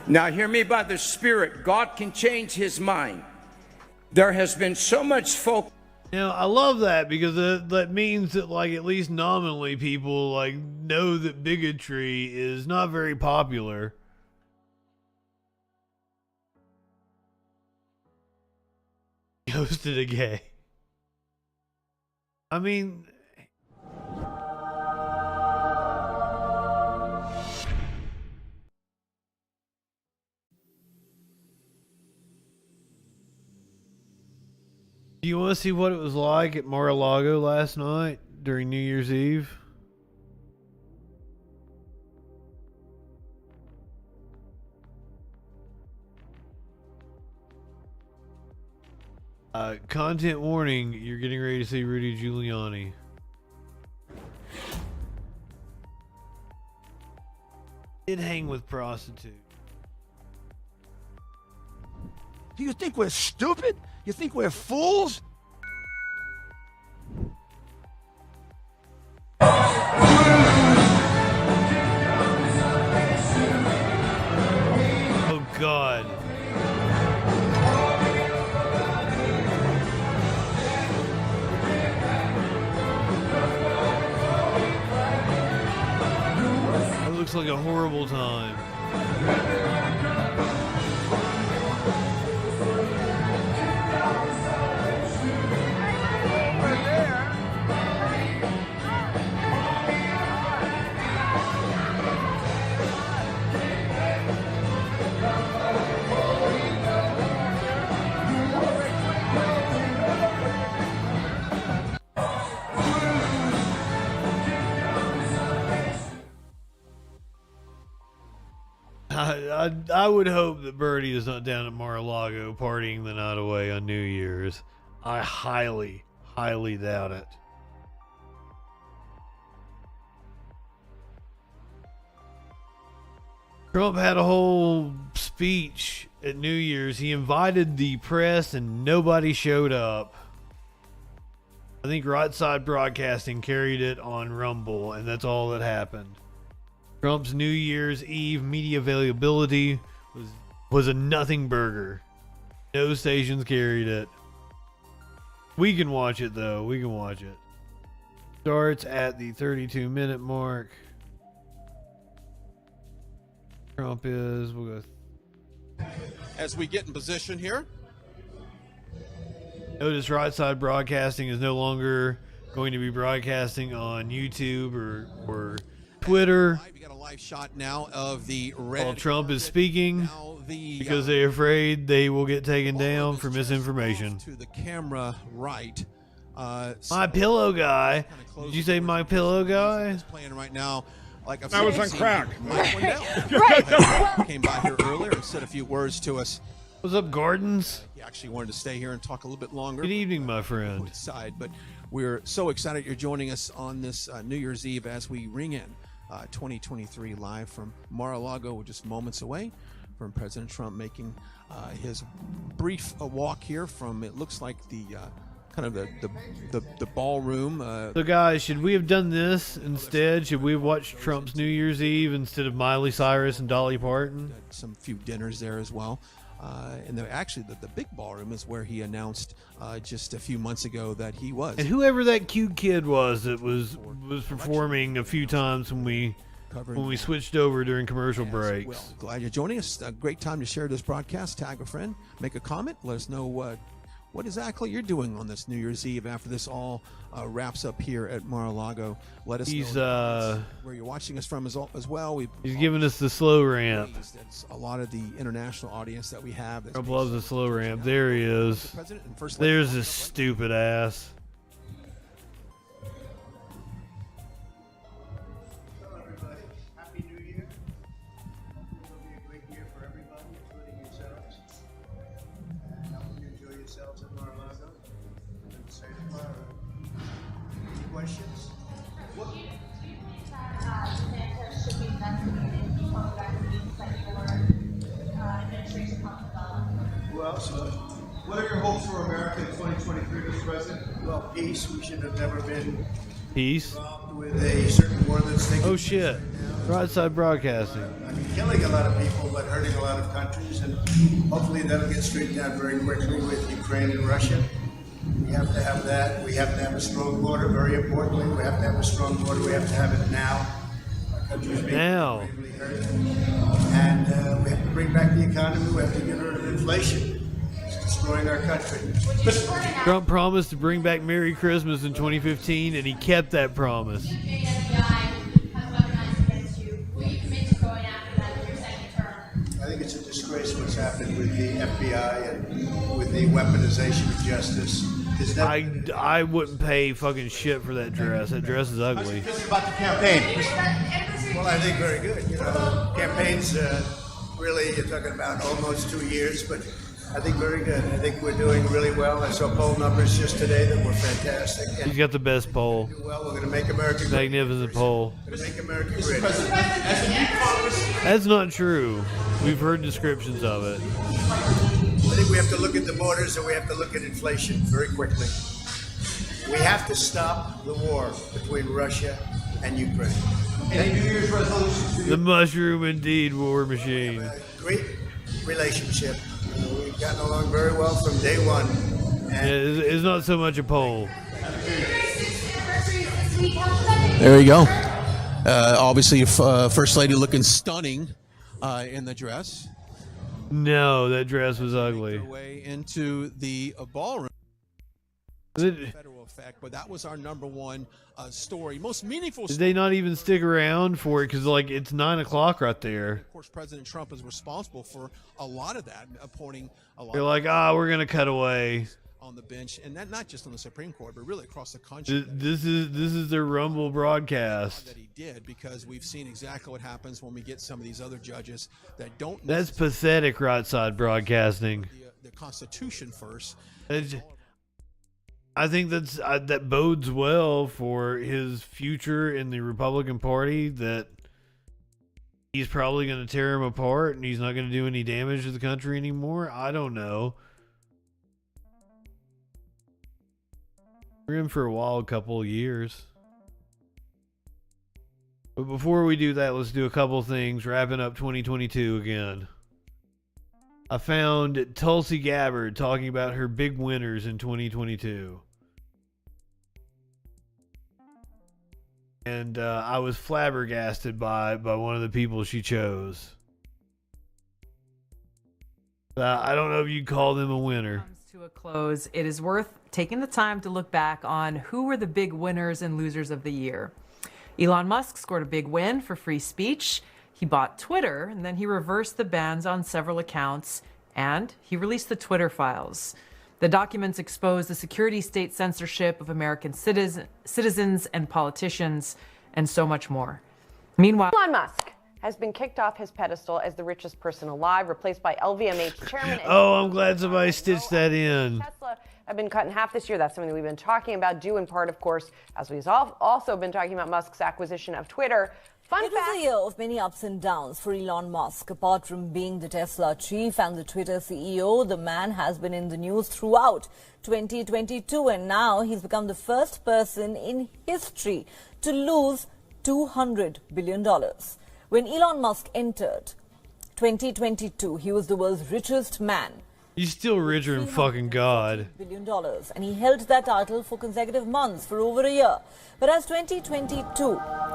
Now, hear me by the Spirit. God can change his mind. There has been so much focus. Now, I love that because that means that, like, at least nominally people, like, know that bigotry is not very popular. Ghosted a gay. I mean... Do you want to see what it was like at Mar-a-Lago last night during New Year's Eve? Content warning, you're getting ready to see Rudy Giuliani. Did hang with prostitute. Do you think we're stupid? You think we're fools? Oh, God. It looks like a horrible time. I would hope that Birdie is not down at Mar-a-Lago partying the night away on New Year's. I highly, highly doubt it. Trump had a whole speech at New Year's. He invited the press and nobody showed up. I think Right Side Broadcasting carried it on Rumble, and that's all that happened. Trump's New Year's Eve media availability was a nothing burger. No stations carried it. We can watch it, though. We can watch it. Starts at the 32-minute mark. Trump is. We'll go. As we get in position here. Notice Right Side Broadcasting is no longer going to be broadcasting on YouTube or Twitter. We got a live shot now of the red. While Trump is speaking, because they're afraid they will get taken down for misinformation. To the camera right. My pillow guy. Did you say my pillow guy? Playing right now. Like I was on crack. Right. Came by here earlier and said a few words to us. What's up, Gardens? He actually wanted to stay here and talk a little bit longer. Good evening, my friend. Side, but we're so excited you're joining us on this New Year's Eve as we ring in 2023 live from Mar-a-Lago. We're just moments away from President Trump making his brief walk here from, it looks like the kind of the ballroom. So guys, should we have done this instead? Should we have watched Trump's New Year's Eve instead of Miley Cyrus and Dolly Parton? Some few dinners there as well. And actually, the big ballroom is where he announced just a few months ago that he was. And whoever that cute kid was that was performing a few times when we switched over during commercial breaks. Well, glad you're joining us. A great time to share this broadcast. Tag a friend, make a comment, let us know what exactly you're doing on this New Year's Eve after this all wraps up here at Mar-a-Lago. Let us know where you're watching us from as well. He's giving us the slow ramp. That's a lot of the international audience that we have. Trump loves the slow ramp. There he is. There's this stupid ass. Hello, everybody. Happy New Year. It will be a great year for everybody, including yourselves. And I hope you enjoy yourselves at Mar-a-Lago and the state of Florida. Any questions? Who else? What are your hopes for America in 2023, Mr. President? Well, peace. We should have never been Peace. involved with a certain war that's taking Oh shit. Right Side Broadcasting. I mean, killing a lot of people, but hurting a lot of countries, and hopefully that'll get straightened out very quickly with Ukraine and Russia. We have to have that. We have to have a strong border, very importantly. We have to have a strong border. We have to have it now. Our country's being gravely hurt. And we have to bring back the economy. We have to get rid of inflation. It's destroying our country. Trump promised to bring back Merry Christmas in 2015, and he kept that promise. I think it's a disgrace what's happened with the FBI and with the weaponization of justice. I wouldn't pay fucking shit for that dress. That dress is ugly. About the campaign. Well, I think very good. You know, campaigns really, you're talking about almost 2 years, but I think very good. I think we're doing really well. I saw poll numbers just today that were fantastic. And He's got the best poll. well, we're going to make America great. Magnificent poll. We're going to make America great. That's not true. We've heard descriptions of it. I think we have to look at the borders and we have to look at inflation very quickly. We have to stop the war between Russia and Ukraine. Any New Year's resolutions? The mushroom indeed war machine. Great relationship. We've gotten along very well from day one. Yeah, it's not so much a poll. There you go. Obviously, First Lady looking stunning in the dress. No, that dress was ugly. Way into the ballroom. Federal effect, but that was our number one story, most meaningful. Did they not even stick around for it? Because like it's 9 o'clock right there. Of course, President Trump is responsible for a lot of that, appointing a lot. They're like, we're gonna cut away. on the bench, and that not just on the Supreme Court, but really across the country. This is their Rumble broadcast. That he did, because we've seen exactly what happens when we get some of these other judges that don't. That's pathetic, right side broadcasting. The Constitution first. I think that bodes well for his future in the Republican Party, that he's probably going to tear him apart and he's not going to do any damage to the country anymore. I don't know. We're in for a wild couple of years. But before we do that, let's do a couple things, wrapping up 2022 again. I found Tulsi Gabbard talking about her big winners in 2022. And I was flabbergasted by one of the people she chose. I don't know if you'd call them a winner. To a close, it is worth taking the time to look back on who were the big winners and losers of the year. Elon Musk scored a big win for free speech. He bought Twitter, and then he reversed the bans on several accounts, and he released the Twitter files. The documents expose the security state censorship of American citizens and politicians, and so much more. Meanwhile, Elon Musk has been kicked off his pedestal as the richest person alive, replaced by LVMH chairman. Oh, I'm glad somebody stitched that in. Tesla have been cut in half this year. That's something that we've been talking about, due in part, of course, as we've also been talking about Musk's acquisition of Twitter. It was a year of many ups and downs for Elon Musk. Apart from being the Tesla chief and the Twitter CEO, the man has been in the news throughout 2022, and now he's become the first person in history to lose $200 billion. When Elon Musk entered 2022, he was the world's richest man. He's still richer than fucking God. $1 billion, and he held that title for consecutive months for over a year. But as 2022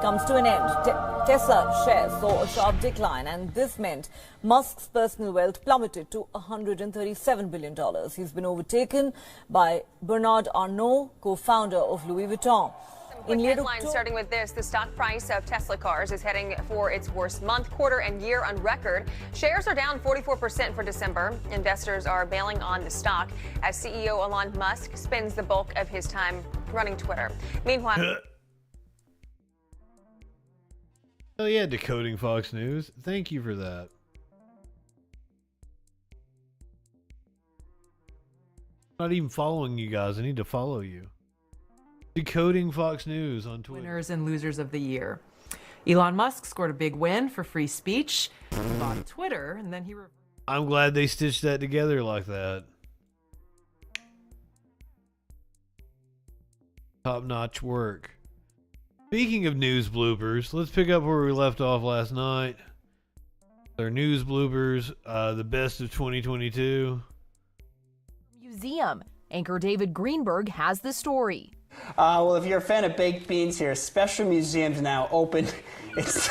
comes to an end, Tesla shares saw a sharp decline, and this meant Musk's personal wealth plummeted to $137 billion. He's been overtaken by Bernard Arnault, co-founder of Louis Vuitton. Quick headlines starting with this. The stock price of Tesla cars is heading for its worst month, quarter, and year on record. Shares are down 44% for December. Investors are bailing on the stock as CEO Elon Musk spends the bulk of his time running Twitter. Meanwhile... Oh yeah, decoding Fox News. Thank you for that. I'm not even following you guys. I need to follow you. Decoding Fox News on Twitter. Winners and losers of the year. Elon Musk scored a big win for free speech. He bought Twitter, and then he... I'm glad they stitched that together like that. Top-notch work. Speaking of news bloopers, let's pick up where we left off last night. Their news bloopers, the best of 2022. Museum. Anchor David Greenberg has the story. Well, if you're a fan of baked beans here, Special Museum's now open. It's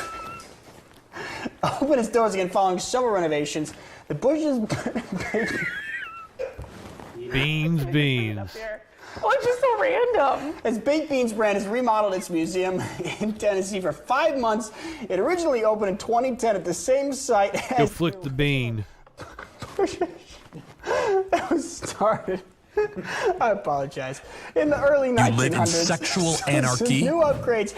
open its doors again following several renovations. The Bush's beans. Oh, it's just so random. Its Baked Beans brand has remodeled its museum in Tennessee for 5 months. It originally opened in 2010 at the same site as... You'll flick the bean. That was started. I apologize. In the early 1900s, you live in sexual anarchy. New upgrades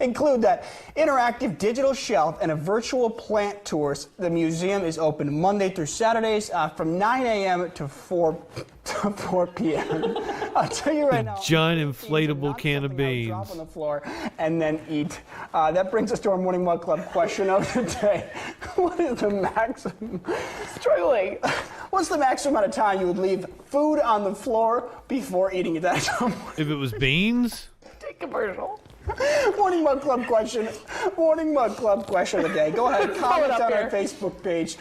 include that interactive digital shelf and a virtual plant tours. The museum is open Monday through Saturdays from 9 a.m. to 4 p.m. I'll tell you right now. Giant inflatable can of beans. Drop on the floor and then eat. That brings us to our Morning Mug Club question of the day. What is the maximum? Struggling. What's the maximum amount of time you would leave food on the floor before eating it? If it was beans? Take commercial. Morning Mug Club question. Morning Mug Club question of the day. Go ahead, comment on our Facebook page.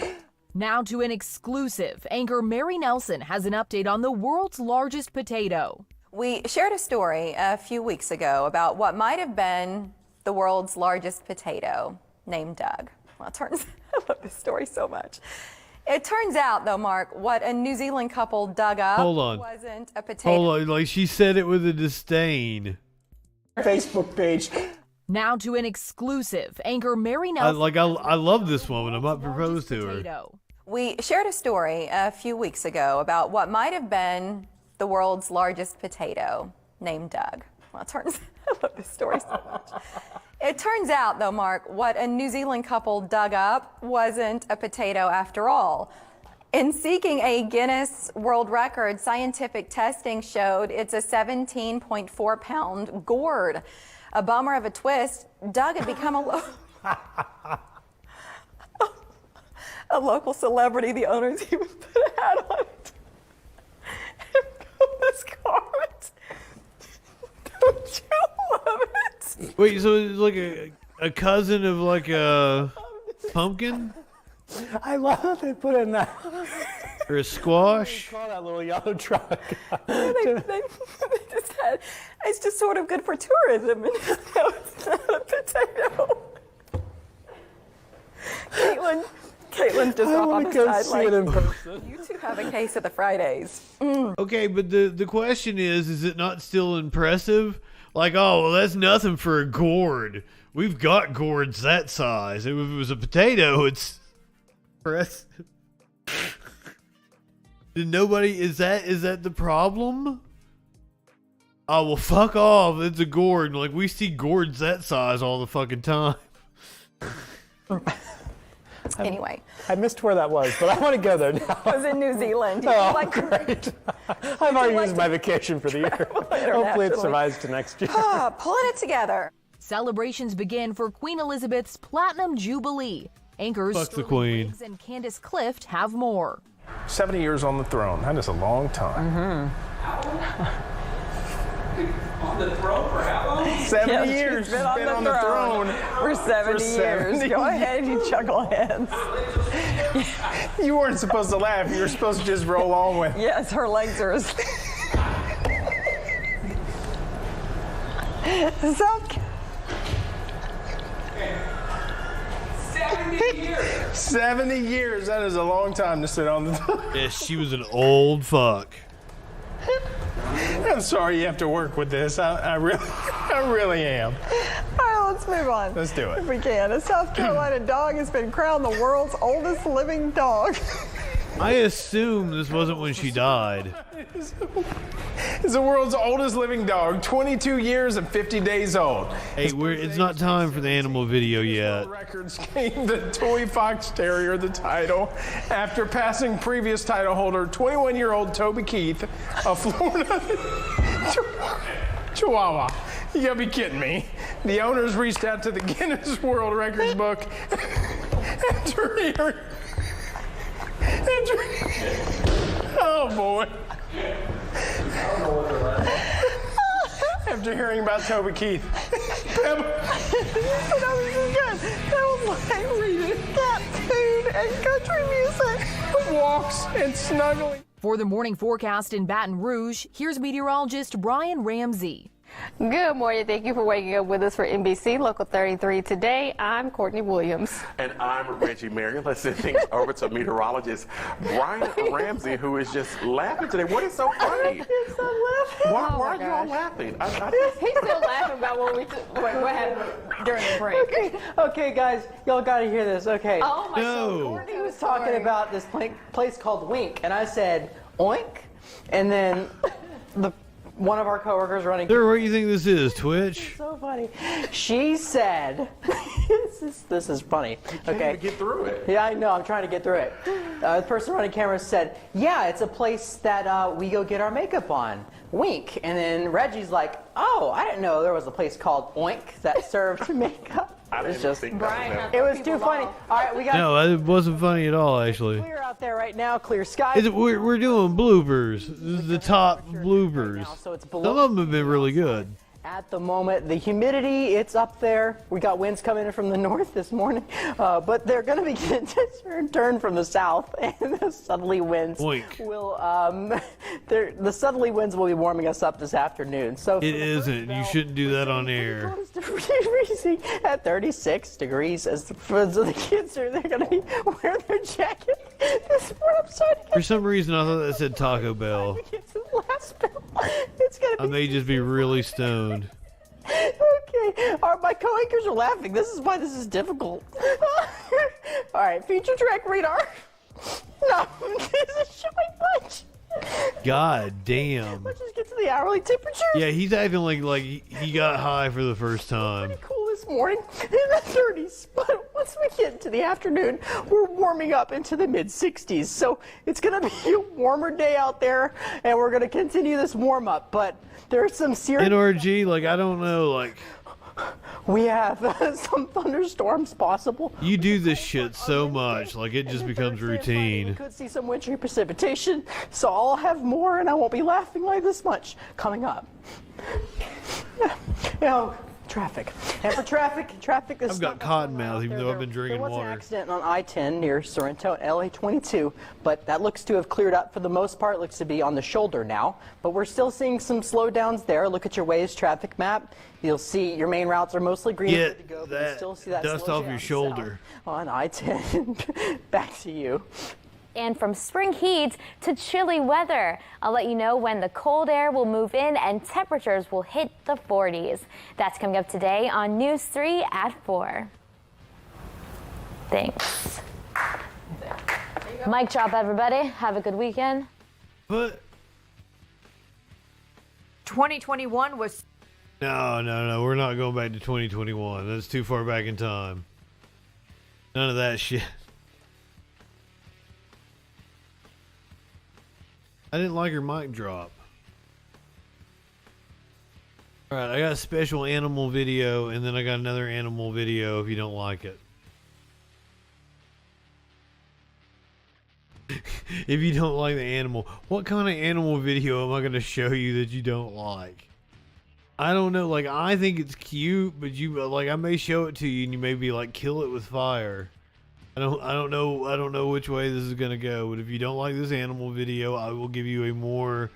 Now to an exclusive. Anchor Mary Nelson has an update on the world's largest potato. We shared a story a few weeks ago about what might have been the world's largest potato, named Doug. Well, I love this story so much. It turns out, though, Mark, what a New Zealand couple dug up wasn't a potato. Hold on, like she said it with a disdain. Facebook page. Now to an exclusive. Anchor Mary Nelson. I love this woman. I'm about to propose to her. We shared a story a few weeks ago about what might have been the world's largest potato named Doug. Well, it turns I love this story so much. It turns out, though, Mark, what a New Zealand couple dug up wasn't a potato after all. In seeking a Guinness World Record, scientific testing showed it's a 17.4-pound gourd. A bummer of a twist, Doug had become a local celebrity. The owners even put a hat on it and built this cart. Don't you love it? Wait, so it's like a cousin of like a pumpkin? I love that they put in that. Or a squash? Call that little yellow truck. they just had, it's just sort of good for tourism. And no, it's not a potato. Caitlin just off on the side like, you two have a case of the Fridays. Okay, but the question is it not still impressive? Like, oh, well, that's nothing for a gourd. We've got gourds that size. If it was a potato, it's impressive. Did nobody, is that the problem? Oh, well, fuck off. It's a gourd. Like, we see gourds that size all the fucking time. Anyway. I missed where that was, but I want to go there now. It was in New Zealand. Great. I've already used my vacation for the year. Hopefully it survives to next year. Pulling it together. Celebrations begin for Queen Elizabeth's Platinum Jubilee. Anchors Fuck the Sterling Queen. Riggs and Candace Clift have more. 70 years on the throne. That is a long time. On the throne for how long? 70 years. She's been on the throne for 70 years. Go ahead, you chuckleheads. You weren't supposed to laugh. You were supposed to just roll on with. Yes, her legs are asleep. 70 years. 70 years. That is a long time to sit on the throne. Yeah, she was an old fuck. I'm sorry you have to work with this. I really am. All right, let's move on. Let's do it. If we can. A South Carolina dog has been crowned the world's oldest living dog. I assume this wasn't when she died. It's the world's oldest living dog, 22 years and 50 days old. Hey, it's not time for the animal video yet. Records gave the toy fox terrier the title after passing previous title holder, 21-year-old Toby Keith of Florida. Chihuahua. You gotta be kidding me. The owners reached out to the Guinness World Records book after hearing. Oh boy. After hearing about Toby Keith. That was good. That was like reading cat food and country music. Walks and snuggling. For the morning forecast in Baton Rouge, here's meteorologist Brian Ramsey. Good morning. Thank you for waking up with us for NBC Local 33 today. I'm Courtney Williams. And I'm Reggie Marion. Let's send things over to meteorologist Brian Ramsey, who is just laughing today. What is so funny? Why are you all laughing? He's still laughing about what happened during the break. Okay, guys, y'all got to hear this. Okay. Oh my God. Courtney was talking about this place called Wink, and I said oink, and then one of our coworkers running. Sir, what do you think this is, Twitch? So funny. She said, this is funny. Can't even get through it. Yeah, I know. I'm trying to get through it. The person running camera said, yeah, it's a place that we go get our makeup on. Wink. And then Reggie's like, oh, I didn't know there was a place called Oink that served makeup. I didn't just think that it was too funny. All right, we got. No, it wasn't funny at all, actually. Clear out there right now. Clear skies. We're doing bloopers. This is the top bloopers. So it's Some of them have been really good. At the moment, the humidity, it's up there. We got winds coming in from the north this morning, but they're going to begin to turn from the south, and the southerly winds will. The southerly winds will be warming us up this afternoon. So it isn't. You shouldn't do that on air. Freezing at 36 degrees as the kids they're going to be wearing their jacket. For some reason, I thought that said Taco Bell. I may just be really stoned. Okay, my co-anchors are laughing. This is why this is difficult. All right, feature track radar. No, this is showing much. God damn. Let's just get to the hourly temperature. Yeah, he's acting like he got high for the first time. Cool this morning in the 30s, but once we get into the afternoon, we're warming up into the mid 60s. So it's going to be a warmer day out there, and we're going to continue this warm up. But there's some serious NRG, like, I don't know, like, we have some thunderstorms possible. you do this shit so much, like it just becomes We routine. could see some wintry precipitation, so I'll have more, and I won't be laughing like this much coming up. Traffic. And for traffic. I've got cotton mouth, even though I've been drinking There was an water. accident on I-10 near Sorrento and LA-22, but that looks to have cleared up for the most part. Looks to be on the shoulder now, but we're still seeing some slowdowns there. Look at your Waze traffic map. You'll see your main routes are mostly green. Get to go, but that you still see that dust slow off your down shoulder. south on I-10. Back to you. And from spring heat to chilly weather, I'll let you know when the cold air will move in and temperatures will hit the 40s. That's coming up today on News 3 at 4. Thanks. Mic drop, everybody. Have a good weekend. But 2021 was... No, we're not going back to 2021. That's too far back in time. None of that shit. I didn't like her mic drop. Alright, I got a special animal video, and then I got another animal video if you don't like it. If you don't like the animal, what kind of animal video am I going to show you that you don't like? I don't know, like, I think it's cute, but I may show it to you and you may be like, kill it with fire. I don't know which way this is gonna go, but if you don't like this animal video, I will give you a more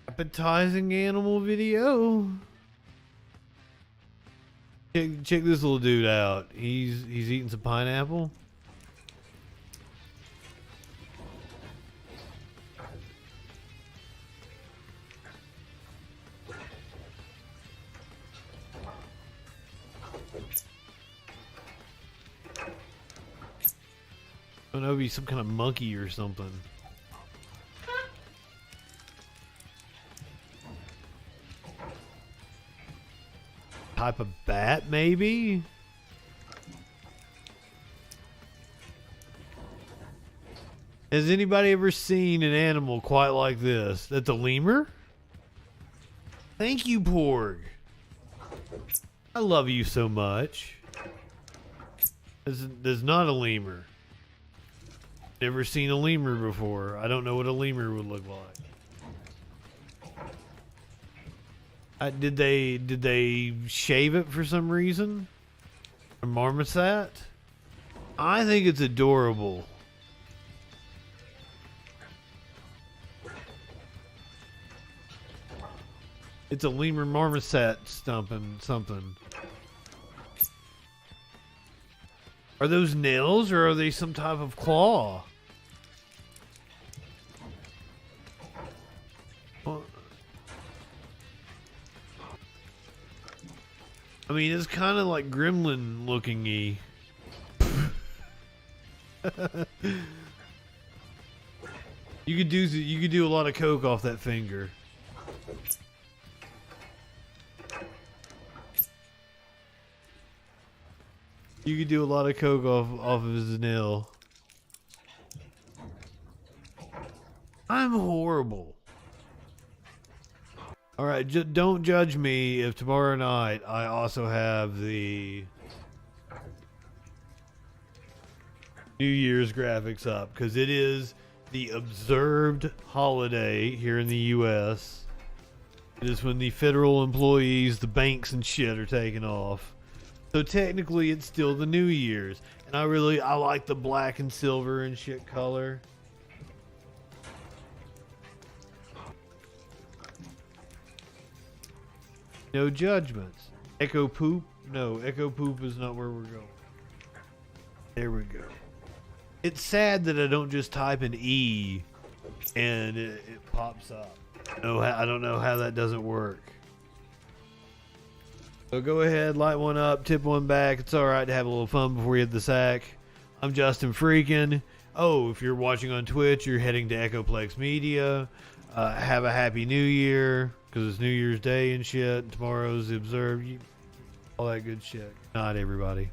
appetizing animal video. Check this little dude out. He's eating some pineapple. I don't know, it'd be some kind of monkey or something. Type of bat, maybe? Has anybody ever seen an animal quite like this? That's a lemur? Thank you, Porg. I love you so much. There's not a lemur. Never seen a lemur before. I don't know what a lemur would look like. Did they shave it for some reason? A marmoset? I think it's adorable. It's a lemur marmoset stumping something. Are those nails or are they some type of claw? I mean, it's kind of like gremlin looking-y. You could do a lot of coke off that finger. You could do a lot of coke off of his nail. I'm horrible. Alright, don't judge me if tomorrow night I also have the New Year's graphics up, because it is the observed holiday here in the U.S. It is when the federal employees, the banks and shit are taking off. So technically it's still the New Year's. And I like the black and silver and shit color. No judgments. Echo poop? No, echo poop is not where we're going. There we go. It's sad that I don't just type an E and it pops up. No, I don't know how that doesn't work. So go ahead, light one up, tip one back. It's alright to have a little fun before you hit the sack. I'm Justin Freakin. Oh, if you're watching on Twitch, you're heading to Echoplex Media. Have a happy New Year, because it's New Year's Day and shit. Tomorrow's observed. All that good shit. Good night, everybody.